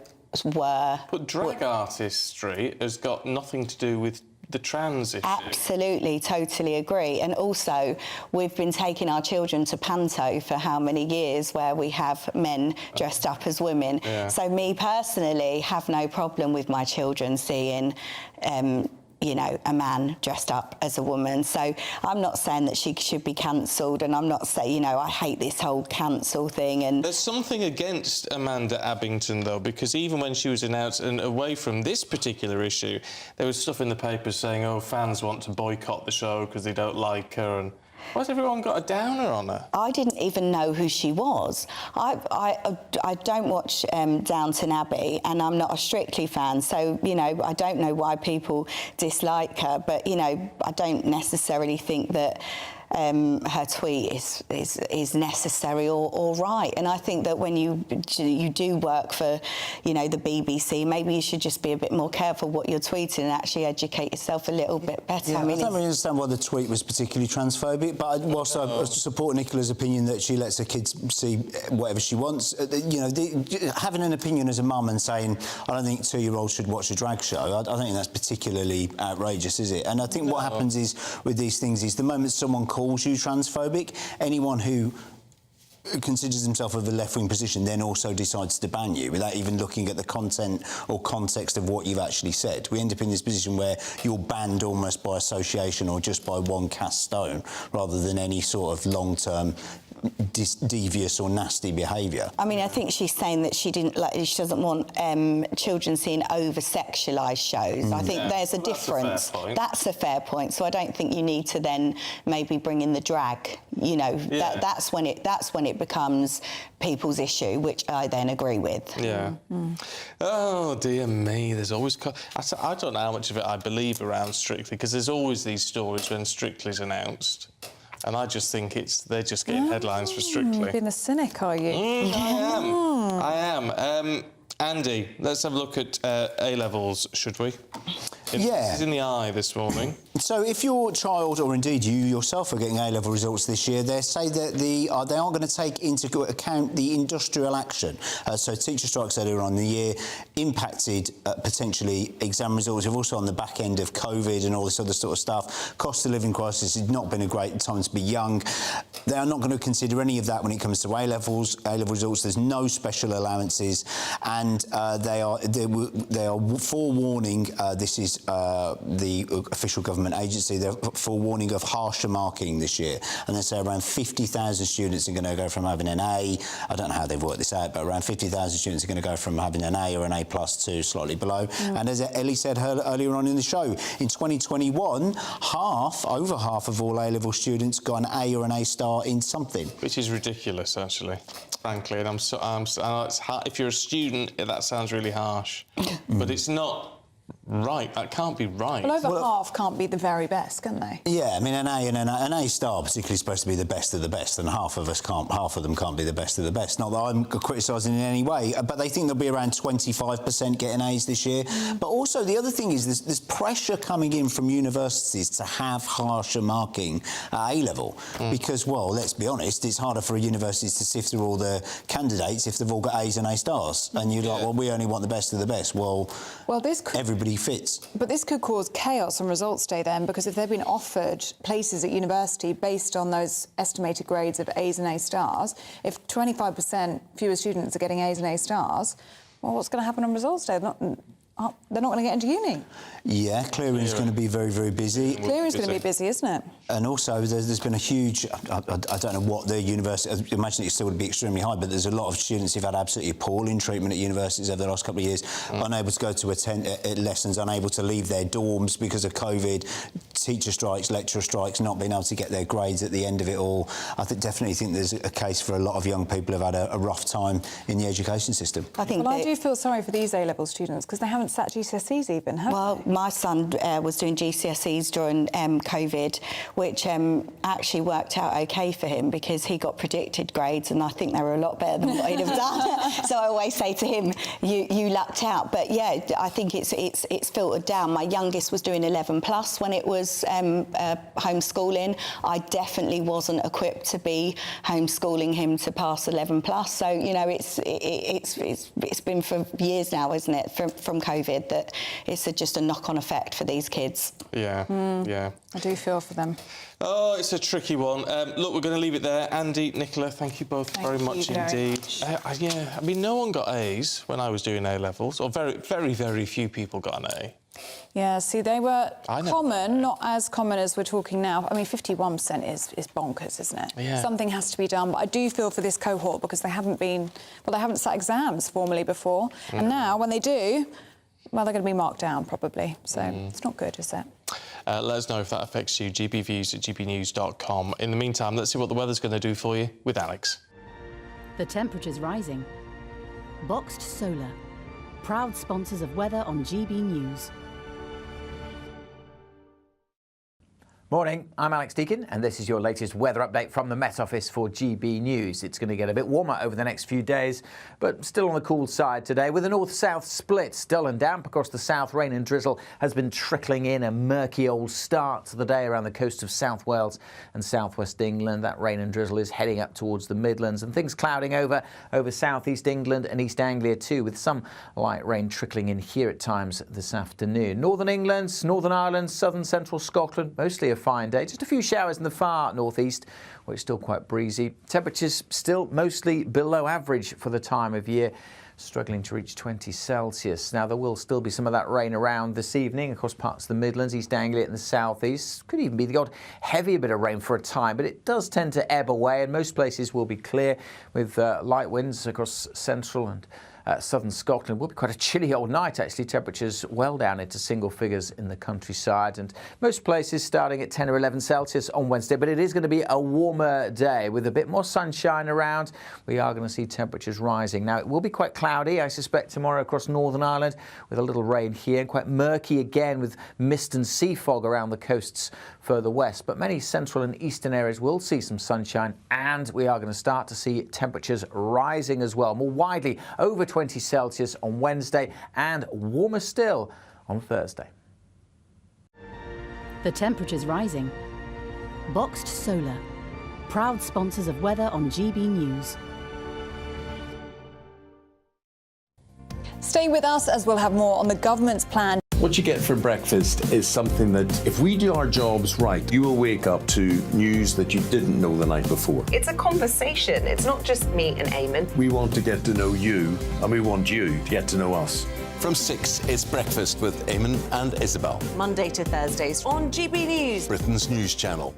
were... But drag artistry has got nothing to do with the trans issue. Absolutely, totally agree. And also, we've been taking our children to Panto for how many years, where we have men dressed up as women. Yeah. So me personally have no problem with my children seeing you know, a man dressed up as a woman. So I'm not saying that she should be cancelled, and I'm not saying, you know, I hate this whole cancel thing. And there's something against Amanda Abington, though, because even when she was announced, and away from this particular issue, there was stuff in the papers saying, oh, fans want to boycott the show because they don't like her, and why's everyone got a downer on her? I didn't even know who she was. I don't watch Downton Abbey, and I'm not a Strictly fan, so, you know, I don't know why people dislike her, but, you know, I don't necessarily think that her tweet is necessary or right. And I think that when you do work for, you know, the BBC, maybe you should just be a bit more careful what you're tweeting and actually educate yourself a little bit better. Yeah, I mean, I don't really understand why the tweet was particularly transphobic, but whilst I support Nicola's opinion that she lets her kids see whatever she wants, you know, having an opinion as a mum and saying, I don't think 2-year-olds should watch a drag show, I don't think that's particularly outrageous, is it? And I think what happens is, with these things, is the moment someone calls you transphobic, anyone who considers himself of a left-wing position then also decides to ban you without even looking at the content or context of what you've actually said. We end up in this position where you're banned almost by association or just by one cast stone, rather than any sort of long-term devious or nasty behaviour. I mean, I think she's saying that she doesn't want children seeing over-sexualised shows. I think there's a difference. That's a fair point. So I don't think you need to then maybe bring in the drag. You know, that's when it becomes people's issue, which I then agree with. Yeah. Oh dear me, there's always... I don't know how much of it I believe around Strictly, because there's always these stories when Strictly's announced. And I just think they're just getting headlines for Strictly. You're being a cynic, are you? I am. Andy, let's have a look at A-levels, should we? It's in the eye this morning. So if your child, or indeed you yourself, are getting A-level results this year, they say that they aren't going to take into account the industrial action. So teacher strikes earlier on in the year impacted potentially exam results. We've also on the back end of COVID and all this other sort of stuff. Cost of living crisis has not been a great time to be young. They are not going to consider any of that when it comes to A-levels. A-level results, there's no special allowances, and they are forewarning. This is the official government agency. They're forewarning of harsher marking this year, and they say around 50,000 students are going to go from having an A. I don't know how they've worked this out, but around 50,000 students are going to go from having an A or an A+ to slightly below. And as Ellie said earlier on in the show, in 2021, over half of all A-level students got an A or an A* in something, which is ridiculous, actually. Frankly, and if you're a student, that sounds really harsh, but it's not right. That can't be right. Well, over half can't be the very best, can they? Yeah, I mean, an A and an A* particularly is supposed to be the best of the best, and half of them can't be the best of the best. Not that I'm criticising in any way, but they think there'll be around 25% getting A's this year. But also, the other thing is there's pressure coming in from universities to have harsher marking at A-level, because, well, let's be honest, it's harder for universities to sift through all the candidates if they've all got A's and A*, and you're like, well, we only want the best of the best. Well, this could... everybody really fits. But this could cause chaos on results day then, because if they've been offered places at university based on those estimated grades of A's and A stars, if 25% fewer students are getting A's and A stars, well, what's going to happen on results day? They're not going to get into uni. Yeah, clearing is going to be very, very busy. Clearing is going to be busy, isn't it? And also, there's been a huge... I don't know what the university... I imagine it still would be extremely high, but there's a lot of students who've had absolutely appalling treatment at universities over the last couple of years, unable to go to attend lessons, unable to leave their dorms because of COVID, teacher strikes, lecturer strikes, not being able to get their grades at the end of it all. I definitely think there's a case for a lot of young people who've had a rough time in the education system. I do feel sorry for these A-level students, because they haven't sat GCSEs even, have they? My son was doing GCSEs during COVID, which actually worked out OK for him because he got predicted grades and I think they were a lot better than what he'd have done. So I always say to him, you lucked out. But yeah, I think it's filtered down. My youngest was doing 11+ when it was homeschooling. I definitely wasn't equipped to be homeschooling him to pass 11+. So, you know, it's been for years now, isn't it, from COVID, that it's just a knock-on effect for these kids. Yeah, yeah. I do feel for them. Oh, it's a tricky one. Look, we're going to leave it there. Andy, Nicola, thank you both very much indeed. Yeah, I mean, no one got A's when I was doing A-levels, or very, very, very few people got an A. Yeah, see, they were common, not as common as we're talking now. I mean, 51% is bonkers, isn't it? Yeah. Something has to be done, but I do feel for this cohort because they haven't sat exams formally before, and now, when they do, well, they're going to be marked down, probably. So it's not good, is it? Let us know if that affects you. gbviews@gbnews.com. In the meantime, let's see what the weather's going to do for you with Alex. The temperature's rising. Boxed Solar, proud sponsors of weather on GB News. Morning, I'm Alex Deakin, and this is your latest weather update from the Met Office for GB News. It's going to get a bit warmer over the next few days, but still on the cool side today, with a north-south split. Dull and damp across the south. Rain and drizzle has been trickling in. A murky old start to the day around the coast of South Wales and southwest England. That rain and drizzle is heading up towards the Midlands, and things clouding over southeast England and East Anglia too, with some light rain trickling in here at times this afternoon. Northern England, Northern Ireland, southern central Scotland, mostly a fine day. Just a few showers in the far northeast, where it's still quite breezy. Temperatures still mostly below average for the time of year, struggling to reach 20 Celsius. Now, there will still be some of that rain around this evening across parts of the Midlands, East Anglia and the southeast. Could even be the odd heavier bit of rain for a time, but it does tend to ebb away, and most places will be clear with light winds across central and southern Scotland. Will be quite a chilly old night, actually. Temperatures well down into single figures in the countryside, and most places starting at 10 or 11 Celsius on Wednesday. But it is going to be a warmer day with a bit more sunshine around. We are going to see temperatures rising. Now, it will be quite cloudy, I suspect, tomorrow across Northern Ireland, with a little rain here, and quite murky again with mist and sea fog around the coasts further west. But many central and eastern areas will see some sunshine, and we are going to start to see temperatures rising as well, more widely over 20 Celsius on Wednesday, and warmer still on Thursday. The temperature's rising. Boxed Solar, proud sponsors of weather on GB News. Stay with us as we'll have more on the government's plan. What you get for breakfast is something that, if we do our jobs right, you will wake up to news that you didn't know the night before. It's a conversation. It's not just me and Eamonn. We want to get to know you, and we want you to get to know us. From 6, it's Breakfast with Eamonn and Isabel. Monday to Thursdays on GB News. Britain's news channel.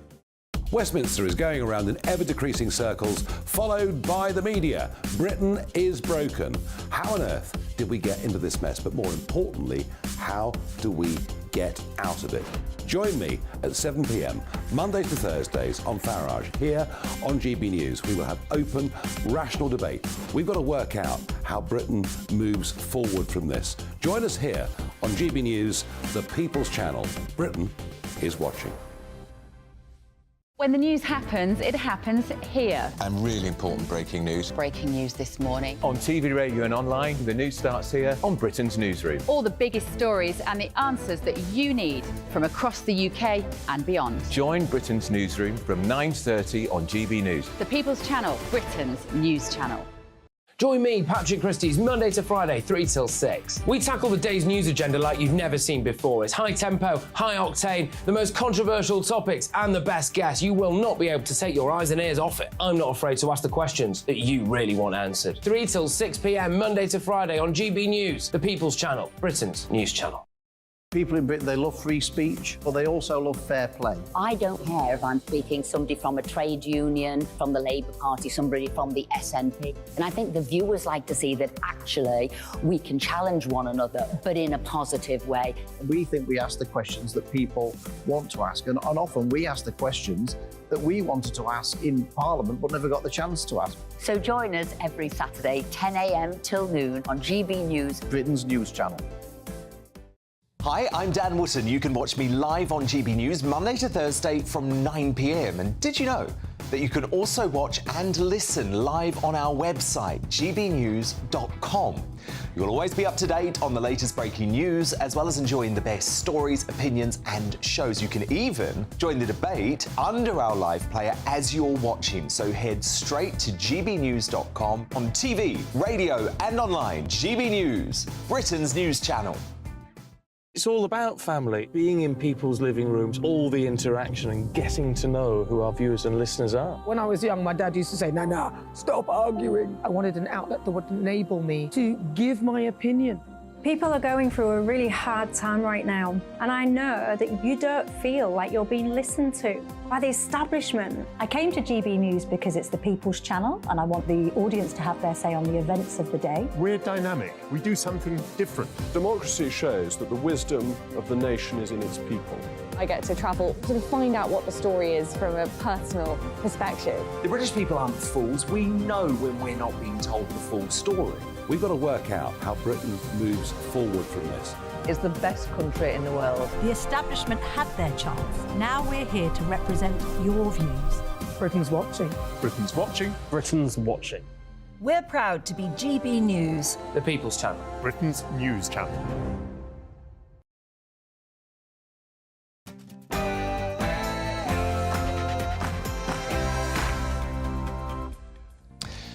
Westminster is going around in ever-decreasing circles, followed by the media. Britain is broken. How on earth did we get into this mess? But more importantly, how do we get out of it? Join me at 7 p.m, Monday to Thursdays on Farage, here on GB News. We will have open, rational debate. We've got to work out how Britain moves forward from this. Join us here on GB News, the People's Channel. Britain is watching. When the news happens, it happens here. And really important breaking news. Breaking news this morning. On TV, radio and online, the news starts here on Britain's Newsroom. All the biggest stories and the answers that you need from across the UK and beyond. Join Britain's Newsroom from 9:30 on GB News. The People's Channel, Britain's news channel. Join me, Patrick Christie's Monday to Friday, 3 till 6. We tackle the day's news agenda like you've never seen before. It's high tempo, high octane, the most controversial topics and the best guests. You will not be able to take your eyes and ears off it. I'm not afraid to ask the questions that you really want answered. 3 till 6 p.m, Monday to Friday on GB News, the People's Channel, Britain's news channel. People in Britain, they love free speech, but they also love fair play. I don't care if I'm speaking somebody from a trade union, from the Labour Party, somebody from the SNP. And I think the viewers like to see that actually we can challenge one another, but in a positive way. We think we ask the questions that people want to ask, and often we ask the questions that we wanted to ask in Parliament but never got the chance to ask. So join us every Saturday, 10 a.m. till noon on GB News, Britain's news channel. Hi, I'm Dan Wootton. You can watch me live on GB News Monday to Thursday from 9 p.m. And did you know that you can also watch and listen live on our website, gbnews.com? You'll always be up to date on the latest breaking news, as well as enjoying the best stories, opinions and shows. You can even join the debate under our live player as you're watching. So head straight to gbnews.com on TV, radio and online. GB News, Britain's news channel. It's all about family, being in people's living rooms, all the interaction and getting to know who our viewers and listeners are. When I was young, my dad used to say, Nana, stop arguing. I wanted an outlet that would enable me to give my opinion. People are going through a really hard time right now, and I know that you don't feel like you're being listened to by the establishment. I came to GB News because it's the People's Channel, and I want the audience to have their say on the events of the day. We're dynamic. We do something different. Democracy shows that the wisdom of the nation is in its people. I get to travel to find out what the story is from a personal perspective. The British people aren't fools. We know when we're not being told the full story. We've got to work out how Britain moves forward from this. It's the best country in the world. The establishment had their chance. Now we're here to represent your views. Britain's watching. Britain's watching. Britain's watching. We're proud to be GB News, The People's Channel, Britain's news channel.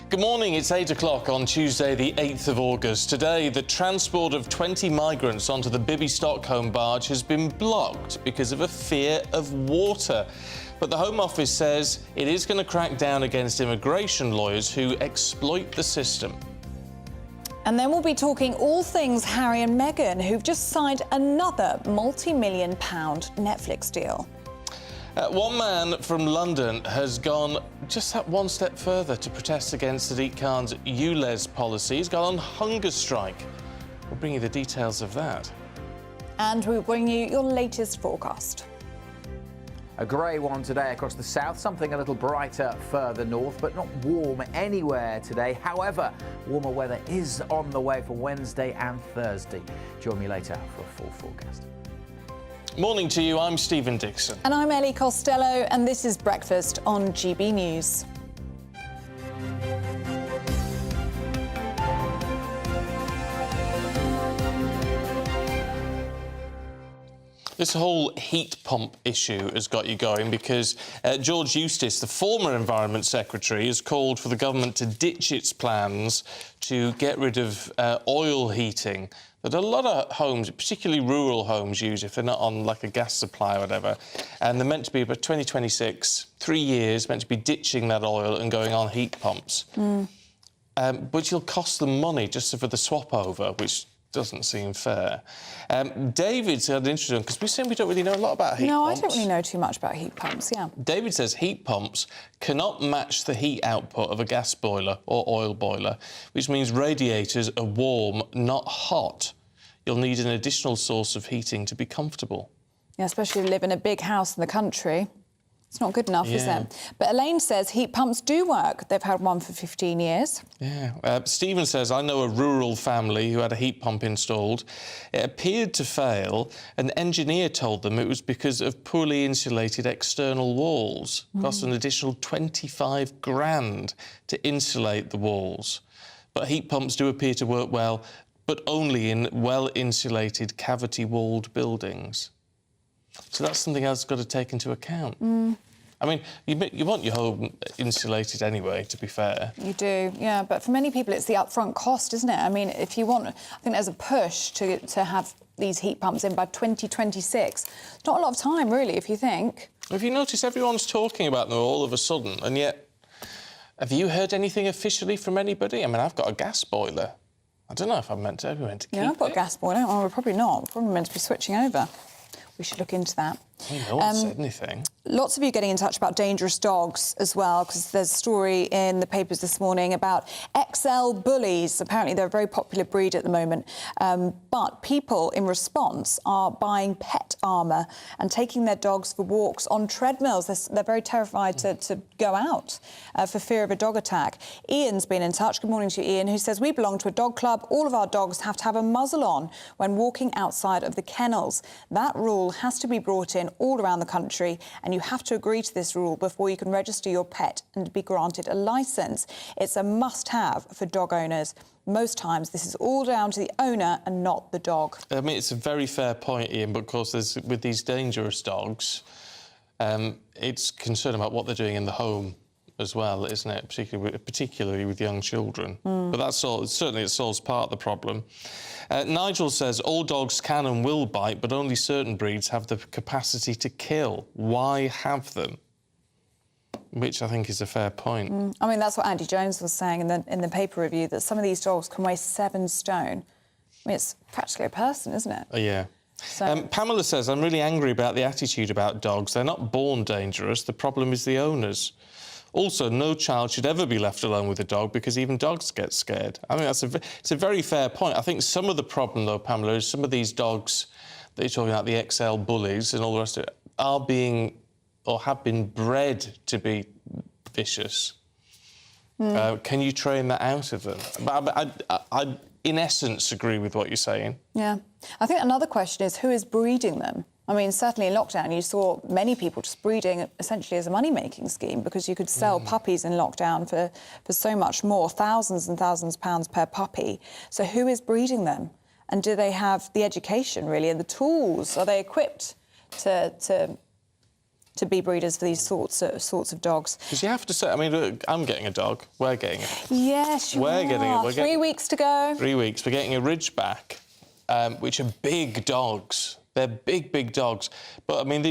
Good morning, it's 8 o'clock on Tuesday the 8th of August. Today, the transport of 20 migrants onto the Bibby Stockholm barge has been blocked because of a fear of water. But the Home Office says it is going to crack down against immigration lawyers who exploit the system. And then we'll be talking all things Harry and Meghan, who've just signed another multi-million-pound Netflix deal. One man from London has gone just that one step further to protest against Sadiq Khan's ULEZ policy. He's gone on hunger strike. We'll bring you the details of that. And we'll bring you your latest forecast. A grey one today across the south, something a little brighter further north, but not warm anywhere today. However, warmer weather is on the way for Wednesday and Thursday. Join me later for a full forecast. Morning to you, I'm Stephen Dixon. And I'm Ellie Costello, and this is Breakfast on GB News. This whole heat pump issue has got you going because George Eustice, the former Environment Secretary, has called for the government to ditch its plans to get rid of oil heating that a lot of homes, particularly rural homes, use if they're not on like a gas supply or whatever. And they're meant to be by 2026, 3 years, meant to be ditching that oil and going on heat pumps. But you'll cost them money just for the swap over, which doesn't seem fair. David's had an interesting one, because we're saying we don't really know a lot about heat pumps. No, I don't really know too much about heat pumps, yeah. David says heat pumps cannot match the heat output of a gas boiler or oil boiler, which means radiators are warm, not hot. You'll need an additional source of heating to be comfortable. Yeah, especially if you live in a big house in the country. It's not good enough, is Yeah. it? But Elaine says heat pumps do work. They've had one for 15 years. Yeah. Stephen says, I know a rural family who had a heat pump installed. It appeared to fail. An engineer told them it was because of poorly insulated external walls. Cost an additional 25 grand to insulate the walls. But heat pumps do appear to work well, but only in well-insulated, cavity-walled buildings. So that's something else got to take into account. I mean, you want your home insulated anyway, to be fair. You do, yeah, but for many people it's the upfront cost, isn't it? I mean, if you want... I think there's a push to have these heat pumps in by 2026. It's not a lot of time, really, if you think. Have you noticed everyone's talking about them all of a sudden, and yet... Have you heard anything officially from anybody? I mean, I've got a gas boiler. I don't know if I'm meant to keep it. Yeah, I've got a gas boiler. Oh, we're probably not. We're probably meant to be switching over. We should look into that. No one said anything. Lots of you getting in touch about dangerous dogs as well, because there's a story in the papers this morning about XL bullies. Apparently they're a very popular breed at the moment. But people, in response, are buying pet armour and taking their dogs for walks on treadmills. They're very terrified to go out for fear of a dog attack. Ian's been in touch. Good morning to you, Ian, who says, we belong to a dog club. All of our dogs have to have a muzzle on when walking outside of the kennels. That rule has to be brought in all around the country, and you have to agree to this rule before you can register your pet and be granted a licence. It's a must-have for dog owners. Most times this is all down to the owner and not the dog. I mean, it's a very fair point, Ian, but of course with these dangerous dogs, it's concern about what they're doing in the home as well, isn't it? Particularly with young children. But that's all. Certainly it solves part of the problem. Nigel says all dogs can and will bite, but only certain breeds have the capacity to kill. Why have them? Which I think is a fair point. I mean, that's what Andy Jones was saying in the paper review, that some of these dogs can weigh 7 stone. I mean, it's practically a person, isn't it? Yeah. So... Pamela says, I'm really angry about the attitude about dogs. They're not born dangerous. The problem is the owners. Also, no child should ever be left alone with a dog because even dogs get scared. I mean, it's a very fair point. I think some of the problem, though, Pamela, is some of these dogs that you're talking about, the XL bullies and all the rest of it, are being or have been bred to be vicious. Can you train that out of them? But I, in essence, agree with what you're saying. Yeah. I think another question is, who is breeding them? I mean, certainly in lockdown, you saw many people just breeding essentially as a money-making scheme, because you could sell puppies in lockdown for so much more, thousands and thousands of pounds per puppy. So who is breeding them? And do they have the education, really, and the tools? Are they equipped to be breeders for these sorts of dogs? Because you have to say, I mean, look, I'm getting a dog. We're getting it. Yes, you are. Getting it. 3 weeks to go. 3 weeks. We're getting a Ridgeback, which are big dogs. They're big, big dogs. But, I mean,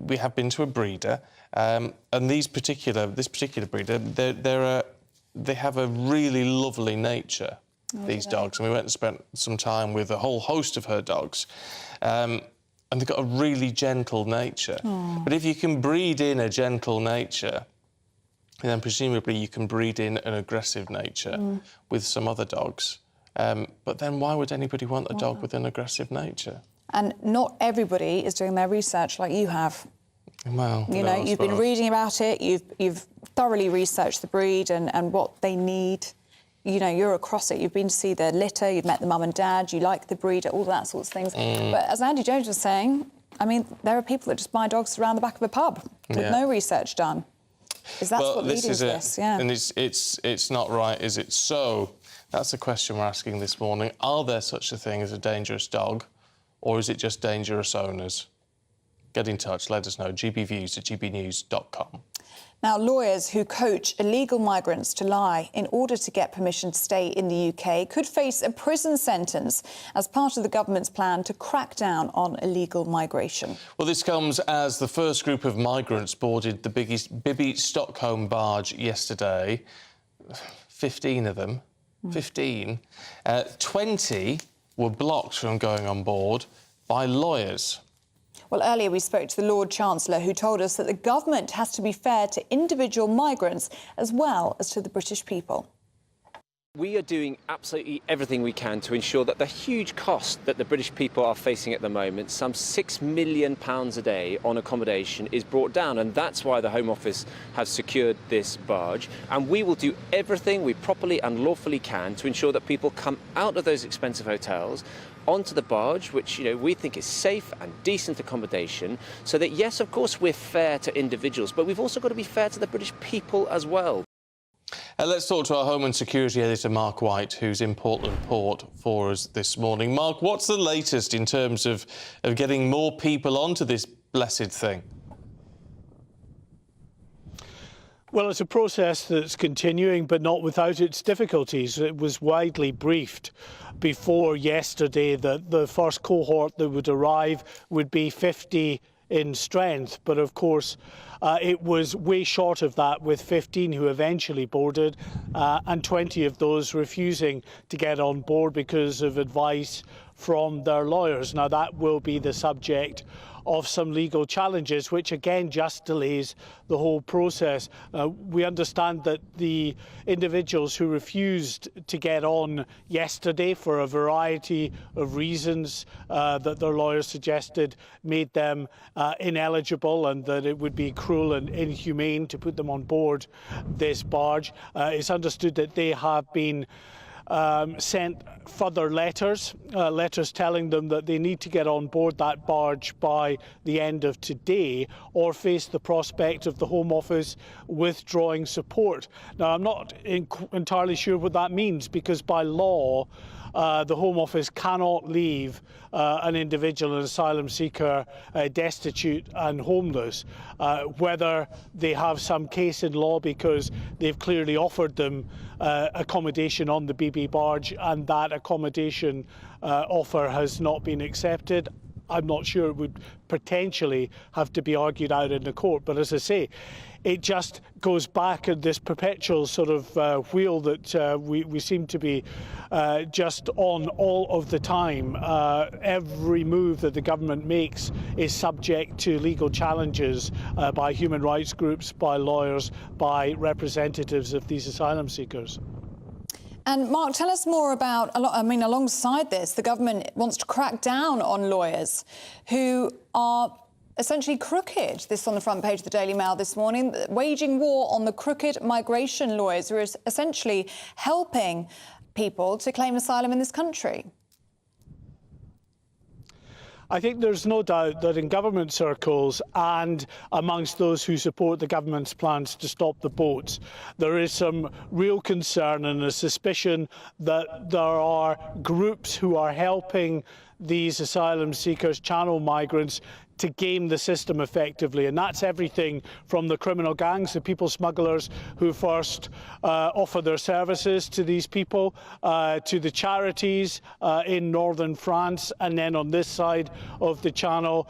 we have been to a breeder, and this particular breeder, they have a really lovely nature, these dogs. And we went and spent some time with a whole host of her dogs. And they've got a really gentle nature. But if you can breed in a gentle nature, then presumably you can breed in an aggressive nature with some other dogs. But then why would anybody want a dog with an aggressive nature? And not everybody is doing their research like you have. Well, you know, you've been reading about it, you've thoroughly researched the breed and what they need. You know, you're across it. You've been to see the litter, you've met the mum and dad, you like the breed, all that sorts of things. But as Andy Jones was saying, I mean, there are people that just buy dogs around the back of a pub with no research done. Is that what leading to this? Yeah. And it's not right, is it? So that's the question we're asking this morning. Are there such a thing as a dangerous dog, or is it just dangerous owners? Get in touch, let us know. gbviews@gbnews.com. Now, lawyers who coach illegal migrants to lie in order to get permission to stay in the UK could face a prison sentence as part of the government's plan to crack down on illegal migration. Well, this comes as the first group of migrants boarded the Bibby Stockholm barge yesterday. 15 of them. 15. 20 were blocked from going on board by lawyers. Well, earlier we spoke to the Lord Chancellor, who told us that the government has to be fair to individual migrants as well as to the British people. We are doing absolutely everything we can to ensure that the huge cost that the British people are facing at the moment, some £6 million a day on accommodation, is brought down. And that's why the Home Office has secured this barge. And we will do everything we properly and lawfully can to ensure that people come out of those expensive hotels onto the barge, which, you know, we think is safe and decent accommodation, so that, yes, of course, we're fair to individuals, but we've also got to be fair to the British people as well. Let's talk to our Home and Security Editor, Mark White, who's in Portland Port for us this morning. Mark, what's the latest in terms of getting more people onto this blessed thing? Well, it's a process that's continuing, but not without its difficulties. It was widely briefed before yesterday that the first cohort that would arrive would be 50 in strength, but of course it was way short of that, with 15 who eventually boarded and 20 of those refusing to get on board because of advice from their lawyers. Now, that will be the subject of some legal challenges, which again just delays the whole process. We understand that the individuals who refused to get on yesterday for a variety of reasons that their lawyers suggested made them ineligible, and that it would be cruel and inhumane to put them on board this barge. It's understood that they have been sent further letters telling them that they need to get on board that barge by the end of today or face the prospect of the Home Office withdrawing support. Now, I'm not entirely sure what that means, because by law the Home Office cannot leave an individual, an asylum seeker, destitute and homeless. Whether they have some case in law because they've clearly offered them accommodation on the BB barge and that accommodation offer has not been accepted, I'm not sure. It would potentially have to be argued out in the court. But as I say, it just goes back in this perpetual sort of wheel that we seem to be just on all of the time. Every move that the government makes is subject to legal challenges by human rights groups, by lawyers, by representatives of these asylum seekers. And Mark, tell us more about, alongside this, the government wants to crack down on lawyers who are essentially crooked. This on the front page of the Daily Mail this morning, waging war on the crooked migration lawyers who are essentially helping people to claim asylum in this country. I think there's no doubt that in government circles and amongst those who support the government's plans to stop the boats, there is some real concern and a suspicion that there are groups who are helping these asylum seekers, channel migrants, to game the system effectively. And that's everything from the criminal gangs, the people smugglers who first offer their services to these people, to the charities in northern France, and then on this side of the channel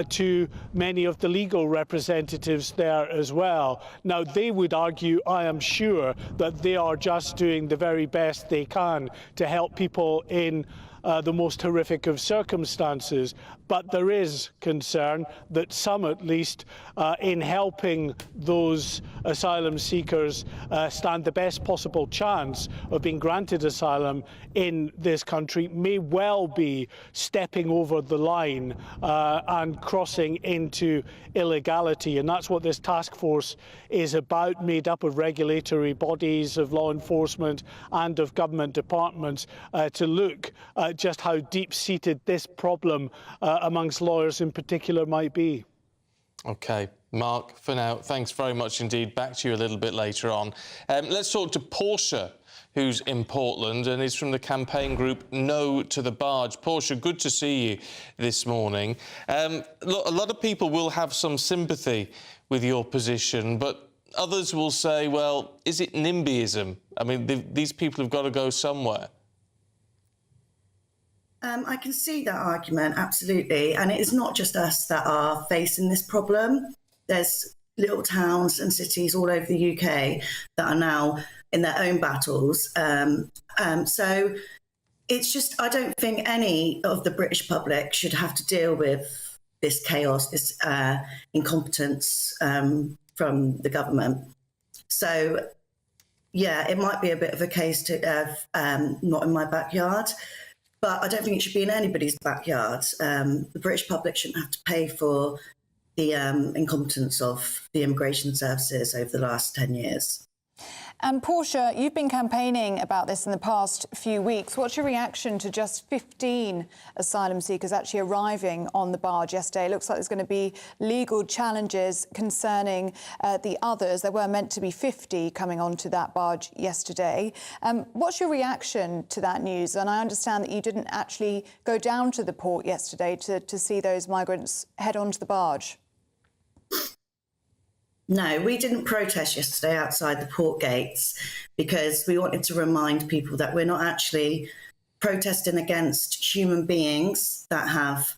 to many of the legal representatives there as well. Now, they would argue, I am sure, that they are just doing the very best they can to help people in the most horrific of circumstances. But there is concern that some, at least, in helping those asylum seekers stand the best possible chance of being granted asylum in this country, may well be stepping over the line and crossing into illegality. And that's what this task force is about, made up of regulatory bodies, of law enforcement and of government departments, to look at just how deep-seated this problem amongst lawyers in particular might be. OK. Mark, for now, thanks very much indeed. Back to you a little bit later on. Let's talk to Portia, who's in Portland and is from the campaign group No to the Barge. Portia, good to see you this morning. Look, a lot of people will have some sympathy with your position, but others will say, well, is it NIMBYism? I mean, these people have got to go somewhere. I can see that argument, absolutely. And it is not just us that are facing this problem. There's little towns and cities all over the UK that are now in their own battles. So it's just, I don't think any of the British public should have to deal with this chaos, this incompetence from the government. So, yeah, it might be a bit of a case to not in my backyard, but I don't think it should be in anybody's backyard. The British public shouldn't have to pay for the incompetence of the immigration services over the last 10 years. And Portia, you've been campaigning about this in the past few weeks. What's your reaction to just 15 asylum seekers actually arriving on the barge yesterday? It looks like there's going to be legal challenges concerning the others. There were meant to be 50 coming onto that barge yesterday. What's your reaction to that news? And I understand that you didn't actually go down to the port yesterday to see those migrants head onto the barge. No, we didn't protest yesterday outside the port gates because we wanted to remind people that we're not actually protesting against human beings that have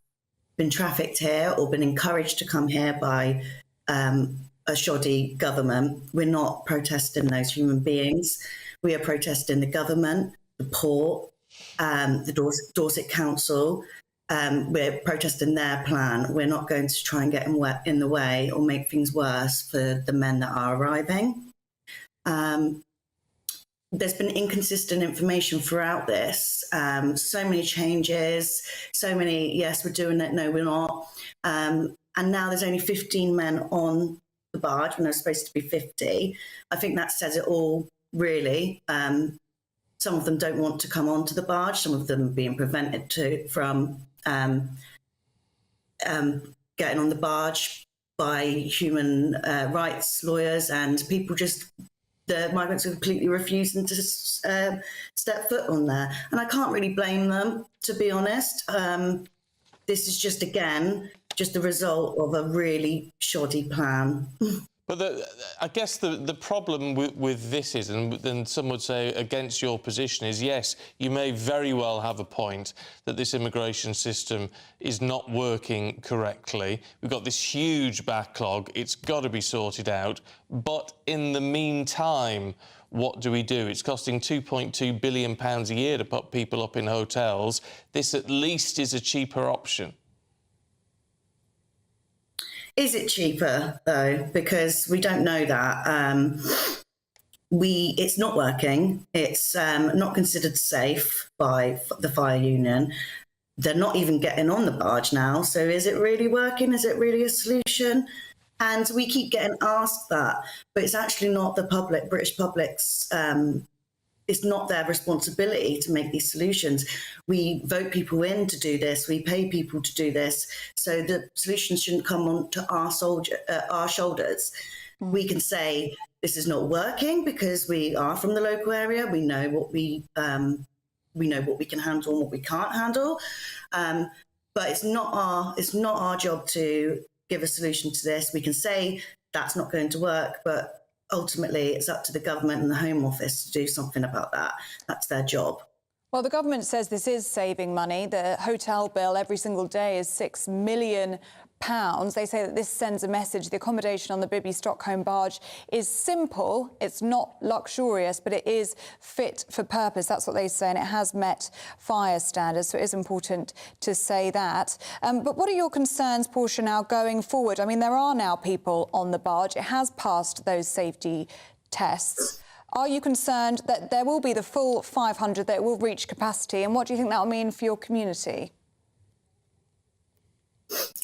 been trafficked here or been encouraged to come here by a shoddy government. We're not protesting those human beings. We are protesting the government, the port, the Dorset Council. We're protesting their plan. We're not going to try and get in the way or make things worse for the men that are arriving. There's been inconsistent information throughout this. So many changes, so many, yes, we're doing it, no, we're not. And now there's only 15 men on the barge when there's supposed to be 50. I think that says it all, really. Some of them don't want to come onto the barge. Some of them are being prevented from getting on the barge by human rights lawyers, and people just, the migrants are completely refusing to step foot on there. And I can't really blame them, to be honest. This is just, again, just the result of a really shoddy plan. But I guess the problem with this is, and some would say against your position, is yes, you may very well have a point that this immigration system is not working correctly. We've got this huge backlog. It's got to be sorted out. But in the meantime, what do we do? It's costing £2.2 billion a year to put people up in hotels. This at least is a cheaper option. Is it cheaper, though? Because we don't know that. It's not working. It's not considered safe by the fire union. They're not even getting on the barge now. So is it really working? Is it really a solution? And we keep getting asked that, but it's actually not the public, British public's, it's not their responsibility to make these solutions. We vote people in to do this. We pay people to do this. So the solutions shouldn't come on to our shoulders. We can say this is not working because we are from the local area. We know what we can handle and what we can't handle. But it's not our job to give a solution to this. We can say that's not going to work, but ultimately, it's up to the government and the Home Office to do something about that. That's their job. Well, the government says this is saving money. The hotel bill every single day is £6 million. They say that this sends a message. The accommodation on the Bibby Stockholm barge is simple. It's not luxurious, but it is fit for purpose. That's what they say, and it has met fire standards. So it is important to say that. But what are your concerns, Portia, now going forward? I mean, there are now people on the barge. It has passed those safety tests. Are you concerned that there will be the full 500, that it will reach capacity? And what do you think that will mean for your community?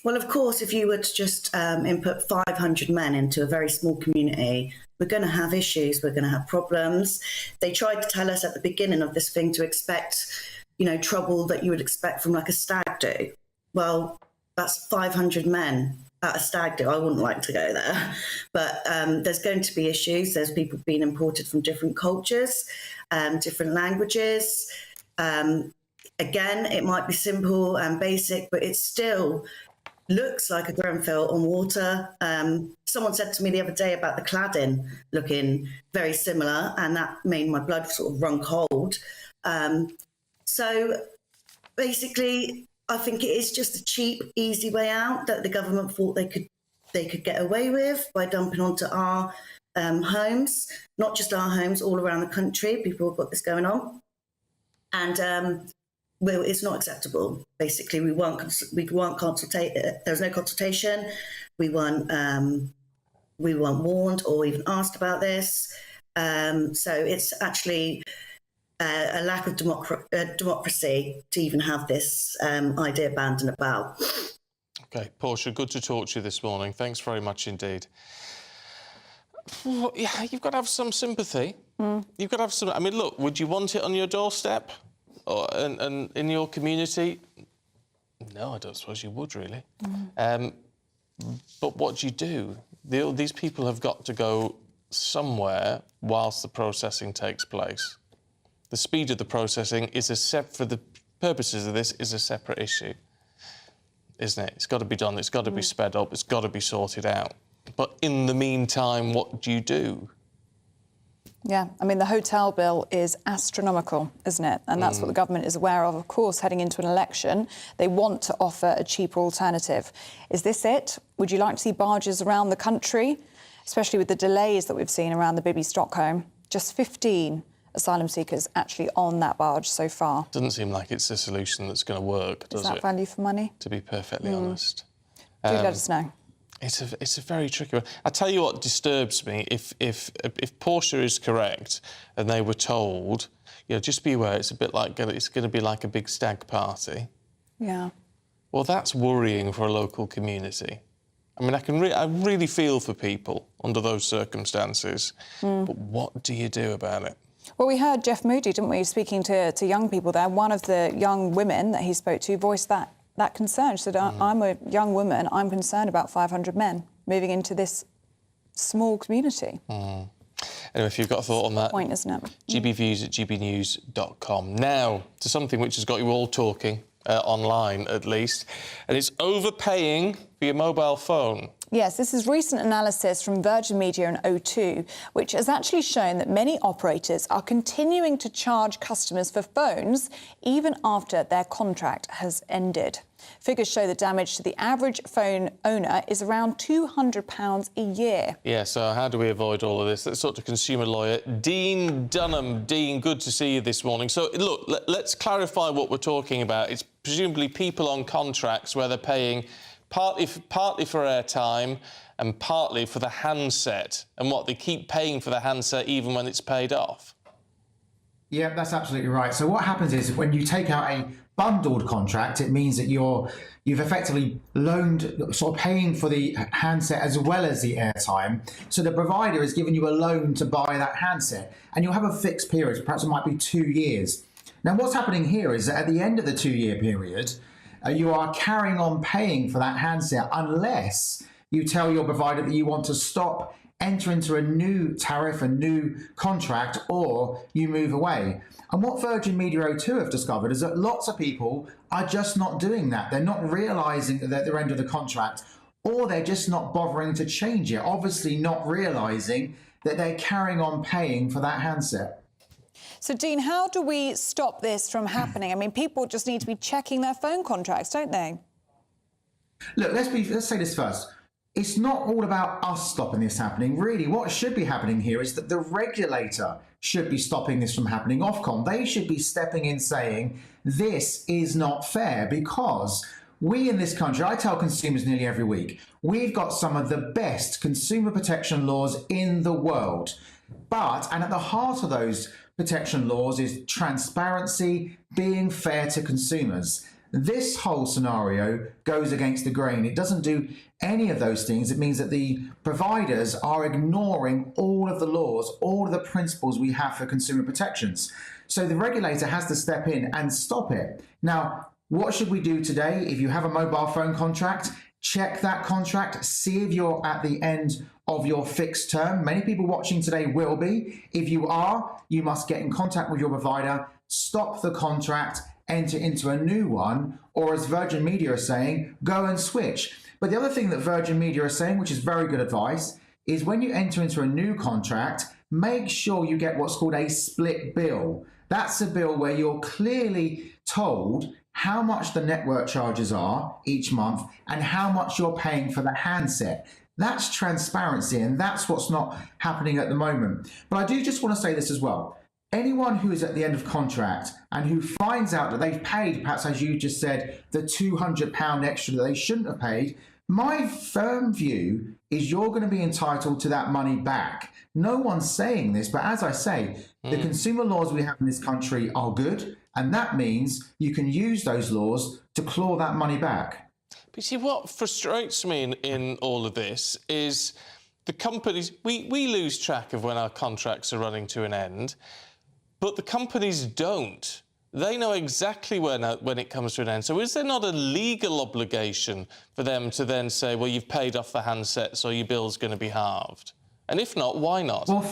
Well, of course, if you were to just input 500 men into a very small community, we're going to have issues, we're going to have problems. They tried to tell us at the beginning of this thing to expect, trouble that you would expect from like a stag do. Well, that's 500 men at a stag do. I wouldn't like to go there. But there's going to be issues. There's people being imported from different cultures, different languages. Again, it might be simple and basic, but it still looks like a Grenfell on water. Someone said to me the other day about the cladding looking very similar, and that made my blood sort of run cold. So basically, I think it is just a cheap, easy way out that the government thought they could get away with by dumping onto our homes, not just our homes, all around the country. People have got this going on. And well, it's not acceptable. Basically, we weren't consultate. There was no consultation. We weren't warned or even asked about this. So it's actually a lack of democracy to even have this idea banned and about. OK, Portia, good to talk to you this morning. Thanks very much indeed. Well, yeah, you've got to have some sympathy. You've got to have some... I mean, look, would you want it on your doorstep? And in your community? No, I don't suppose you would, really. But what do you do? These people have got to go somewhere whilst the processing takes place. The speed of the processing is for the purposes of this, is a separate issue, isn't it? It's got to be done, it's got to be sped up, it's got to be sorted out. but in the meantime, what do you do? Yeah, I mean, the hotel bill is astronomical, isn't it? And that's what the government is aware of course, heading into an election. They want to offer a cheaper alternative. Is this it? Would you like to see barges around the country, especially with the delays that we've seen around the Bibby Stockholm? Just 15 asylum seekers actually on that barge so far. Doesn't seem like it's a solution that's going to work, does it? Is that value for money? To be perfectly honest. Do let us know. It's a very tricky one. I tell you what disturbs me, if Portia is correct and they were told, you know, just be aware it's a bit like it's going to be like a big stag party. Yeah. Well, that's worrying for a local community. I mean, I really feel for people under those circumstances, but what do you do about it? Well, we heard Jeff Moody, didn't we, speaking to young people there. One of the young women that he spoke to voiced that concern. She said, I'm a young woman, I'm concerned about 500 men moving into this small community. Anyway, if you've got a thought on that, point, isn't it? gbviews@gbnews.com. Now, to something which has got you all talking, online at least, and it's overpaying for your mobile phone. Yes, this is recent analysis from Virgin Media and O2, which has actually shown that many operators are continuing to charge customers for phones even after their contract has ended. Figures show the damage to the average phone owner is around £200 a year. Yeah, so how do we avoid all of this? Let's talk to consumer lawyer Dean Dunham. Dean, good to see you this morning. So, look, let's clarify what we're talking about. It's presumably people on contracts where they're paying partly for airtime and partly for the handset, and what they keep paying for the handset even when it's paid off. Yeah, that's absolutely right. So what happens is when you take out a bundled contract, it means that you've effectively loaned, sort of paying for the handset as well as the airtime. So the provider is giving you a loan to buy that handset, and you'll have a fixed period. Perhaps it might be 2 years. Now, what's happening here is that at the end of the 2-year period, you are carrying on paying for that handset unless you tell your provider that you want to stop, enter into a new tariff, a new contract, or you move away. And what Virgin Media O2 have discovered is that lots of people are just not doing that. They're not realising that they're at the end of the contract, or they're just not bothering to change it, obviously not realising that they're carrying on paying for that handset. So, Dean, how do we stop this from happening? I mean, people just need to be checking their phone contracts, don't they? Look, let's say this first. It's not all about us stopping this happening. Really, what should be happening here is that the regulator should be stopping this from happening. Ofcom, they should be stepping in saying, this is not fair, because we in this country, I tell consumers nearly every week, we've got some of the best consumer protection laws in the world. And at the heart of those protection laws is transparency, being fair to consumers. This whole scenario goes against the grain. It doesn't do any of those things. It means that the providers are ignoring all of the laws, all of the principles we have for consumer protections. So the regulator has to step in and stop it. Now, what should we do today? If you have a mobile phone contract, check that contract, see if you're at the end of your fixed term. Many people watching today will be. If you are, you must get in contact with your provider, stop the contract, enter into a new one, or as Virgin Media are saying, go and switch. But the other thing that Virgin Media are saying, which is very good advice, is when you enter into a new contract, make sure you get what's called a split bill. That's a bill where you're clearly told how much the network charges are each month and how much you're paying for the handset. That's transparency, and that's what's not happening at the moment. But I do just want to say this as well. Anyone who is at the end of contract and who finds out that they've paid, perhaps as you just said, the £200 extra that they shouldn't have paid, my firm view is you're going to be entitled to that money back. No one's saying this, but as I say, the consumer laws we have in this country are good, and that means you can use those laws to claw that money back. But see, what frustrates me in all of this is the companies, we lose track of when our contracts are running to an end, but the companies don't. They know exactly when it comes to an end. So is there not a legal obligation for them to then say, well, you've paid off the handset, so your bill's going to be halved? And if not, why not? Well,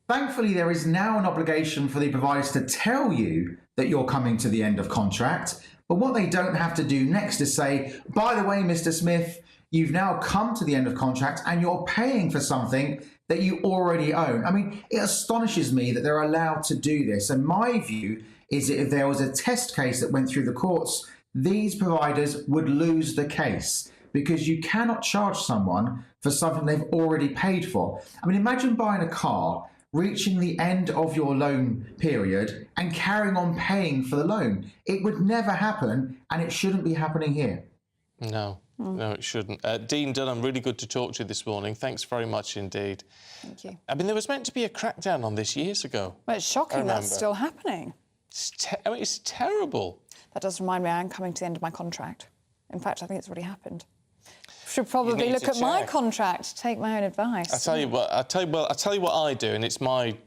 thankfully, there is now an obligation for the providers to tell you that you're coming to the end of contract. But what they don't have to do next is say, by the way, Mr. Smith, you've now come to the end of contract and you're paying for something that you already own. I mean, it astonishes me that they're allowed to do this. And my view is that if there was a test case that went through the courts, these providers would lose the case, because you cannot charge someone for something they've already paid for. I mean, imagine buying a car, reaching the end of your loan period and carrying on paying for the loan. It would never happen, and it shouldn't be happening here. No, no, it shouldn't. Dean Dunham, really good to talk to you this morning. Thanks very much indeed. Thank you. I mean, there was meant to be a crackdown on this years ago. Well, it's shocking that's still happening. I mean, it's terrible. That does remind me, I am coming to the end of my contract. In fact, I think it's already happened. Should probably look at my contract, take my own advice. I tell you what I do, and it's my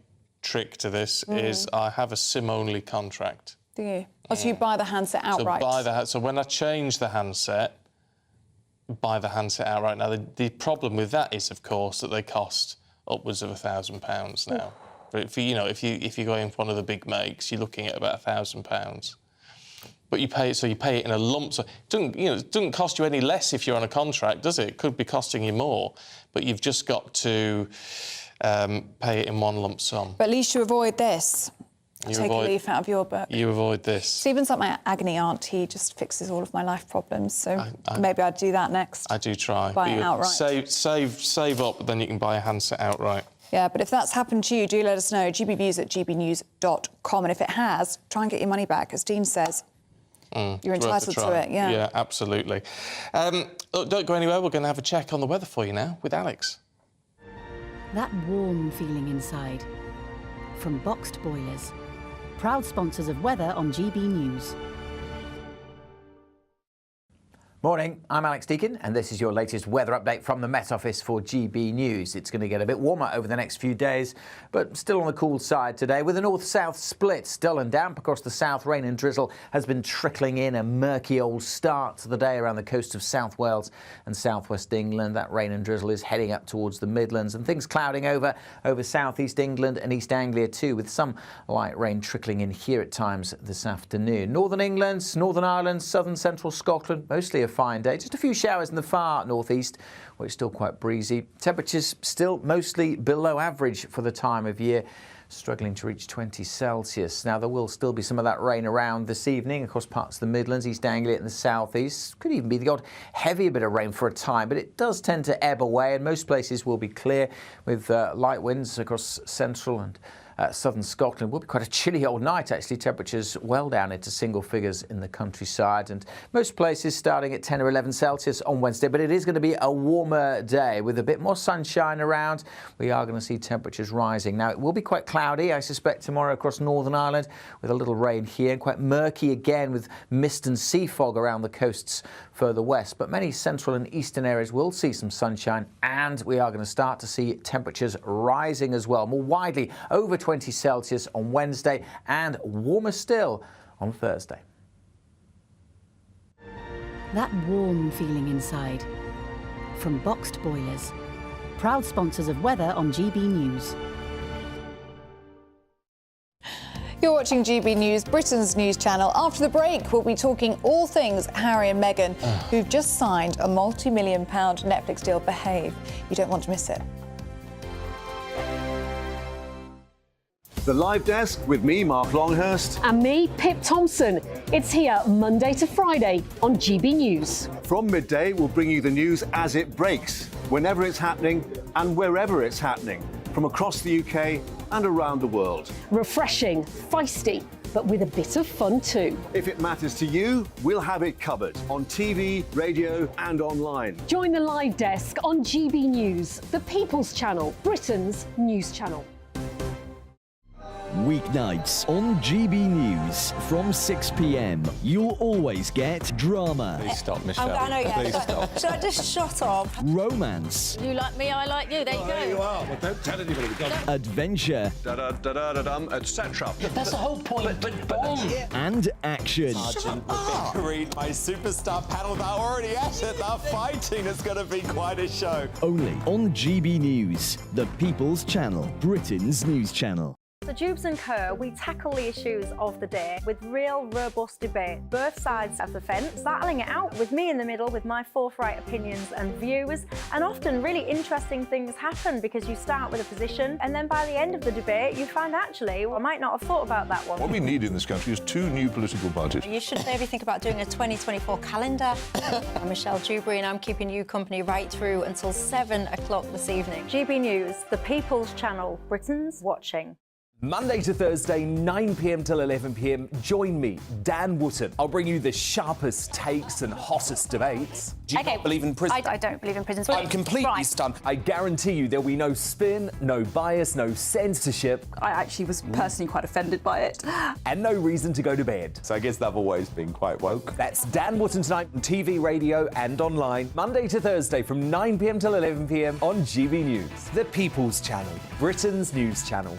trick to this, is I have a SIM-only contract. Do you? Or so you buy the handset outright? So when I change the handset, buy the handset outright. Now, the problem with that is, of course, that they cost upwards of £1,000 now. But if you go in for one of the big makes, you're looking at about £1,000. But you pay it in a lump sum. It doesn't cost you any less if you're on a contract, does it? It could be costing you more, but you've just got to pay it in one lump sum. But at least you avoid this. Take a leaf out of your book. You avoid this. Stephen's like my agony aunt. He just fixes all of my life problems. So maybe I'd do that next. I do try. Buy it outright. Save up, then you can buy a handset outright. Yeah, but if that's happened to you, do let us know. gbnews@gbnews.com. And if it has, try and get your money back, as Dean says. You're entitled to it, yeah. Yeah, absolutely. Look, don't go anywhere. We're going to have a check on the weather for you now with Alex. That warm feeling inside. From Boxed Boilers. Proud sponsors of weather on GB News. Morning, I'm Alex Deakin, and this is your latest weather update from the Met Office for GB News. It's going to get a bit warmer over the next few days, but still on the cool side today, with a north-south split. Dull and damp across the south. Rain and drizzle has been trickling in. A murky old start to the day around the coast of South Wales and southwest England. That rain and drizzle is heading up towards the Midlands, and things clouding over southeast England and East Anglia too, with some light rain trickling in here at times this afternoon. Northern England, Northern Ireland, southern central Scotland, mostly a fine day. Just a few showers in the far northeast, where it's still quite breezy. Temperatures still mostly below average for the time of year, struggling to reach 20 Celsius. Now, there will still be some of that rain around this evening across parts of the Midlands, East Anglia and the southeast. Could even be the odd heavier bit of rain for a time, but it does tend to ebb away, and most places will be clear with light winds across central and southern Scotland. Will be quite a chilly old night, actually. Temperatures well down into single figures in the countryside, and most places starting at 10 or 11 Celsius on Wednesday. But it is going to be a warmer day with a bit more sunshine around. We are going to see temperatures rising. Now, it will be quite cloudy, I suspect, tomorrow across Northern Ireland, with a little rain here, and quite murky again with mist and sea fog around the coasts further west. But many central and eastern areas will see some sunshine, and we are going to start to see temperatures rising as well, more widely over 20 Celsius on Wednesday, and warmer still on Thursday. That warm feeling inside. From Boxed Boilers. Proud sponsors of weather on GB News. You're watching GB News, Britain's news channel. After the break, we'll be talking all things Harry and Meghan, who've just signed a multi-million-pound Netflix deal. Behave. You don't want to miss it. The Live Desk with me, Mark Longhurst. And me, Pip Thompson. It's here Monday to Friday on GB News. From midday, we'll bring you the news as it breaks, whenever it's happening and wherever it's happening, from across the UK and around the world. Refreshing, feisty, but with a bit of fun too. If it matters to you, we'll have it covered on TV, radio and online. Join the Live Desk on GB News, the People's Channel, Britain's news channel. Weeknights on GB News from 6 p.m. You'll always get drama. Please stop, Michelle. I know, yeah. Please stop. Should I just shut up? Romance. You like me, I like you. There you go. There you are. Well, don't tell anybody. Adventure. Etc. That's the whole point. But bomb. And action. Sergeant read my superstar panel that are already at it. They're fighting. It's going to be quite a show. Only on GB News, the People's Channel, Britain's news channel. So Jubes and Co, we tackle the issues of the day with real, robust debate, both sides of the fence, battling it out with me in the middle with my forthright opinions and views. And often really interesting things happen because you start with a position and then by the end of the debate you find actually, well, I might not have thought about that one. What we need in this country is 2 new political parties. You should maybe think about doing a 2024 calendar. I'm Michelle Dewberry and I'm keeping you company right through until 7 o'clock this evening. GB News, the People's Channel, Britain's watching. Monday to Thursday, 9 p.m. till 11 p.m. Join me, Dan Wootton. I'll bring you the sharpest takes and hottest debates. Do you not believe in prison? I don't believe in prisons. I'm completely stunned. I guarantee you there'll be no spin, no bias, no censorship. I actually was personally quite offended by it. And no reason to go to bed. So I guess they've always been quite woke. That's Dan Wootton tonight on TV, radio and online. Monday to Thursday from 9 p.m. till 11 p.m. on GB News. The People's Channel, Britain's news channel.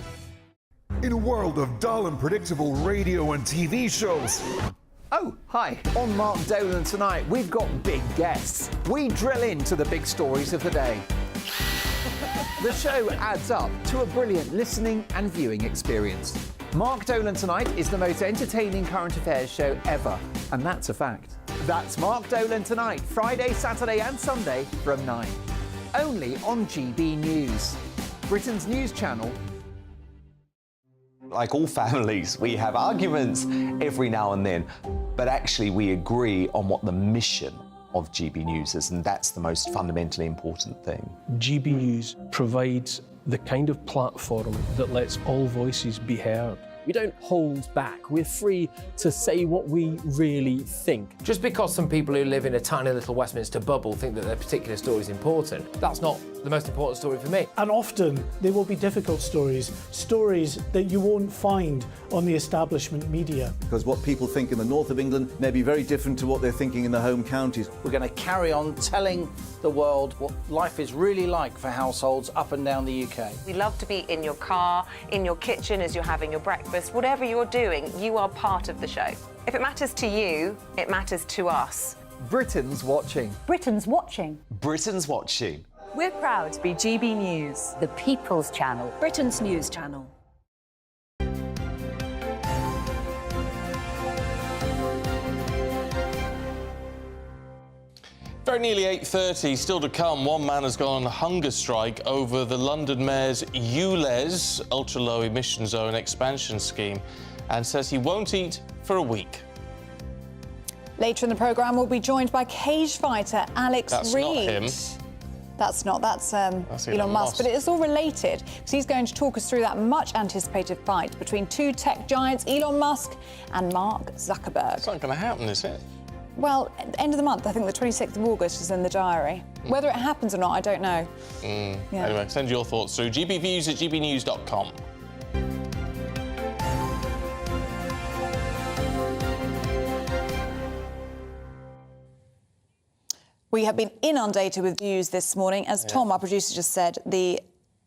In a world of dull and predictable radio and TV shows. Oh, hi. On Mark Dolan tonight, we've got big guests. We drill into the big stories of the day. The show adds up to a brilliant listening and viewing experience. Mark Dolan Tonight is the most entertaining current affairs show ever, and that's a fact. That's Mark Dolan Tonight, Friday, Saturday and Sunday from 9. Only on GB News, Britain's news channel. Like all families, we have arguments every now and then, but actually we agree on what the mission of GB News is, and that's the most fundamentally important thing. GB News provides the kind of platform that lets all voices be heard. We don't hold back. We're free to say what we really think. Just because some people who live in a tiny little Westminster bubble think that their particular story is important, that's not the most important story for me. And often they will be difficult stories, stories that you won't find on the establishment media. Because what people think in the north of England may be very different to what they're thinking in the home counties. We're going to carry on telling the world what life is really like for households up and down the UK. We love to be in your car, in your kitchen as you're having your breakfast. Whatever you're doing, you are part of the show. If it matters to you, it matters to us. Britain's watching. Britain's watching. Britain's watching. We're proud to be GB News, the People's Channel, Britain's news channel. Very nearly 8:30, still to come. One man has gone on a hunger strike over the London Mayor's ULEZ, ultra-low emission zone expansion scheme, and says he won't eat for a week. Later in the programme, we'll be joined by cage fighter Alex Reid. That's not him. That's Elon Musk, but it is all related because he's going to talk us through that much anticipated fight between two tech giants, Elon Musk and Mark Zuckerberg. It's not going to happen, is it? Well, at the end of the month, I think the 26th of August is in the diary. Whether it happens or not, I don't know. Yeah. Anyway, send your thoughts through gbviews@gbnews.com. We have been inundated with news this morning. As Tom, our producer, just said, the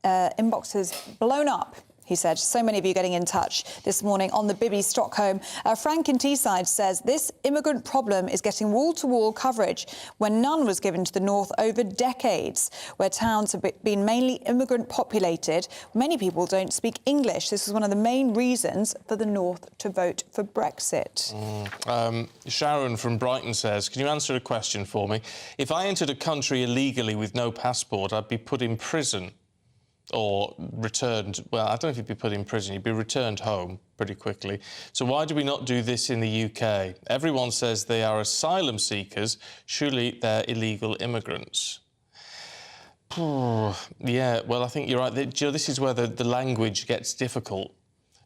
inbox has blown up. He said, so many of you getting in touch this morning on the Bibby Stockholm. Frank in Teesside says, this immigrant problem is getting wall-to-wall coverage when none was given to the north over decades, where towns have been mainly immigrant populated. Many people don't speak English. This is one of the main reasons for the north to vote for Brexit. Sharon from Brighton says, can you answer a question for me? If I entered a country illegally with no passport, I'd be put in prison. Or returned, well, I don't know if you'd be put in prison, you'd be returned home pretty quickly. So why do we not do this in the UK? Everyone says they are asylum seekers, surely they're illegal immigrants. Yeah, well, I think you're right. This is where the language gets difficult.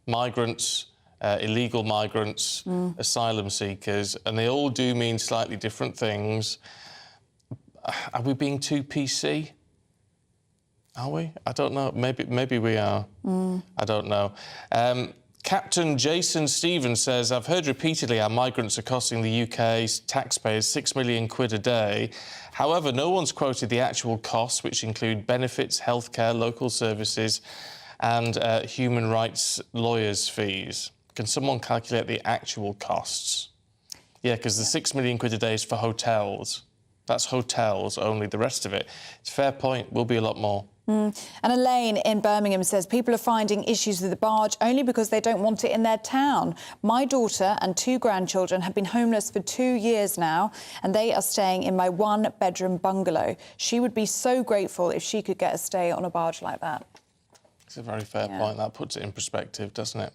Migrants, illegal migrants, asylum seekers, and they all do mean slightly different things. Are we being too PC? Are we? I don't know. Maybe we are. I don't know. Captain Jason Stevens says, I've heard repeatedly how migrants are costing the UK's taxpayers £6 million a day. However, no one's quoted the actual costs, which include benefits, healthcare, local services and human rights lawyers' fees. Can someone calculate the actual costs? Yeah, because the £6 million a day is for hotels. That's hotels only. The rest of it, it's a fair point, will be a lot more. And Elaine in Birmingham says people are finding issues with the barge only because they don't want it in their town. My daughter and 2 grandchildren have been homeless for 2 years now, and they are staying in my 1-bedroom bungalow. She would be so grateful if she could get a stay on a barge like that. It's a very fair point. That puts it in perspective, doesn't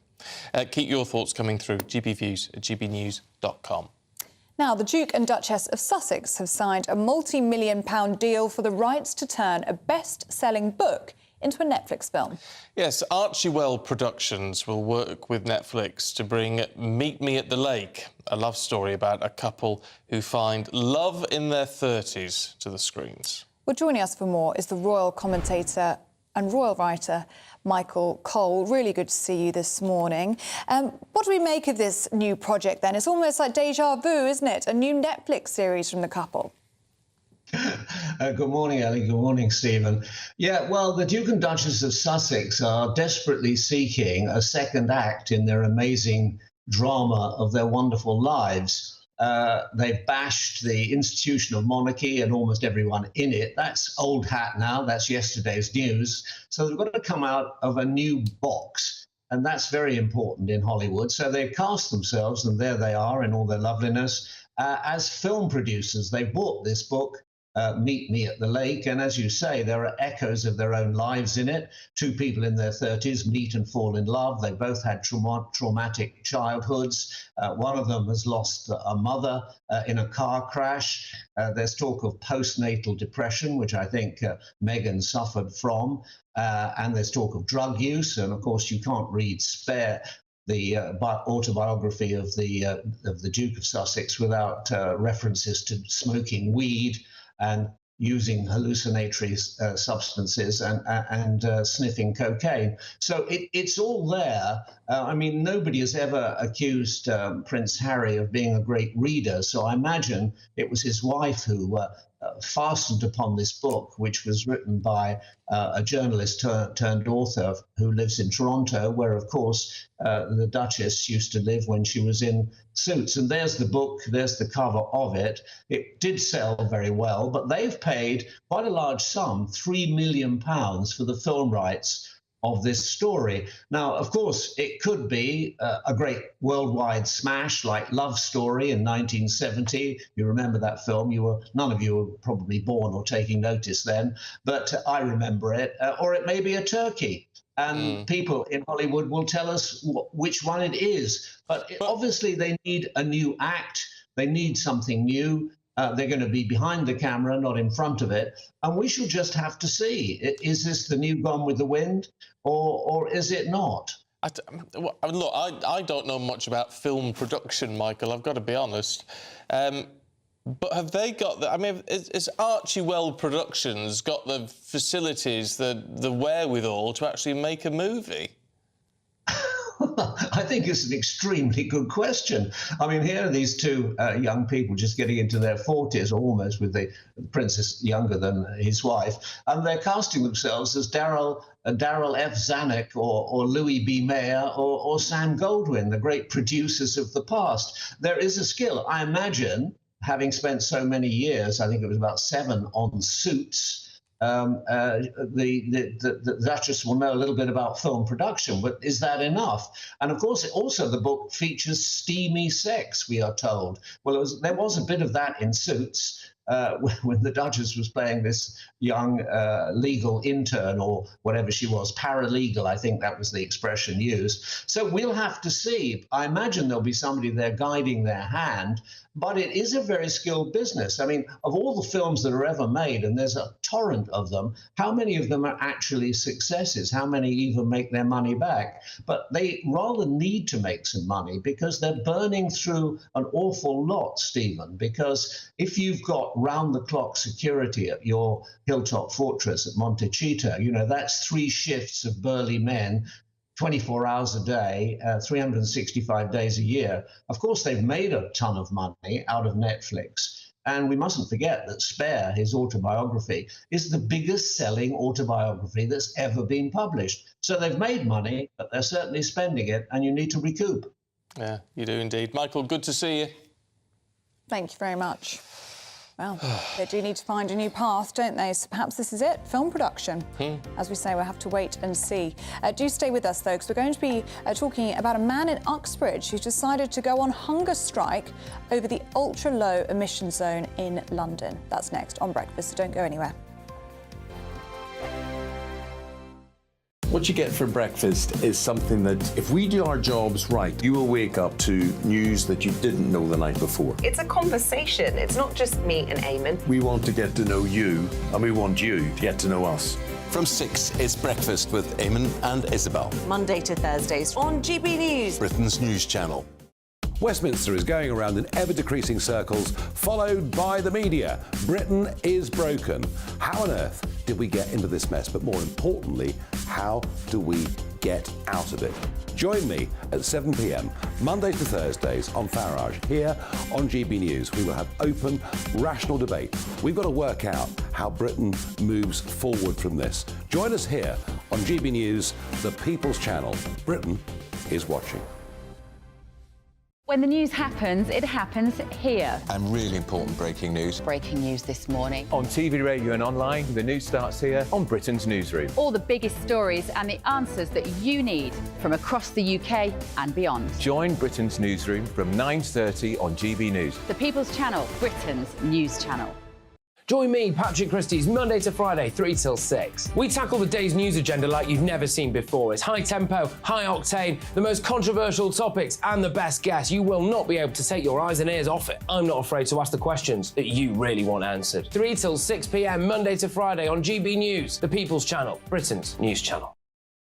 it? Keep your thoughts coming through. gbviews@gbnews.com. Now, the Duke and Duchess of Sussex have signed a multi-million-pound deal for the rights to turn a best-selling book into a Netflix film. Yes, Archewell Productions will work with Netflix to bring Meet Me at the Lake, a love story about a couple who find love in their 30s, to the screens. Well, joining us for more is the royal commentator and royal writer Michael Cole. Really good to see you this morning. What do we make of this new project then? It's almost like deja vu, isn't it? A new Netflix series from the couple. Good morning, Ellie. Good morning, Stephen. Yeah, well, the Duke and Duchess of Sussex are desperately seeking a second act in their amazing drama of their wonderful lives. They've bashed the institution of monarchy and almost everyone in it. That's old hat now. That's yesterday's news. So they've got to come out of a new box. And that's very important in Hollywood. So they cast themselves, and there they are in all their loveliness, as film producers. They bought this book, Meet Me at the Lake, and as you say, there are echoes of their own lives in it. 2 people in their 30s meet and fall in love. They both had traumatic childhoods. One of them has lost a mother in a car crash. There's talk of postnatal depression, which I think Meghan suffered from, and there's talk of drug use. And of course, you can't read Spare, the autobiography of the Duke of Sussex, without references to smoking weed and using hallucinatory substances and sniffing cocaine. So it's all there. I mean, nobody has ever accused Prince Harry of being a great reader, so I imagine it was his wife who fastened upon this book, which was written by a journalist turned author who lives in Toronto, where, of course, the Duchess used to live when she was in Suits. And there's the book, there's the cover of it. It did sell very well, but they've paid quite a large sum, £3 million, for the film rights of this story. Now, of course, it could be a great worldwide smash like Love Story in 1970. You remember that film? None of you were probably born or taking notice then, but I remember it. Or it may be a turkey. And people in Hollywood will tell us which one it is. But obviously they need a new act. They need something new. They're going to be behind the camera, not in front of it. And we shall just have to see. Is this the new Gone with the Wind, or is it not? Look, I don't know much about film production, Michael, I've got to be honest. But have they got the... I mean, has Archewell Productions got the facilities, the wherewithal to actually make a movie? I think it's an extremely good question. I mean, here are these 2 young people just getting into their 40s, almost, with the princess younger than his wife, and they're casting themselves as Darryl F. Zanuck or Louis B. Mayer or Sam Goldwyn, the great producers of the past. There is a skill. I imagine, having spent so many years, I think it was about 7 on Suits, the Duchess will know a little bit about film production, but is that enough? And of course, also the book features steamy sex, we are told. Well, there was a bit of that in Suits. When the Duchess was playing this young legal intern, or whatever she was, paralegal, I think that was the expression used. So we'll have to see. I imagine there'll be somebody there guiding their hand, but it is a very skilled business. I mean, of all the films that are ever made, and there's a torrent of them, how many of them are actually successes? How many even make their money back? But they rather need to make some money because they're burning through an awful lot, Stephen, because if you've got round-the-clock security at your hilltop fortress at Montecito, you know, that's 3 shifts of burly men, 24 hours a day, 365 days a year. Of course, they've made a ton of money out of Netflix. And we mustn't forget that Spare, his autobiography, is the biggest selling autobiography that's ever been published. So they've made money, but they're certainly spending it, and you need to recoup. Yeah, you do indeed. Michael, good to see you. Thank you very much. Well, they do need to find a new path, don't they? So perhaps this is it, film production. As we say, we'll have to wait and see. Do stay with us, though, because we're going to be talking about a man in Uxbridge who's decided to go on hunger strike over the ultra-low emission zone in London. That's next on Breakfast, so don't go anywhere. What you get for breakfast is something that, if we do our jobs right, you will wake up to news that you didn't know the night before. It's a conversation. It's not just me and Eamonn. We want to get to know you, and we want you to get to know us. From 6, it's Breakfast with Eamonn and Isabel. Monday to Thursdays on GB News. Britain's news channel. Westminster is going around in ever-decreasing circles, followed by the media. Britain is broken. How on earth did we get into this mess? But more importantly, how do we get out of it? Join me at 7 p.m, Monday to Thursdays on Farage, here on GB News. We will have open, rational debate. We've got to work out how Britain moves forward from this. Join us here on GB News, the People's Channel. Britain is watching. When the news happens, it happens here. And really important breaking news. Breaking news this morning. On TV, radio and online, the news starts here on Britain's Newsroom. All the biggest stories and the answers that you need from across the UK and beyond. Join Britain's Newsroom from 9:30 on GB News. The People's Channel, Britain's news channel. Join me, Patrick Christie's, Monday to Friday, 3 till 6. We tackle the day's news agenda like you've never seen before. It's high tempo, high octane, the most controversial topics and the best guests. You will not be able to take your eyes and ears off it. I'm not afraid to ask the questions that you really want answered. 3 till 6 p.m, Monday to Friday on GB News, the People's Channel, Britain's news channel.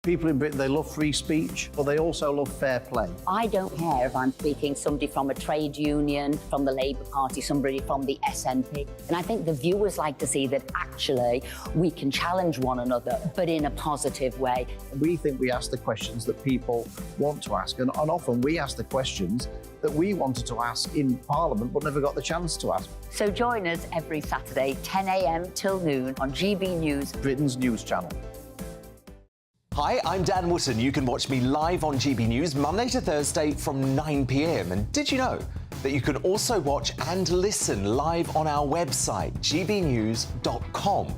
People in Britain, they love free speech, but they also love fair play. I don't care if I'm speaking somebody from a trade union, from the Labour Party, somebody from the SNP. And I think the viewers like to see that actually we can challenge one another, but in a positive way. We think we ask the questions that people want to ask, and often we ask the questions that we wanted to ask in Parliament but never got the chance to ask. So join us every Saturday, 10 a.m. till noon on GB News, Britain's news channel. Hi, I'm Dan Wootton. You can watch me live on GB News Monday to Thursday from 9 p.m. And did you know that you can also watch and listen live on our website, gbnews.com?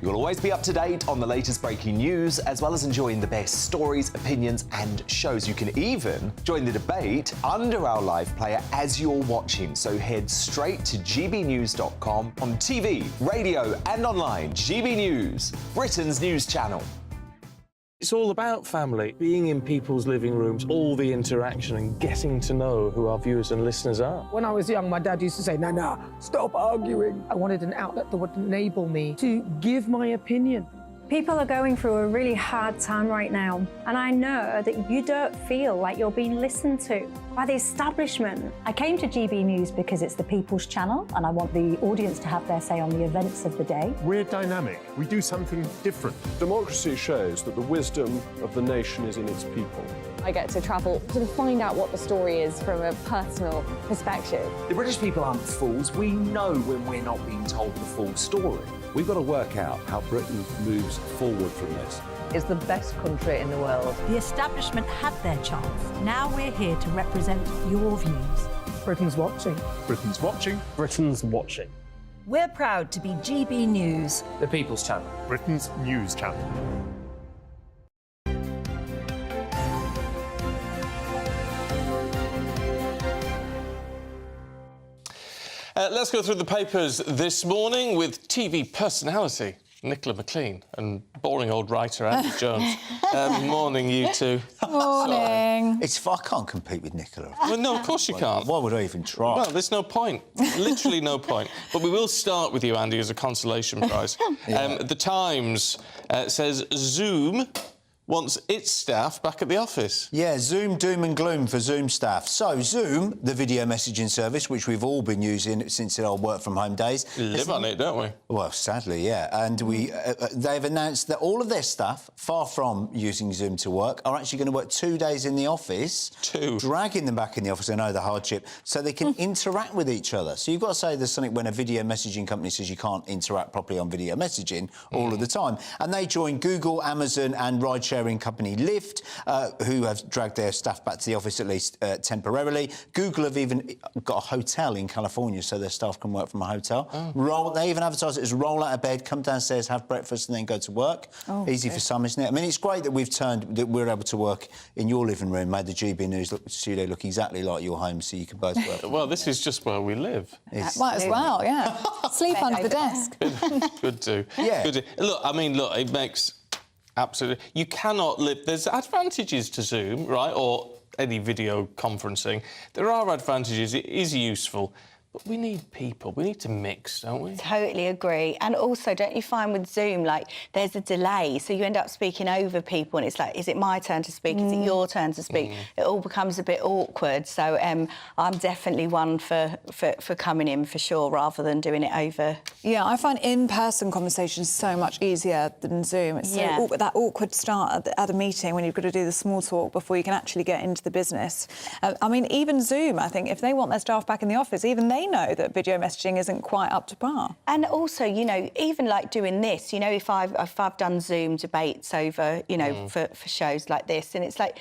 You'll always be up to date on the latest breaking news, as well as enjoying the best stories, opinions and shows. You can even join the debate under our live player as you're watching. So head straight to gbnews.com on TV, radio and online. GB News, Britain's news channel. It's all about family, being in people's living rooms, all the interaction and getting to know who our viewers and listeners are. When I was young, my dad used to say, "Nana, stop arguing." I wanted an outlet that would enable me to give my opinion. People are going through a really hard time right now, and I know that you don't feel like you're being listened to by the establishment. I came to GB News because it's the People's Channel, and I want the audience to have their say on the events of the day. We're dynamic. We do something different. Democracy shows that the wisdom of the nation is in its people. I get to travel to find out what the story is from a personal perspective. The British people aren't fools. We know when we're not being told the full story. We've got to work out how Britain moves forward from this. It's the best country in the world. The establishment had their chance. Now we're here to represent your views. Britain's watching. Britain's watching. Britain's watching. We're proud to be GB News, The People's Channel, Britain's news channel. Let's go through the papers this morning with TV personality Nicola McLean and boring old writer Andy Jones. Morning, you two. Morning. I can't compete with Nicola. Well, no, of course you can't. Why would I even try? Well, there's no point. Literally no point. But we will start with you, Andy, as a consolation prize. The Times says Zoom wants its staff back at the office. Yeah, Zoom doom and gloom for Zoom staff. So Zoom, the video messaging service, which we've all been using since the old work-from-home days. Live on it, don't we? Well, sadly, yeah. And they've announced that all of their staff, far from using Zoom to work, are actually going to work 2 days in the office. Dragging them back in the office, I know the hardship, so they can interact with each other. So you've got to say there's something when a video messaging company says you can't interact properly on video messaging all of the time. And they join Google, Amazon and rideshare car-sharing company Lyft, who have dragged their staff back to the office at least temporarily. Google have even got a hotel in California so their staff can work from a hotel. They even advertise it as roll out of bed, come downstairs, have breakfast and then go to work. Easy for some, isn't it? I mean, it's great that we're able to work in your living room, made the GB News studio look exactly like your home so you can both work. Well, this is just where we live. Might as well, yeah. Sleep under the desk. Good to. Yeah. Good to. Look, it makes absolutely... You cannot live... There's advantages to Zoom, right, or any video conferencing. There are advantages. It is useful. But we need people. We need to mix, don't we? Totally agree. And also, don't you find with Zoom, like, there's a delay, so you end up speaking over people, and it's like, is it my turn to speak? Is it your turn to speak? It all becomes a bit awkward. So I'm definitely one for coming in, for sure, rather than doing it over. Yeah, I find in-person conversations so much easier than Zoom. It's so awkward, that awkward start at a meeting when you've got to do the small talk before you can actually get into the business. I mean, even Zoom, I think, if they want their staff back in the office, even they know that video messaging isn't quite up to par. And also, you know, even like doing this, you know, if I've done Zoom debates over, you know, for shows like this, and it's like,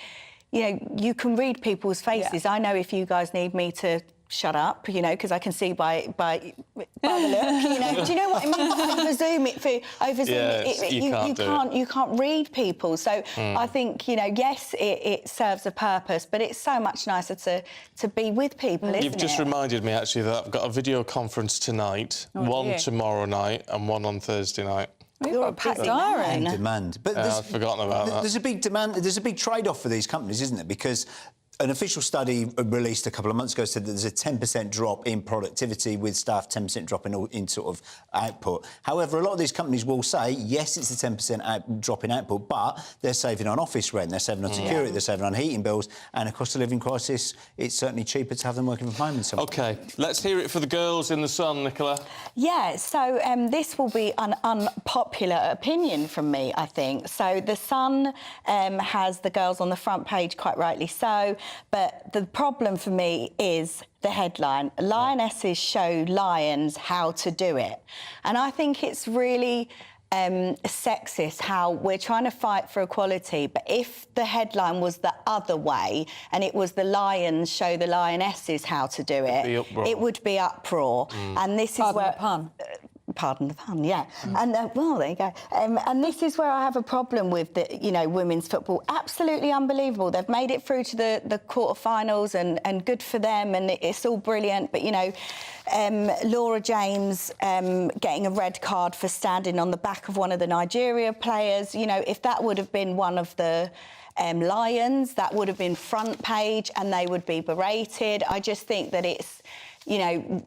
you know, you can read people's faces. Yeah. I know if you guys need me to shut up, you know, because I can see by the look, you know. Do you know what I mean? Over Zoom, you can't read people. So I think, you know, yes, it serves a purpose, but it's so much nicer to be with people, isn't it? You've just reminded me, actually, that I've got a video conference tonight, one tomorrow night and one on Thursday night. You're a packed diary. Demand. But I've forgotten about that. There's a big demand. There's a big trade-off for these companies, isn't there? Because an official study released a couple of months ago said that there's a 10% drop in productivity with staff, 10% drop in sort of output. However, a lot of these companies will say, yes, it's a 10% drop in output, but they're saving on office rent, they're saving on security, they're saving on heating bills, and a cost of living crisis, it's certainly cheaper to have them working from home. OK, let's hear it for the girls in the Sun, Nicola. Yeah, so this will be an unpopular opinion from me, I think. So the Sun has the girls on the front page, quite rightly so. But the problem for me is the headline. Lionesses show lions how to do it. And I think it's really sexist how we're trying to fight for equality, but if the headline was the other way and it was the lions show the lionesses how to do it, it would be uproar. And this is where... Pardon the pun, yeah. And, well, there you go. And this is where I have a problem with the, you know, women's football. Absolutely unbelievable. They've made it through to the quarterfinals and good for them, and it's all brilliant. But, you know, Laura James getting a red card for standing on the back of one of the Nigeria players, you know, if that would have been one of the... Lions, that would have been front page and they would be berated. I just think that it's, you know,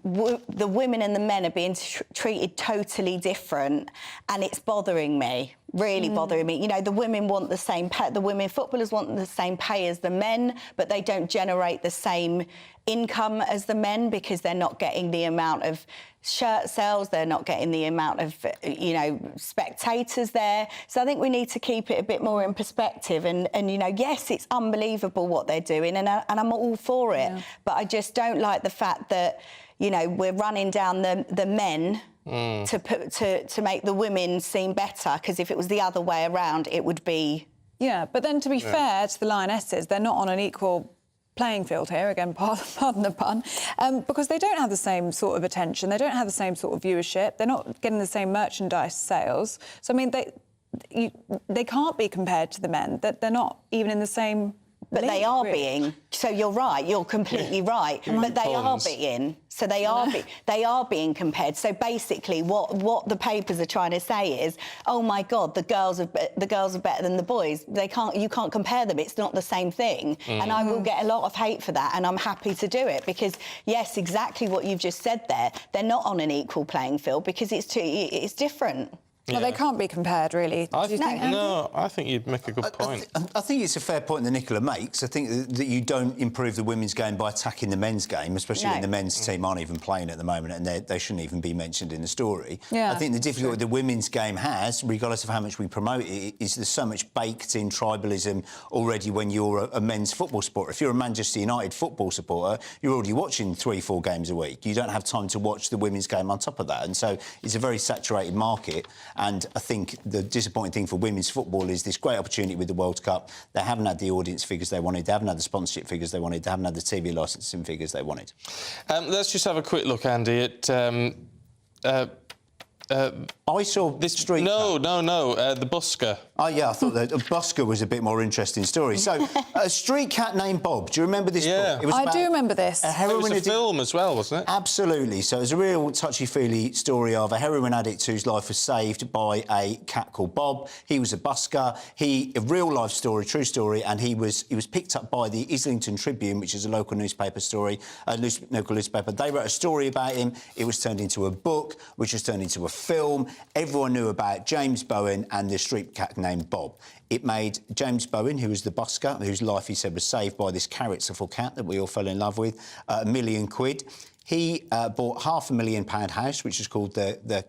the women and the men are being treated totally different, and it's bothering me, really bothering me. You know, the women want the same pay, the women footballers want the same pay as the men, but they don't generate the same income as the men because they're not getting the amount of shirt sales, they're not getting the amount of, you know, spectators there. So I think we need to keep it a bit more in perspective. And you know, yes, it's unbelievable what they're doing, and I'm all for it. Yeah. But I just don't like the fact that, you know, we're running down the men to make the women seem better, because if it was the other way around, it would be... Yeah, but then to be fair to the Lionesses, they're not on an equal playing field here, again, pardon the pun, because they don't have the same sort of attention, they don't have the same sort of viewership, they're not getting the same merchandise sales. So, I mean, they can't be compared to the men, that they're not even in the same... But they are being. So you're right. You're completely right. But they are being. So they are being compared. So basically, what the papers are trying to say is, oh my God, the girls are better than the boys. You can't compare them. It's not the same thing. And I will get a lot of hate for that. And I'm happy to do it because, yes, exactly what you've just said there. They're not on an equal playing field because it's different. Well, they can't be compared, really. I think you'd make a good point. I think it's a fair point that Nicola makes. I think that you don't improve the women's game by attacking the men's game, especially when the men's team aren't even playing at the moment and they shouldn't even be mentioned in the story. Yeah. I think the difficulty the women's game has, regardless of how much we promote it, is there's so much baked-in tribalism already when you're a men's football supporter. If you're a Manchester United football supporter, you're already watching 3-4 games a week. You don't have time to watch the women's game on top of that. And so it's a very saturated market. And I think the disappointing thing for women's football is this great opportunity with the World Cup. They haven't had the audience figures they wanted. They haven't had the sponsorship figures they wanted. They haven't had the TV licensing figures they wanted. Let's just have a quick look, Andy, at... I saw this street. No, the busker. Oh yeah, I thought the busker was a bit more interesting story. So, a street cat named Bob. Do you remember this book? It was I do remember this. It was a film as well, wasn't it? Absolutely. So it was a real touchy-feely story of a heroin addict whose life was saved by a cat called Bob. He was a busker. A real-life story, true story, and he was picked up by the Islington Tribune, which is a local newspaper local newspaper. They wrote a story about him. It was turned into a book, which was turned into a film. Everyone knew about James Bowen and the street cat named Bob. It made James Bowen, who was the busker, whose life he said was saved by this carrotsful cat that we all fell in love with, £1 million. He bought £500,000 house, which is called the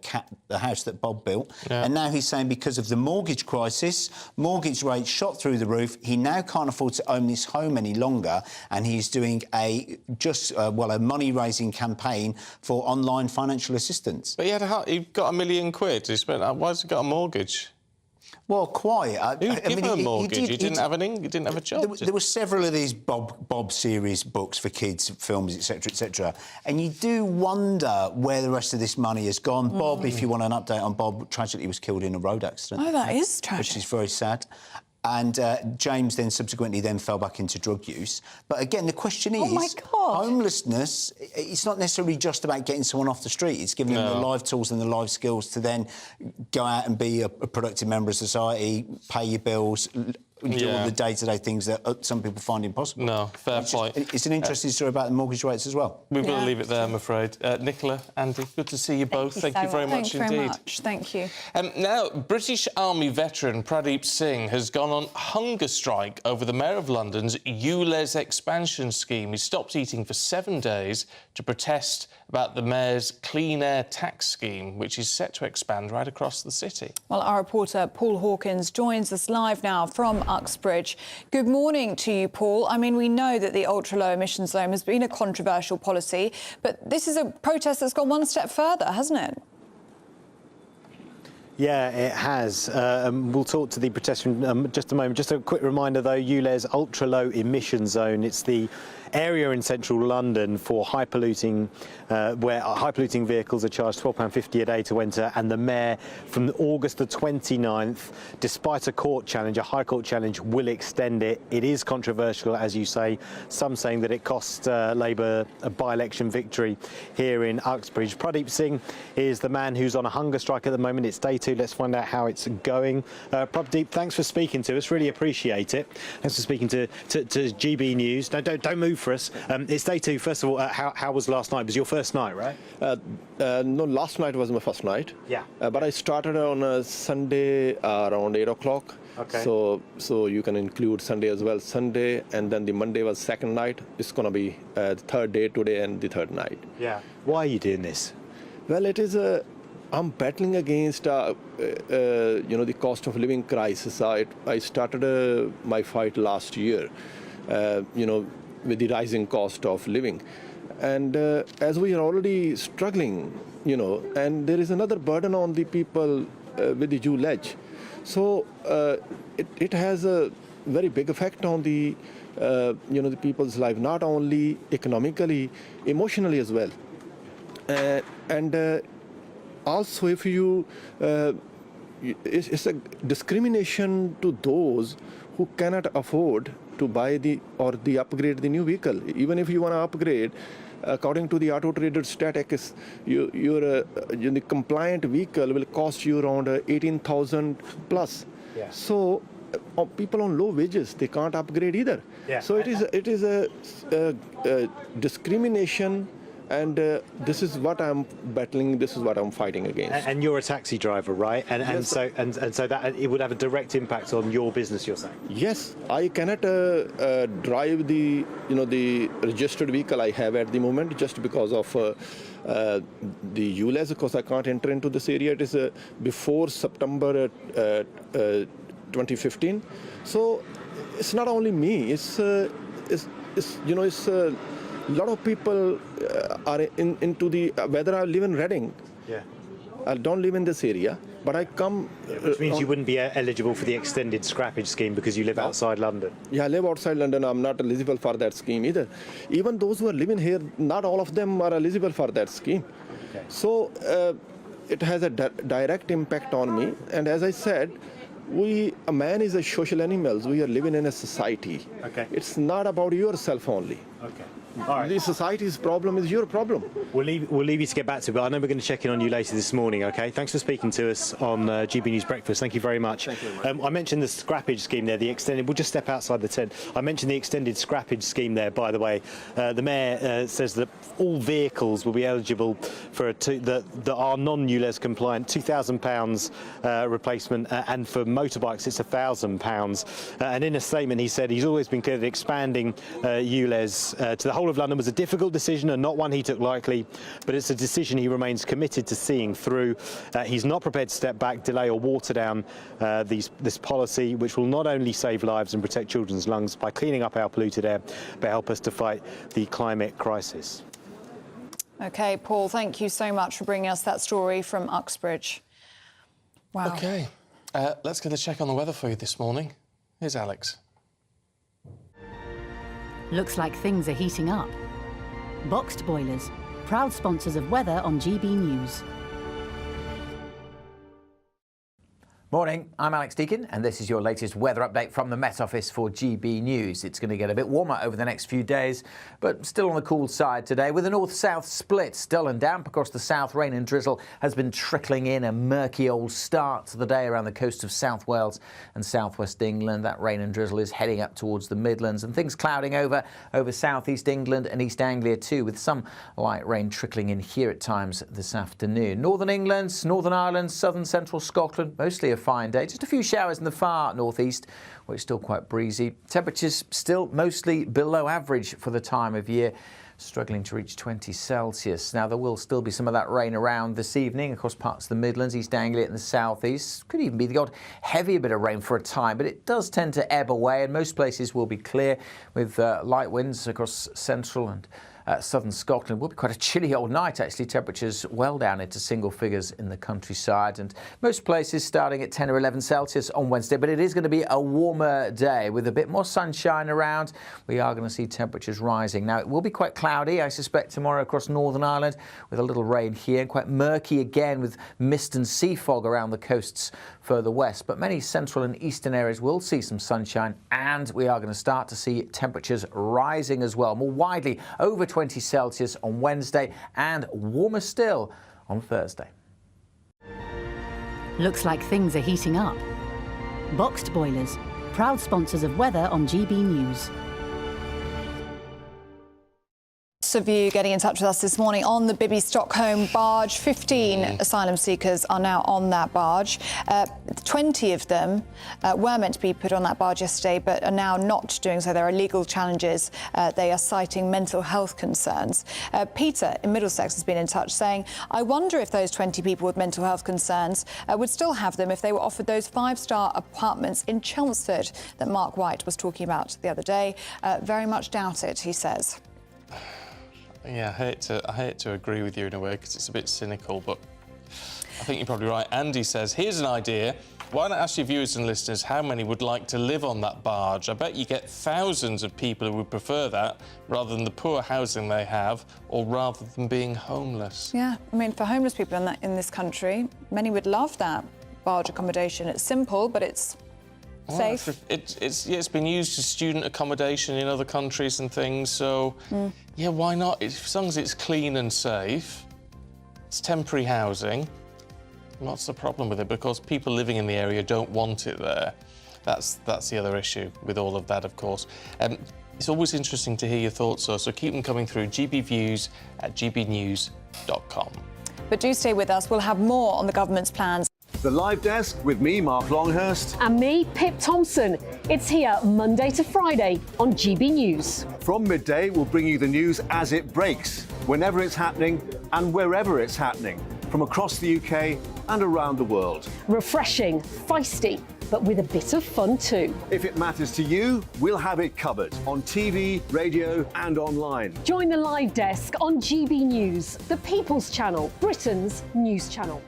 house that Bob built. Yeah. And now he's saying because of the mortgage crisis, mortgage rates shot through the roof. He now can't afford to own this home any longer, and he's doing a money-raising campaign for online financial assistance. But he got £1 million. He spent. Why has he got a mortgage? Well, quite. Who'd give him a mortgage? He didn't have a job. There were several of these Bob series books for kids, films, etc., etc. And you do wonder where the rest of this money has gone. Bob, if you want an update on Bob, tragically was killed in a road accident. Oh, that is tragic. Which is very sad. And James then subsequently fell back into drug use. But again, the question is, homelessness, it's not necessarily just about getting someone off the street. It's giving them the life tools and the life skills to then go out and be a productive member of society, pay your bills, do all the day-to-day things that some people find impossible. No, fair point. It's an interesting story about the mortgage rates as well. We've got to leave it there, I'm afraid. Nicola, Andy, good to see you both. Thank you very much indeed. Thank you. Now, British Army veteran Pradeep Singh has gone on hunger strike over the Mayor of London's ULEZ expansion scheme. He stopped eating for 7 days to protest about the Mayor's clean air tax scheme, which is set to expand right across the city. Well, our reporter Paul Hawkins joins us live now from Uxbridge. Good morning to you, Paul. I mean, we know that the ultra-low emission zone has been a controversial policy, but this is a protest that's gone one step further, hasn't it? Yeah, it has. We'll talk to the protesters in just a moment. Just a quick reminder, though, ULEZ ultra-low emission zone. It's the area in central London for high-polluting, where high-polluting vehicles are charged £12.50 a day to enter, and the Mayor, from August the 29th, despite a court challenge, a High Court challenge, will extend it. It is controversial, as you say, some saying that it cost Labour a by-election victory here in Uxbridge. Pradeep Singh is the man who's on a hunger strike at the moment. It's day 2. Let's find out how it's going. Pradeep, thanks for speaking to us. Really appreciate it. Thanks for speaking to GB News. No, don't move for us. It's day 2. First of all, how was last night? It was your first night, right? No, last night was my first night. Yeah. But I started on a Sunday around 8 o'clock. Okay. So you can include Sunday as well. Sunday, and then the Monday was second night. It's going to be the third day today and the third night. Yeah. Why are you doing this? Well, it is I'm battling against, the cost of living crisis. I started my fight last year, with the rising cost of living. And as we are already struggling, and there is another burden on the people with the ULEZ. So it has a very big effect on the, the people's life, not only economically, emotionally as well. Also, if it's a discrimination to those who cannot afford to buy upgrade the new vehicle. Even if you want to upgrade, according to the Auto Trader statistics, your compliant vehicle will cost you around 18,000 plus. Yeah. So people on low wages, they can't upgrade either. Yeah. So it is a discrimination. And this is what I'm battling. This is what I'm fighting against. And you're a taxi driver, right? And so that it would have a direct impact on your business, you're saying? Yes, I cannot drive the registered vehicle I have at the moment just because of the ULEZ, because I can't enter into this area. It is before September 2015. So it's not only me. It's a lot of people are into the whether I live in Reading. Yeah. I don't live in this area, but I come... Which means you wouldn't be eligible for the extended scrappage scheme because you live outside London. Yeah, I live outside London. I'm not eligible for that scheme either. Even those who are living here, not all of them are eligible for that scheme. Okay. So it has a direct impact on me. And as I said, a man is a social animal. We are living in a society. Okay. It's not about yourself only. Okay. All right. The society's problem is your problem. We'll leave you to get back to it, but I know we're going to check in on you later this morning, OK? Thanks for speaking to us on GB News Breakfast. Thank you very much. Thank you very much. I mentioned the scrappage scheme there, the extended... We'll just step outside the tent. I mentioned the extended scrappage scheme there, by the way. The Mayor says that all vehicles will be eligible for that are non-ULEZ compliant, £2,000 replacement, and for motorbikes it's £1,000. And in a statement he said he's always been clear that expanding ULEZ to the whole of London was a difficult decision and not one he took lightly, but it's a decision he remains committed to seeing through. He's not prepared to step back, delay or water down this policy, which will not only save lives and protect children's lungs by cleaning up our polluted air, but help us to fight the climate crisis. OK, Paul, thank you so much for bringing us that story from Uxbridge. Wow. OK, let's get a check on the weather for you this morning. Here's Alex. Looks like things are heating up. Boxed boilers, proud sponsors of weather on GB News. Morning, I'm Alex Deakin, and this is your latest weather update from the Met Office for GB News. It's going to get a bit warmer over the next few days, but still on the cool side today, with a north-south split. Dull and damp across the south. Rain and drizzle has been trickling in. A murky old start to the day around the coast of South Wales and southwest England. That rain and drizzle is heading up towards the Midlands, and things clouding over southeast England and East Anglia too, with some light rain trickling in here at times this afternoon. Northern England, Northern Ireland, southern central Scotland, mostly a fine day. Just a few showers in the far northeast, where it's still quite breezy. Temperatures still mostly below average for the time of year, struggling to reach 20 Celsius. Now, there will still be some of that rain around this evening across parts of the Midlands, East Anglia and the southeast. Could even be the odd heavier bit of rain for a time, but it does tend to ebb away, and most places will be clear with light winds across central and southern Scotland. Will be quite a chilly old night, actually. Temperatures well down into single figures in the countryside, and most places starting at 10 or 11 Celsius on Wednesday. But it is going to be a warmer day with a bit more sunshine around. We are going to see temperatures rising. Now, it will be quite cloudy, I suspect, tomorrow across Northern Ireland, with a little rain here, and quite murky again with mist and sea fog around the coasts further west. But many central and eastern areas will see some sunshine, and we are going to start to see temperatures rising as well, more widely over 20 Celsius on Wednesday, and warmer still on Thursday. Looks like things are heating up. Boxed boilers, proud sponsors of weather on GB News. Of you getting in touch with us this morning on the Bibby Stockholm barge. 15 asylum seekers are now on that barge. 20 of them were meant to be put on that barge yesterday, but are now not doing so. There are legal challenges. They are citing mental health concerns. Peter in Middlesex has been in touch saying, I wonder if those 20 people with mental health concerns would still have them if they were offered those 5-star apartments in Chelmsford that Mark White was talking about the other day. Very much doubt it, he says. Yeah, I hate to agree with you in a way, because it's a bit cynical, but I think you're probably right. Andy says, here's an idea. Why not ask your viewers and listeners how many would like to live on that barge? I bet you get thousands of people who would prefer that rather than the poor housing they have, or rather than being homeless. Yeah, I mean, for homeless people in this country, many would love that barge accommodation. It's simple, but it's safe. It's been used as student accommodation in other countries and things, so yeah, why not? As long as it's clean and safe, it's temporary housing. What's the problem with it? Because people living in the area don't want it there. That's the other issue with all of that, of course. It's always interesting to hear your thoughts, so keep them coming through. gbviews@gbnews.com. But do stay with us. We'll have more on the government's plans. The Live Desk with me, Mark Longhurst. And me, Pip Thompson. It's here Monday to Friday on GB News. From midday, we'll bring you the news as it breaks, whenever it's happening and wherever it's happening, from across the UK and around the world. Refreshing, feisty, but with a bit of fun too. If it matters to you, we'll have it covered on TV, radio and online. Join the Live Desk on GB News, the People's Channel, Britain's news channel.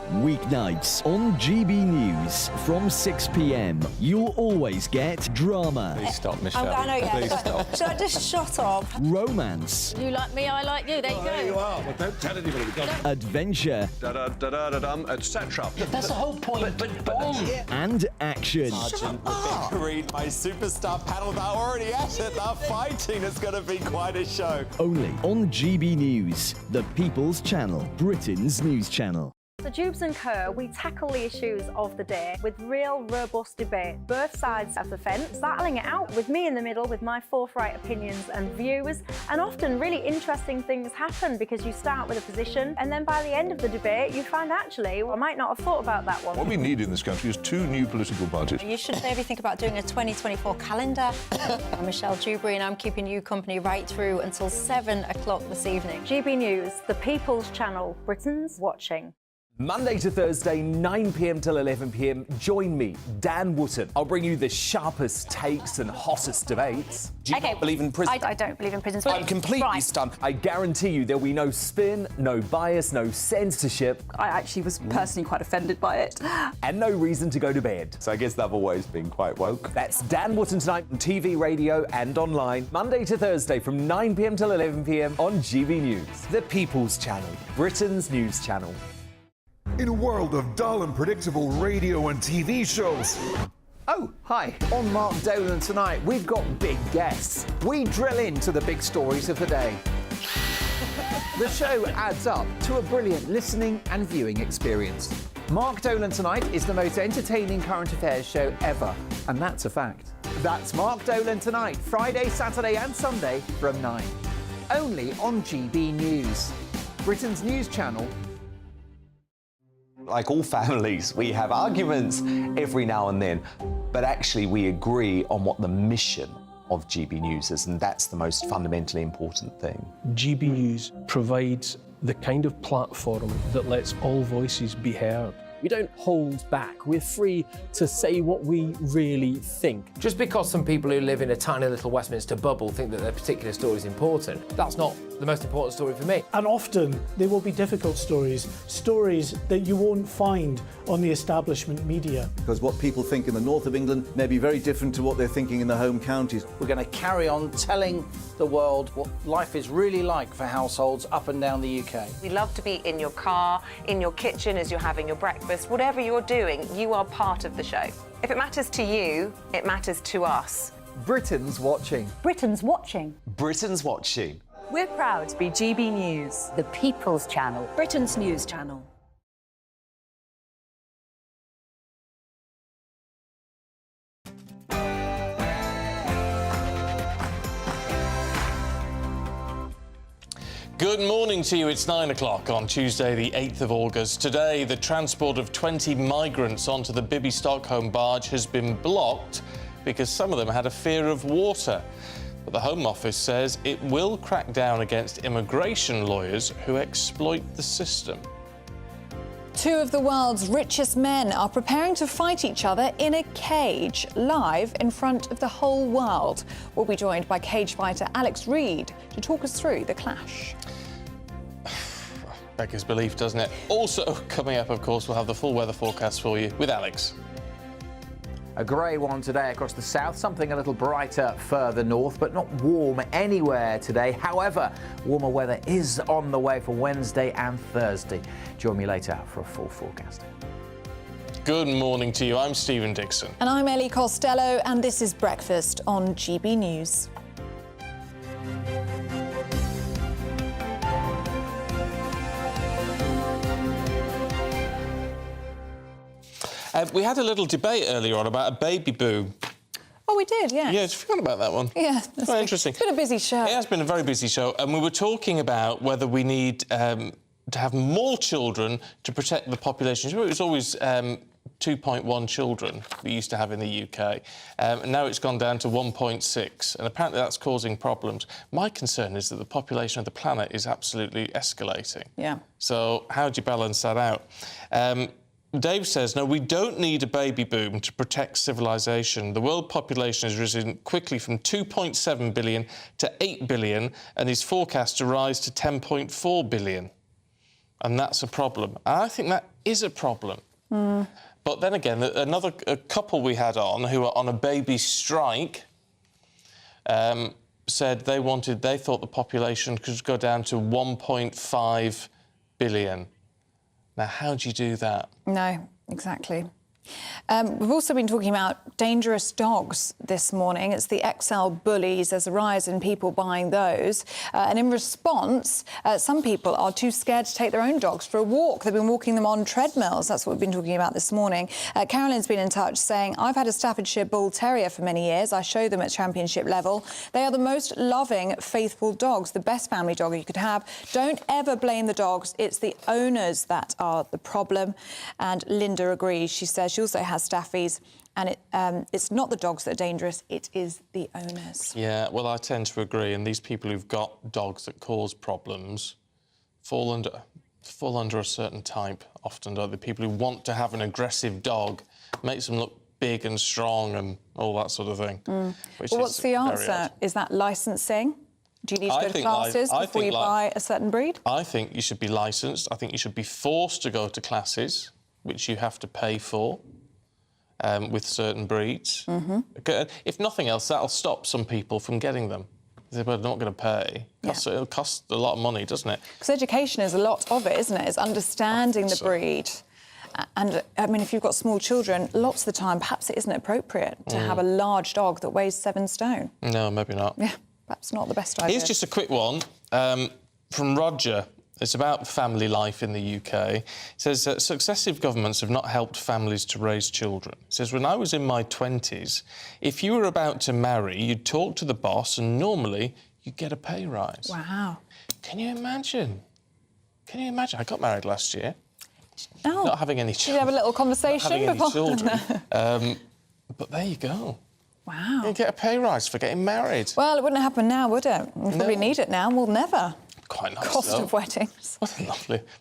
Weeknights on GB News from 6 p.m. You'll always get drama. Please stop, Michelle. I know, yeah. Please stop. Should I just shut up? Romance. You like me, I like you. There you go. There you are. Well, don't tell anybody. Adventure. Etc. That's the whole point. And action. Sergeant, the big green, my superstar panel, they're already at it. They're fighting. It's going to be quite a show. Only on GB News, the People's Channel, Britain's news channel. So Jubes and Co, we tackle the issues of the day with real robust debate, both sides of the fence, battling it out with me in the middle with my forthright opinions and views, and often really interesting things happen because you start with a position and then by the end of the debate you find actually, well, I might not have thought about that one. What we need in this country is 2 new political parties. You should maybe think about doing a 2024 calendar. I'm Michelle Dewberry and I'm keeping you company right through until 7 o'clock this evening. GB News, the People's Channel, Britain's watching. Monday to Thursday, 9 p.m. till 11 p.m. Join me, Dan Wootton. I'll bring you the sharpest takes and hottest debates. Do you not believe in prison? I don't believe in prisons. I'm completely stunned. I guarantee you there'll be no spin, no bias, no censorship. I actually was personally quite offended by it. And no reason to go to bed. So I guess they've always been quite woke. That's Dan Wootton tonight on TV, radio and online. Monday to Thursday from 9 p.m. till 11 p.m. on GB News. The People's Channel, Britain's news channel. In a world of dull and predictable radio and TV shows. Oh, hi. On Mark Dolan tonight, we've got big guests. We drill into the big stories of the day. The show adds up to a brilliant listening and viewing experience. Mark Dolan Tonight is the most entertaining current affairs show ever, and that's a fact. That's Mark Dolan Tonight, Friday, Saturday and Sunday from 9. Only on GB News, Britain's news channel. Like all families, we have arguments every now and then, but actually we agree on what the mission of GB News is, and that's the most fundamentally important thing. GB News provides the kind of platform that lets all voices be heard. We don't hold back. We're free to say what we really think. Just because some people who live in a tiny little Westminster bubble think that their particular story is important, that's not the most important story for me. And often there will be difficult stories, stories that you won't find on the establishment media. Because what people think in the north of England may be very different to what they're thinking in the home counties. We're going to carry on telling the world what life is really like for households up and down the UK. We love to be in your car, in your kitchen as you're having your breakfast. Whatever you're doing, you are part of the show. If it matters to you, it matters to us. Britain's watching. Britain's watching. Britain's watching. We're proud to be GB News, The People's Channel, Britain's news channel. Good morning to you. It's 9 o'clock on Tuesday, the 8th of August. Today, the transport of 20 migrants onto the Bibby Stockholm barge has been blocked because some of them had a fear of water. But the Home Office says it will crack down against immigration lawyers who exploit the system. 2 of the world's richest men are preparing to fight each other in a cage, live in front of the whole world. We'll be joined by cage fighter Alex Reid to talk us through the clash. Beggars belief, doesn't it? Also coming up, of course, we'll have the full weather forecast for you with Alex. A grey one today across the south, something a little brighter further north, but not warm anywhere today. However, warmer weather is on the way for Wednesday and Thursday. Join me later for a full forecast. Good morning to you. I'm Stephen Dixon. And I'm Ellie Costello, and this is Breakfast on GB News. We had a little debate earlier on about a baby boom. Oh, we did, yeah. Yeah, I forgot about that one. Yeah. Quite interesting. It's been a busy show. It has been a very busy show, and we were talking about whether we need to have more children to protect the population. It was always 2.1 children we used to have in the UK, and now it's gone down to 1.6, and apparently that's causing problems. My concern is that the population of the planet is absolutely escalating. Yeah. So how do you balance that out? Dave says, no, we don't need a baby boom to protect civilization. The world population has risen quickly from 2.7 billion to 8 billion and is forecast to rise to 10.4 billion. And that's a problem. And I think that is a problem. But then again, a couple we had on who are on a baby strike said they thought the population could go down to 1.5 billion. Now, how do you do that? No, exactly. We've also been talking about dangerous dogs this morning. It's the XL bullies. There's a rise in people buying those. And in response, some people are too scared to take their own dogs for a walk. They've been walking them on treadmills. That's what we've been talking about this morning. Carolyn's been in touch saying, I've had a Staffordshire Bull Terrier for many years. I show them at championship level. They are the most loving, faithful dogs, the best family dog you could have. Don't ever blame the dogs. It's the owners that are the problem. And Linda agrees. She says she also has staffies, and it's not the dogs that are dangerous, it is the owners. Yeah, well, I tend to agree, and these people who've got dogs that cause problems fall under a certain type often, don't they? People who want to have an aggressive dog, makes them look big and strong and all that sort of thing. Well, what's the answer? Is that licensing? Do you need to go to classes before you buy a certain breed? I think you should be licensed. I think you should be forced to go to classes, which you have to pay for, with certain breeds. If nothing else, that'll stop some people from getting them. They're not going to pay. It'll cost a lot of money, doesn't it? Because education is a lot of it, isn't it? It's understanding the breed. And, I mean, if you've got small children, lots of the time, perhaps it isn't appropriate to have a large dog that weighs 7 stone. No, maybe not. Yeah, perhaps not the best idea. Here's just a quick one from Roger. It's about family life in the UK. It says that successive governments have not helped families to raise children. It says, when I was in my 20s, if you were about to marry, you'd talk to the boss and normally you'd get a pay rise. Wow. Can you imagine? Can you imagine? I got married last year. Oh. Not having any children. Did you have a little conversation not having before? any children. But there you go. Wow. You get a pay rise for getting married. Well, it wouldn't happen now, would it? We probably need it now. We'll never. Quite nice, Cost though. of weddings. What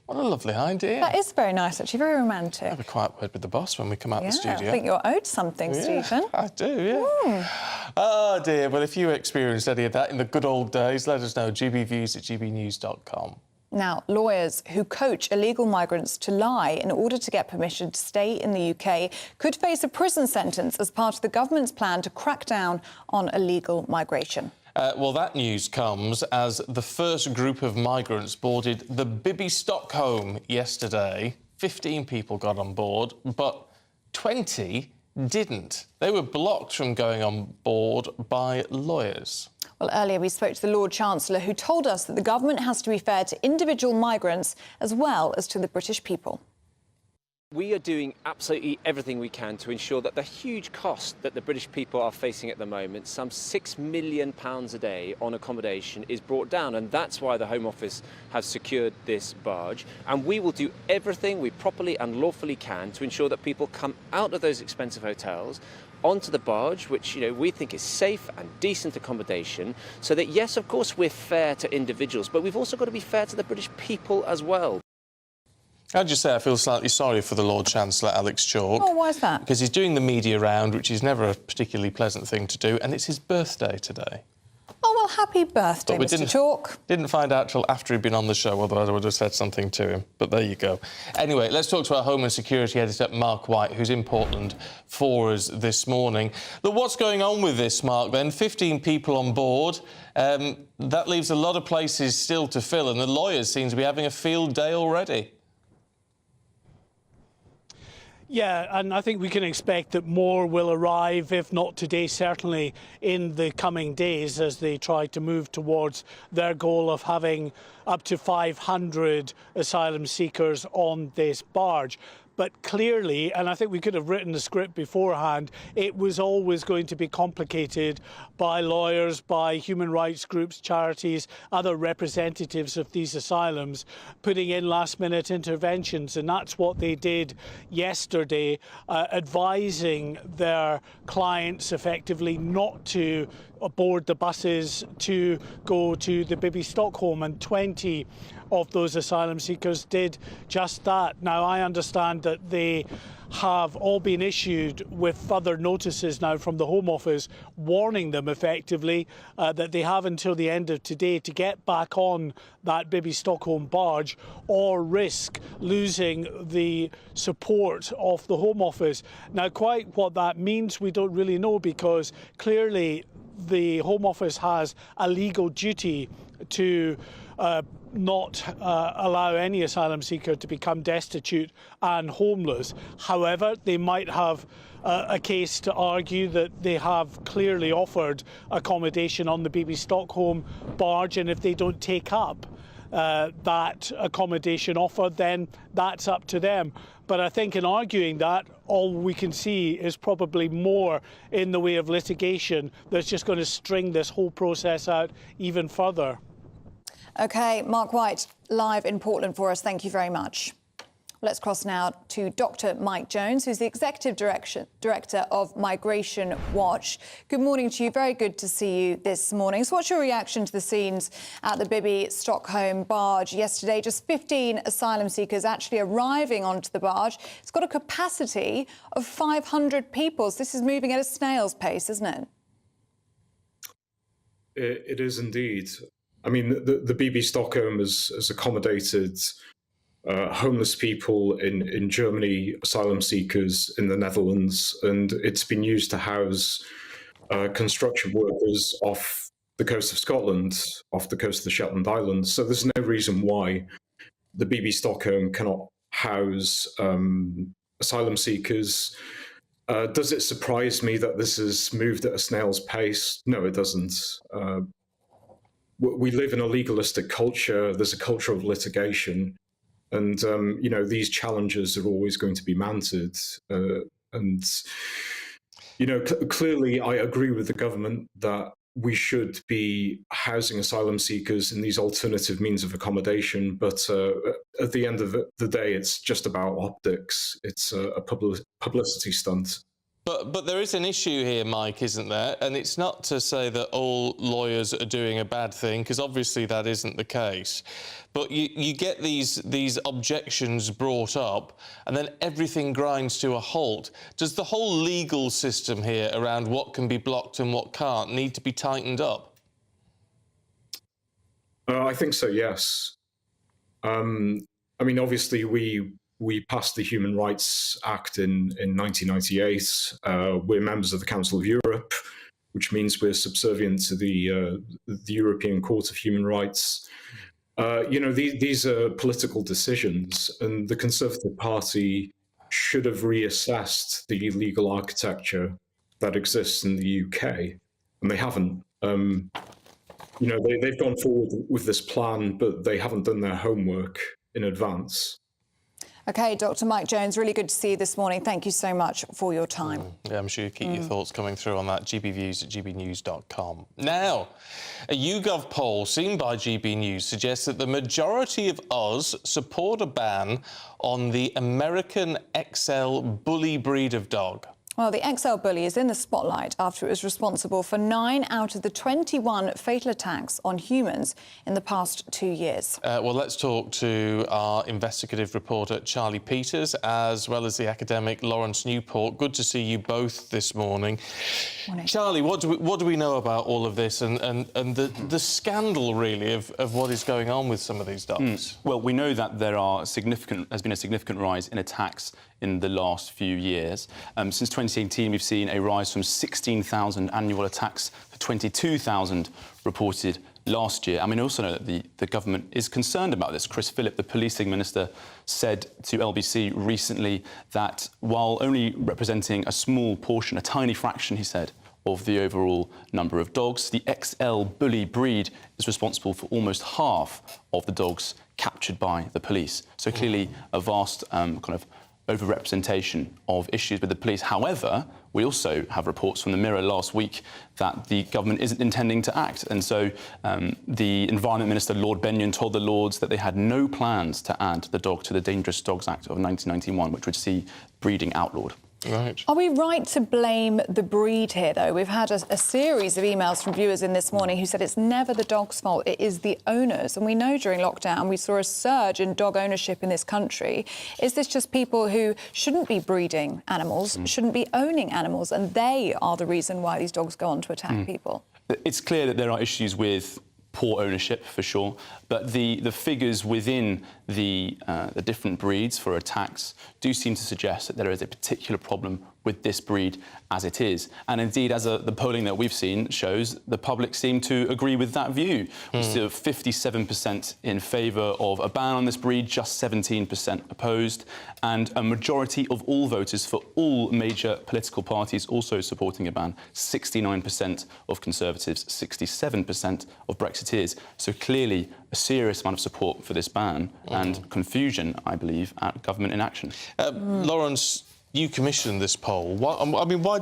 a lovely idea. That is very nice, actually, very romantic. Have a quiet word with the boss when we come out the studio. I think you're owed something, Stephen. I do, yeah. Oh, dear. Well, if you experienced any of that in the good old days, let us know. gbviews@gbnews.com. Now, lawyers who coach illegal migrants to lie in order to get permission to stay in the UK could face a prison sentence as part of the government's plan to crack down on illegal migration. Well, that news comes as the first group of migrants boarded the Bibby Stockholm yesterday. 15 people got on board, but 20 didn't. They were blocked from going on board by lawyers. Well, earlier we spoke to the Lord Chancellor, who told us that the government has to be fair to individual migrants as well as to the British people. We are doing absolutely everything we can to ensure that the huge cost that the British people are facing at the moment, some £6 million a day on accommodation, is brought down. And that's why the Home Office has secured this barge. And we will do everything we properly and lawfully can to ensure that people come out of those expensive hotels onto the barge, which, you know, we think is safe and decent accommodation, so that, yes, of course, we're fair to individuals, but we've also got to be fair to the British people as well. I'd just say I feel slightly sorry for the Lord Chancellor, Alex Chalk. Oh, why is that? Because he's doing the media round, which is never a particularly pleasant thing to do, and it's his birthday today. Oh, well, happy birthday, But we Mr. Chalk. Didn't find out till after he'd been on the show, otherwise I would have said something to him. But there you go. Anyway, let's talk to our Home and Security Editor, Mark White, who's in Portland for us this morning. Look, what's going on with this, Mark, then? 15 people on board. That leaves a lot of places still to fill, and the lawyers seem to be having a field day already. Yeah, and I think we can expect that more will arrive, if not today, certainly in the coming days, as they try to move towards their goal of having up to 500 asylum seekers on this barge. But clearly, and I think we could have written the script beforehand, it was always going to be complicated by lawyers, by human rights groups, charities, other representatives of these asylums, putting in last-minute interventions. And that's what they did yesterday, advising their clients effectively not to board the buses to go to the Bibby Stockholm, and 20 of those asylum seekers did just that. Now, I understand that they have all been issued with further notices now from the Home Office warning them effectively that they have until the end of today to get back on that Bibby Stockholm barge or risk losing the support of the Home Office. Now, quite what that means we don't really know, because clearly the Home Office has a legal duty to not allow any asylum seeker to become destitute and homeless. However, they might have a case to argue that they have clearly offered accommodation on the Bibby Stockholm barge, and if they don't take up that accommodation offer, then that's up to them. But I think in arguing that, all we can see is probably more in the way of litigation that's just going to string this whole process out even further. OK, Mark White, live in Portland for us. Thank you very much. Let's cross now to Dr. Mike Jones, who's the Executive Director of Migration Watch. Good morning to you. Very good to see you this morning. So what's your reaction to the scenes at the Bibby Stockholm barge yesterday? Just 15 asylum seekers actually arriving onto the barge. It's got a capacity of 500 people. So this is moving at a snail's pace, isn't it? It is indeed. I mean, the Bibby Stockholm has accommodated homeless people in Germany, asylum seekers in the Netherlands, and it's been used to house construction workers off the coast of Scotland, off the coast of the Shetland Islands. So there's no reason why the Bibby Stockholm cannot house asylum seekers. Does it surprise me that this has moved at a snail's pace? No, it doesn't. We live in a legalistic culture. There's a culture of litigation. And, you know, these challenges are always going to be mounted. And, you know, clearly I agree with the government that we should be housing asylum seekers in these alternative means of accommodation. But at the end of the day, it's just about optics. It's a publicity stunt. But there is an issue here, Mike, isn't there? And it's not to say that all lawyers are doing a bad thing, because obviously that isn't the case. But you get these objections brought up, and then everything grinds to a halt. Does the whole legal system here around what can be blocked and what can't need to be tightened up? I think so, yes. I mean, obviously, we passed the Human Rights Act in 1998. We're members of the Council of Europe, which means we're subservient to the European Court of Human Rights. You know, these are political decisions, and the Conservative Party should have reassessed the legal architecture that exists in the UK, and they haven't. You know, they've gone forward with this plan, but they haven't done their homework in advance. OK, Dr. Mike Jones, really good to see you this morning. Thank you so much for your time. Yeah, I'm sure you keep your thoughts coming through on that. gbviews@gbnews.com. Now, a YouGov poll seen by GB News suggests that the majority of us support a ban on the American XL bully breed of dog. Well, the XL bully is in the spotlight after it was responsible for 9 out of the 21 fatal attacks on humans in the past 2 years. Well, let's talk to our investigative reporter, Charlie Peters, as well as the academic Lawrence Newport. Good to see you both this morning. Charlie, what do we know about all of this and the scandal, really, of what is going on with some of these dogs? Well, we know that has been a significant rise in attacks in the last few years. Since 2018, we've seen a rise from 16,000 annual attacks to 22,000 reported last year. I mean, I also know that the government is concerned about this. Chris Philip, the policing minister, said to LBC recently that while only representing a small portion, a tiny fraction, he said, of the overall number of dogs, the XL bully breed is responsible for almost half of the dogs captured by the police. So clearly a vast kind of overrepresentation of issues with the police. However, we also have reports from the Mirror last week that the government isn't intending to act. And so the Environment Minister, Lord Benyon, told the Lords that they had no plans to add the dog to the Dangerous Dogs Act of 1991, which would see breeding outlawed. Right. Are we right to blame the breed here, though? We've had a series of emails from viewers in this morning who said it's never the dog's fault, it is the owners. And we know during lockdown we saw a surge in dog ownership in this country. Is this just people who shouldn't be breeding animals, shouldn't be owning animals, and they are the reason why these dogs go on to attack people? It's clear that there are issues with poor ownership, for sure, but the figures within the different breeds for attacks do seem to suggest that there is a particular problem with this breed as it is. And indeed, as the polling that we've seen shows, the public seem to agree with that view. We see 57% in favour of a ban on this breed, just 17% opposed, and a majority of all voters for all major political parties also supporting a ban. 69% of Conservatives, 67% of Brexiteers. So clearly a serious amount of support for this ban and confusion, I believe, at government inaction. Lawrence, you commissioned this poll. Why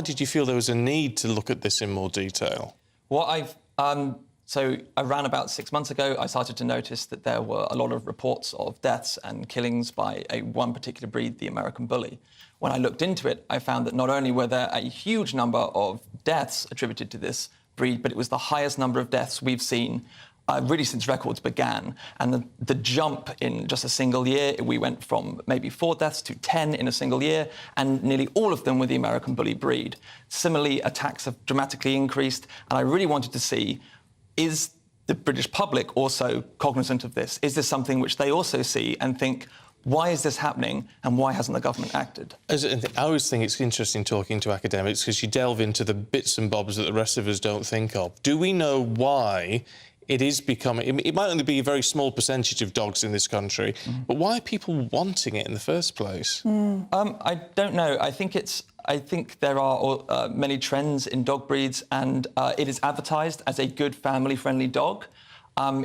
did you feel there was a need to look at this in more detail? Well, so around about 6 months ago, I started to notice that there were a lot of reports of deaths and killings by one particular breed, the American Bully. When I looked into it, I found that not only were there a huge number of deaths attributed to this breed, but it was the highest number of deaths we've seen really since records began. And the jump in just a single year, we went from maybe 4 deaths to 10 in a single year, and nearly all of them were the American Bully breed. Similarly, attacks have dramatically increased, and I really wanted to see, is the British public also cognizant of this? Is this something which they also see and think, why is this happening and why hasn't the government acted? I always think it's interesting talking to academics because you delve into the bits and bobs that the rest of us don't think of. Do we know why it is becoming... It might only be a very small percentage of dogs in this country, but why are people wanting it in the first place? I don't know. I think there are many trends in dog breeds, and it is advertised as a good family-friendly dog.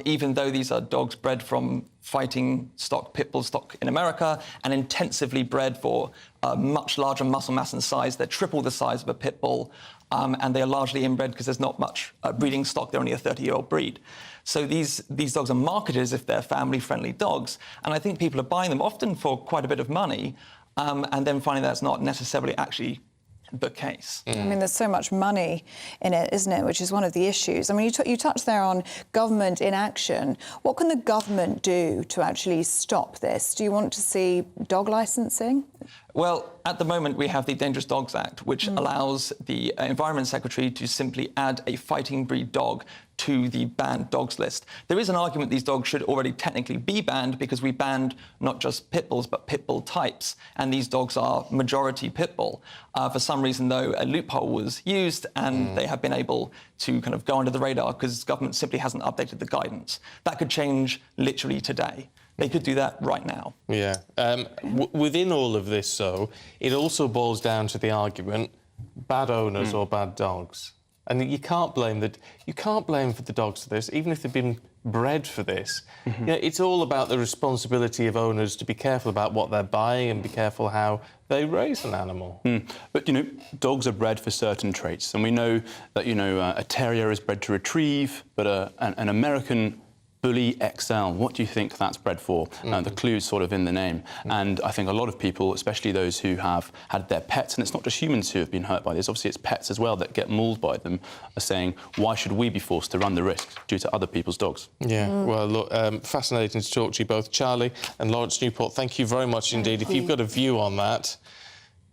Even though these are dogs bred from fighting stock, pit bull stock in America, and intensively bred for much larger muscle mass and size. They're triple the size of a pit bull, and they are largely inbred because there's not much breeding stock. They're only a 30-year-old breed. So these dogs are marketed as if they're family-friendly dogs, and I think people are buying them often for quite a bit of money, and then finding that's not necessarily actually the case. I mean, there's so much money in it, isn't it, which is one of the issues. I mean, you touched there on government inaction. What can the government do to actually stop this? Do you want to see dog licensing? Well, at the moment, we have the Dangerous Dogs Act, which allows the Environment Secretary to simply add a fighting breed dog to the banned dogs list. There is an argument these dogs should already technically be banned because we banned not just pit bulls, but pit bull types, and these dogs are majority pit bull. For some reason, though, a loophole was used, and they have been able to kind of go under the radar because government simply hasn't updated the guidance. That could change literally today. They could do that right now. Yeah. Within all of this, though, it also boils down to the argument, bad owners or bad dogs. And you can't blame for the dogs for this, even if they've been bred for this. You know, it's all about the responsibility of owners to be careful about what they're buying and be careful how they raise an animal. But, you know, dogs are bred for certain traits. And we know that, you know, a terrier is bred to retrieve, but an American Bully XL, what do you think that's bred for? The clue's sort of in the name. And I think a lot of people, especially those who have had their pets, and it's not just humans who have been hurt by this, obviously it's pets as well that get mauled by them, are saying, why should we be forced to run the risk due to other people's dogs? Yeah, well, look, fascinating to talk to you both. Charlie and Lawrence Newport, thank you very much indeed. If you've got a view on that,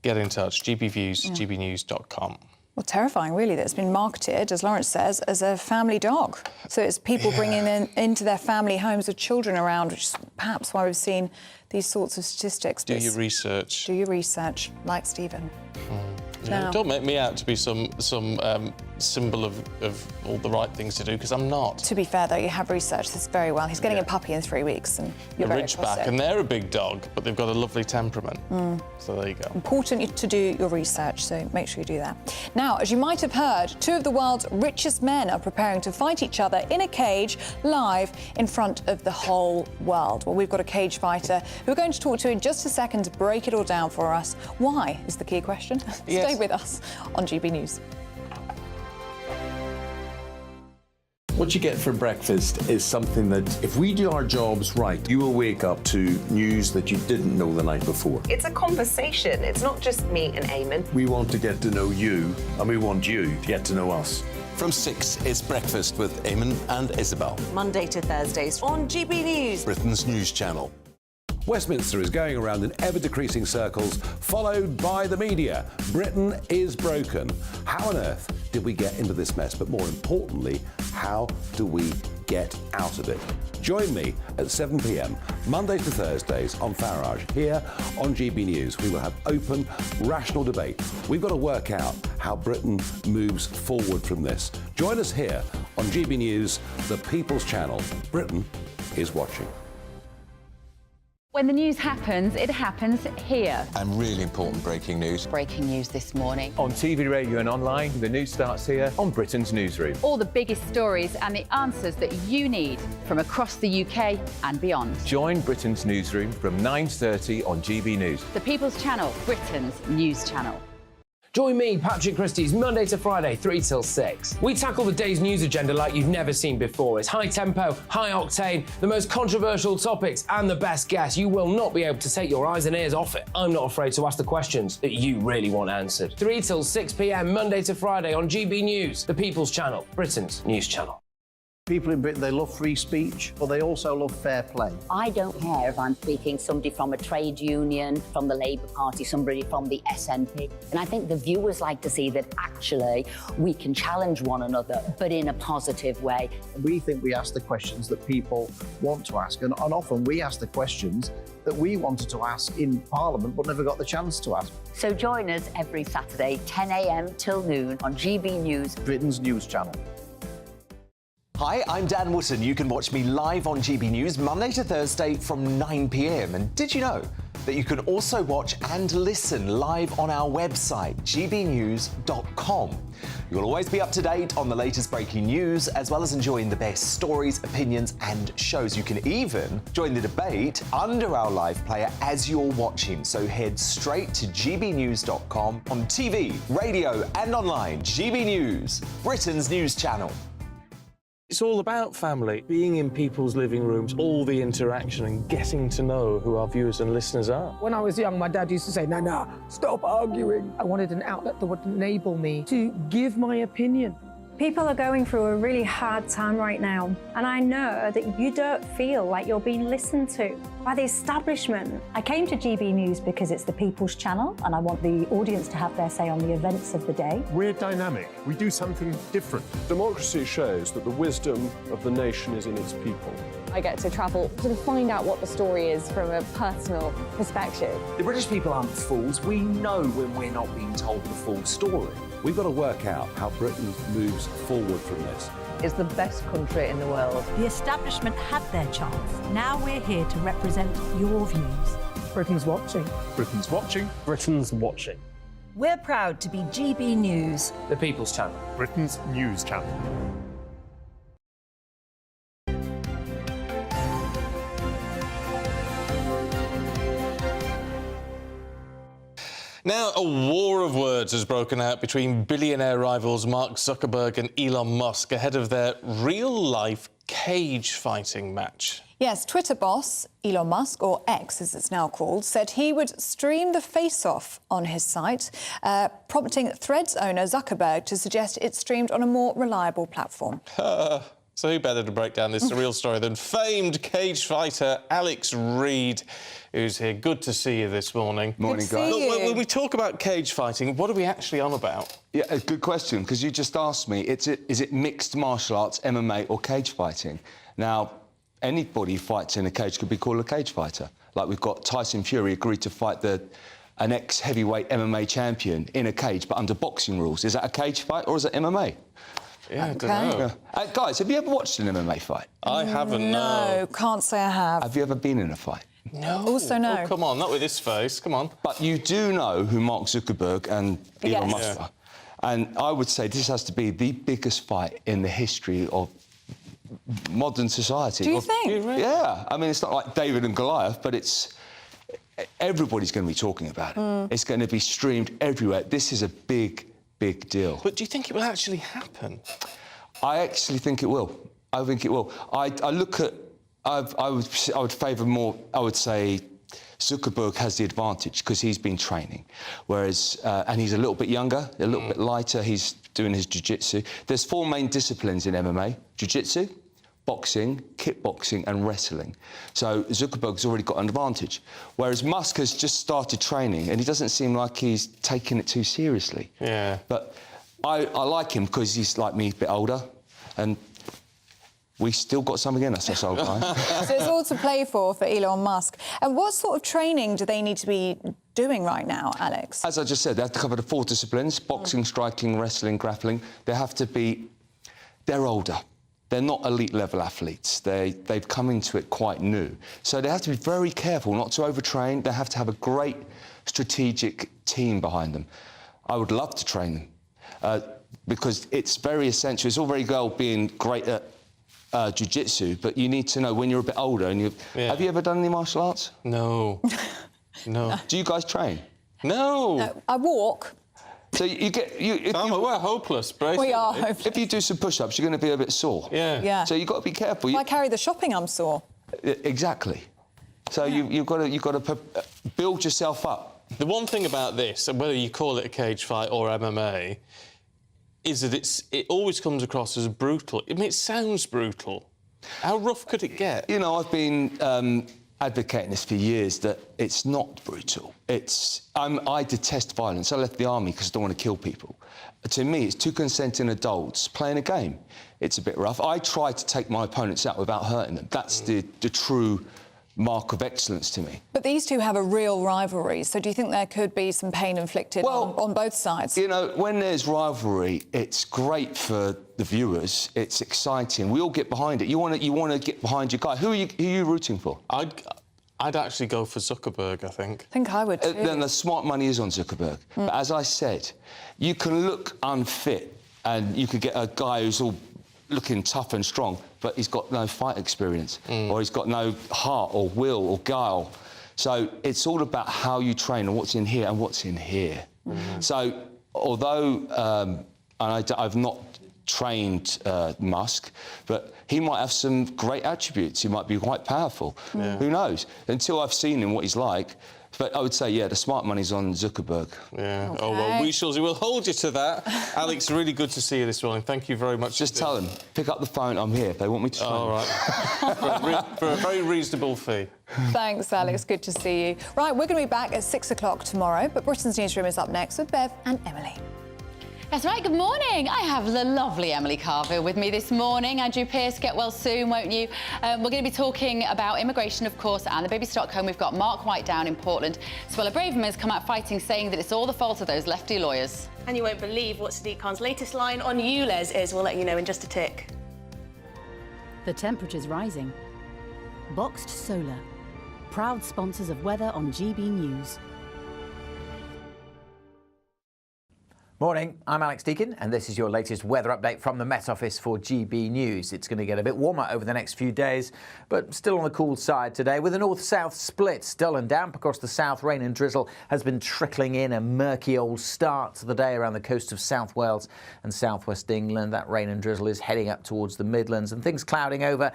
get in touch, gbviews, gbnews.com. Well, terrifying, really, that it's been marketed, as Lawrence says, as a family dog. So it's people bringing them into their family homes with children around, which is perhaps why we've seen these sorts of statistics. Do your research. Do your research, like Stephen. Yeah, don't make me out to be some symbol of all the right things to do, because I'm not. To be fair, though, you have researched this very well. He's getting a puppy in 3 weeks, and you're very across Ridgeback, it. and they're a big dog, but they've got a lovely temperament. So there you go. Important to do your research, so make sure you do that. Now, as you might have heard, 2 of the world's richest men are preparing to fight each other in a cage live in front of the whole world. Well, we've got a cage fighter who we're going to talk to in just a second to break it all down for us. Why is the key question? Stay with us on GB News. What you get for breakfast is something that, if we do our jobs right, you will wake up to news that you didn't know the night before. It's a conversation. It's not just me and Eamonn. We want to get to know you, and we want you to get to know us. From 6, it's Breakfast with Eamonn and Isabel. Monday to Thursdays on GB News. Britain's news channel. Westminster is going around in ever-decreasing circles, followed by the media. Britain is broken. How on earth did we get into this mess? But more importantly, how do we get out of it? Join me at 7 p.m, Mondays to Thursdays on Farage, here on GB News. We will have open, rational debate. We've got to work out how Britain moves forward from this. Join us here on GB News, the People's Channel. Britain is watching. When the news happens, it happens here. And really important breaking news. Breaking news this morning. On TV, radio and online, the news starts here on Britain's Newsroom. All the biggest stories and the answers that you need from across the UK and beyond. Join Britain's Newsroom from 9:30 on GB News. The People's Channel, Britain's news channel. Join me, Patrick Christie's, Monday to Friday, 3 till 6. We tackle the day's news agenda like you've never seen before. It's high tempo, high octane, the most controversial topics and the best guests. You will not be able to take your eyes and ears off it. I'm not afraid to ask the questions that you really want answered. 3 till 6 p.m, Monday to Friday on GB News, the People's Channel, Britain's news channel. People in Britain, they love free speech, but they also love fair play. I don't care if I'm speaking somebody from a trade union, from the Labour Party, somebody from the SNP. And I think the viewers like to see that actually we can challenge one another, but in a positive way. We think we ask the questions that people want to ask, and often we ask the questions that we wanted to ask in Parliament but never got the chance to ask. So join us every Saturday, 10 a.m. till noon on GB News, Britain's news channel. Hi, I'm Dan Wootton. You can watch me live on GB News Monday to Thursday from 9 p.m. And did you know that you can also watch and listen live on our website, gbnews.com? You'll always be up to date on the latest breaking news, as well as enjoying the best stories, opinions and shows. You can even join the debate under our live player as you're watching. So head straight to gbnews.com on TV, radio and online. GB News, Britain's news channel. It's all about family, being in people's living rooms, all the interaction and getting to know who our viewers and listeners are. When I was young, my dad used to say, "Nah, stop arguing." I wanted an outlet that would enable me to give my opinion. People are going through a really hard time right now, and I know that you don't feel like you're being listened to by the establishment. I came to GB News because it's the People's Channel, and I want the audience to have their say on the events of the day. We're dynamic. We do something different. Democracy shows that the wisdom of the nation is in its people. I get to travel to find out what the story is from a personal perspective. The British people aren't fools. We know when we're not being told the full story. We've got to work out how Britain moves forward from this. Is the best country in the world. The establishment had their chance. Now we're here to represent your views. Britain's watching. Britain's watching. Britain's watching. We're proud to be GB News, the People's Channel, Britain's news channel. Now, a war of words has broken out between billionaire rivals Mark Zuckerberg and Elon Musk ahead of their real-life cage-fighting match. Yes, Twitter boss Elon Musk, or X as it's now called, said he would stream the face-off on his site, prompting Threads owner Zuckerberg to suggest it's streamed on a more reliable platform. So who better to break down this surreal story than famed cage fighter Alex Reid, who's here. Good to see you this morning. Morning, guys. Look, when we talk about cage fighting, what are we actually on about? Yeah, a good question, because you just asked me, is it mixed martial arts, MMA or cage fighting? Now, anybody who fights in a cage could be called a cage fighter. Like we've got Tyson Fury agreed to fight an ex-heavyweight MMA champion in a cage, but under boxing rules. Is that a cage fight or is it MMA? Yeah, I don't know. Guys, have you ever watched an MMA fight? I haven't, no. No, can't say I have. Have you ever been in a fight? No. Also no. Oh, come on, not with this face, come on. But you do know who Mark Zuckerberg and Elon Musk are. And I would say this has to be the biggest fight in the history of modern society. Do you think? Yeah. I mean, it's not like David and Goliath, but everybody's going to be talking about it. It's going to be streamed everywhere. This is a big deal. But do you think it will actually happen? I actually think it will. I think it will. I look at. I would favour more. I would say Zuckerberg has the advantage because he's been training, whereas and he's a little bit younger, a little bit lighter. He's doing his jiu-jitsu. There's 4 main disciplines in MMA: jiu-jitsu, boxing, kickboxing and wrestling. So Zuckerberg's already got an advantage. Whereas Musk has just started training and he doesn't seem like he's taking it too seriously. Yeah. But I like him because he's like me, a bit older, and we still got something in us, this old guy. So it's all to play for Elon Musk. And what sort of training do they need to be doing right now, Alex? As I just said, they have to cover the 4 disciplines: boxing, striking, wrestling, grappling. They have to be... They're older. They're not elite-level athletes. They've come into it quite new. So they have to be very careful not to overtrain. They have to have a great strategic team behind them. I would love to train them because it's very essential. It's all very well being great at jiu-jitsu, but you need to know when you're a bit older and you... Yeah. Have you ever done any martial arts? No. No. Do you guys train? No. I walk. So you get... we're hopeless, basically. We are hopeless. If you do some push-ups, you're going to be a bit sore. Yeah. So you've got to be careful. If I carry the shopping, I'm sore. Exactly. So you've got to build yourself up. The one thing about this, and whether you call it a cage fight or MMA, is that it always comes across as brutal. I mean, it sounds brutal. How rough could it get? You know, I've been advocating this for years, that it's not brutal. I detest violence. I left the army because I don't want to kill people. To me, it's 2 consenting adults playing a game. It's a bit rough. I try to take my opponents out without hurting them. That's the true mark of excellence to me. But these two have a real rivalry, so do you think there could be some pain inflicted on both sides? You know, when there's rivalry, it's great for the viewers. It's exciting. We all get behind it. You want to get behind your guy. Who are you rooting for? I'd actually go for Zuckerberg, I think. I think I would too. Then the smart money is on Zuckerberg. But as I said, you can look unfit and you could get a guy who's all looking tough and strong, but he's got no fight experience, or he's got no heart or will or guile. So it's all about how you train and what's in here and what's in here. So although I've not trained Musk, but he might have some great attributes. He might be quite powerful. Who knows? Until I've seen him, what he's like. But I would say, yeah, the smart money's on Zuckerberg. Yeah. Okay. Oh, well, we'll hold you to that. Alex, really good to see you this morning. Thank you very much. Just tell them, pick up the phone, I'm here if they want me to train. All right. for a very reasonable fee. Thanks, Alex. Good to see you. Right, we're going to be back at 6 o'clock tomorrow, but Britain's Newsroom is up next with Bev and Emily. That's right, good morning. I have the lovely Emily Carville with me this morning. Andrew Pearce, get well soon, won't you? We're going to be talking about immigration, of course, and the Bibby Stockholm. We've got Mark White down in Portland. Suella Braverman has come out fighting, saying that it's all the fault of those lefty lawyers. And you won't believe what Sadiq Khan's latest line on ULEZ is. We'll let you know in just a tick. The temperature's rising. Boxed Solar, proud sponsors of weather on GB News. Morning, I'm Alex Deakin, and this is your latest weather update from the Met Office for GB News. It's going to get a bit warmer over the next few days, but still on the cool side today with a north-south split. Dull and damp across the south. Rain and drizzle has been trickling in. A murky old start to the day around the coast of South Wales and southwest England. That rain and drizzle is heading up towards the Midlands, and things clouding over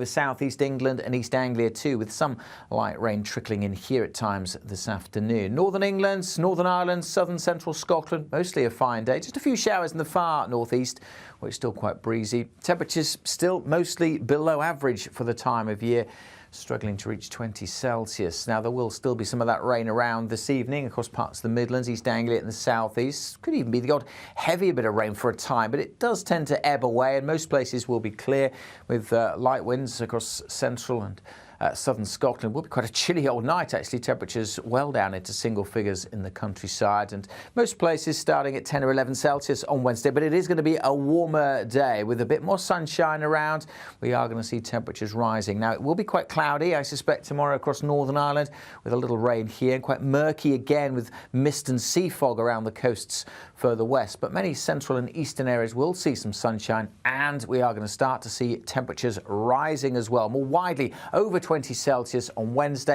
southeast England and East Anglia too, with some light rain trickling in here at times this afternoon. Northern England, Northern Ireland, southern central Scotland, mostly a fine day. Just a few showers in the far northeast, where it's still quite breezy. Temperatures still mostly below average for the time of year, struggling to reach 20 Celsius. Now, there will still be some of that rain around this evening across parts of the Midlands, East Anglia and the southeast. Could even be the odd heavier bit of rain for a time, but it does tend to ebb away, and most places will be clear with light winds across central and southern Scotland. Will be quite a chilly old night, actually. Temperatures well down into single figures in the countryside, and most places starting at 10 or 11 Celsius on Wednesday. But it is going to be a warmer day with a bit more sunshine around. We are going to see temperatures rising. Now, it will be quite cloudy, I suspect, tomorrow across Northern Ireland, with a little rain here, and quite murky again with mist and sea fog around the coasts further west. But many central and eastern areas will see some sunshine, and we are going to start to see temperatures rising as well, more widely over 20 Celsius on Wednesday.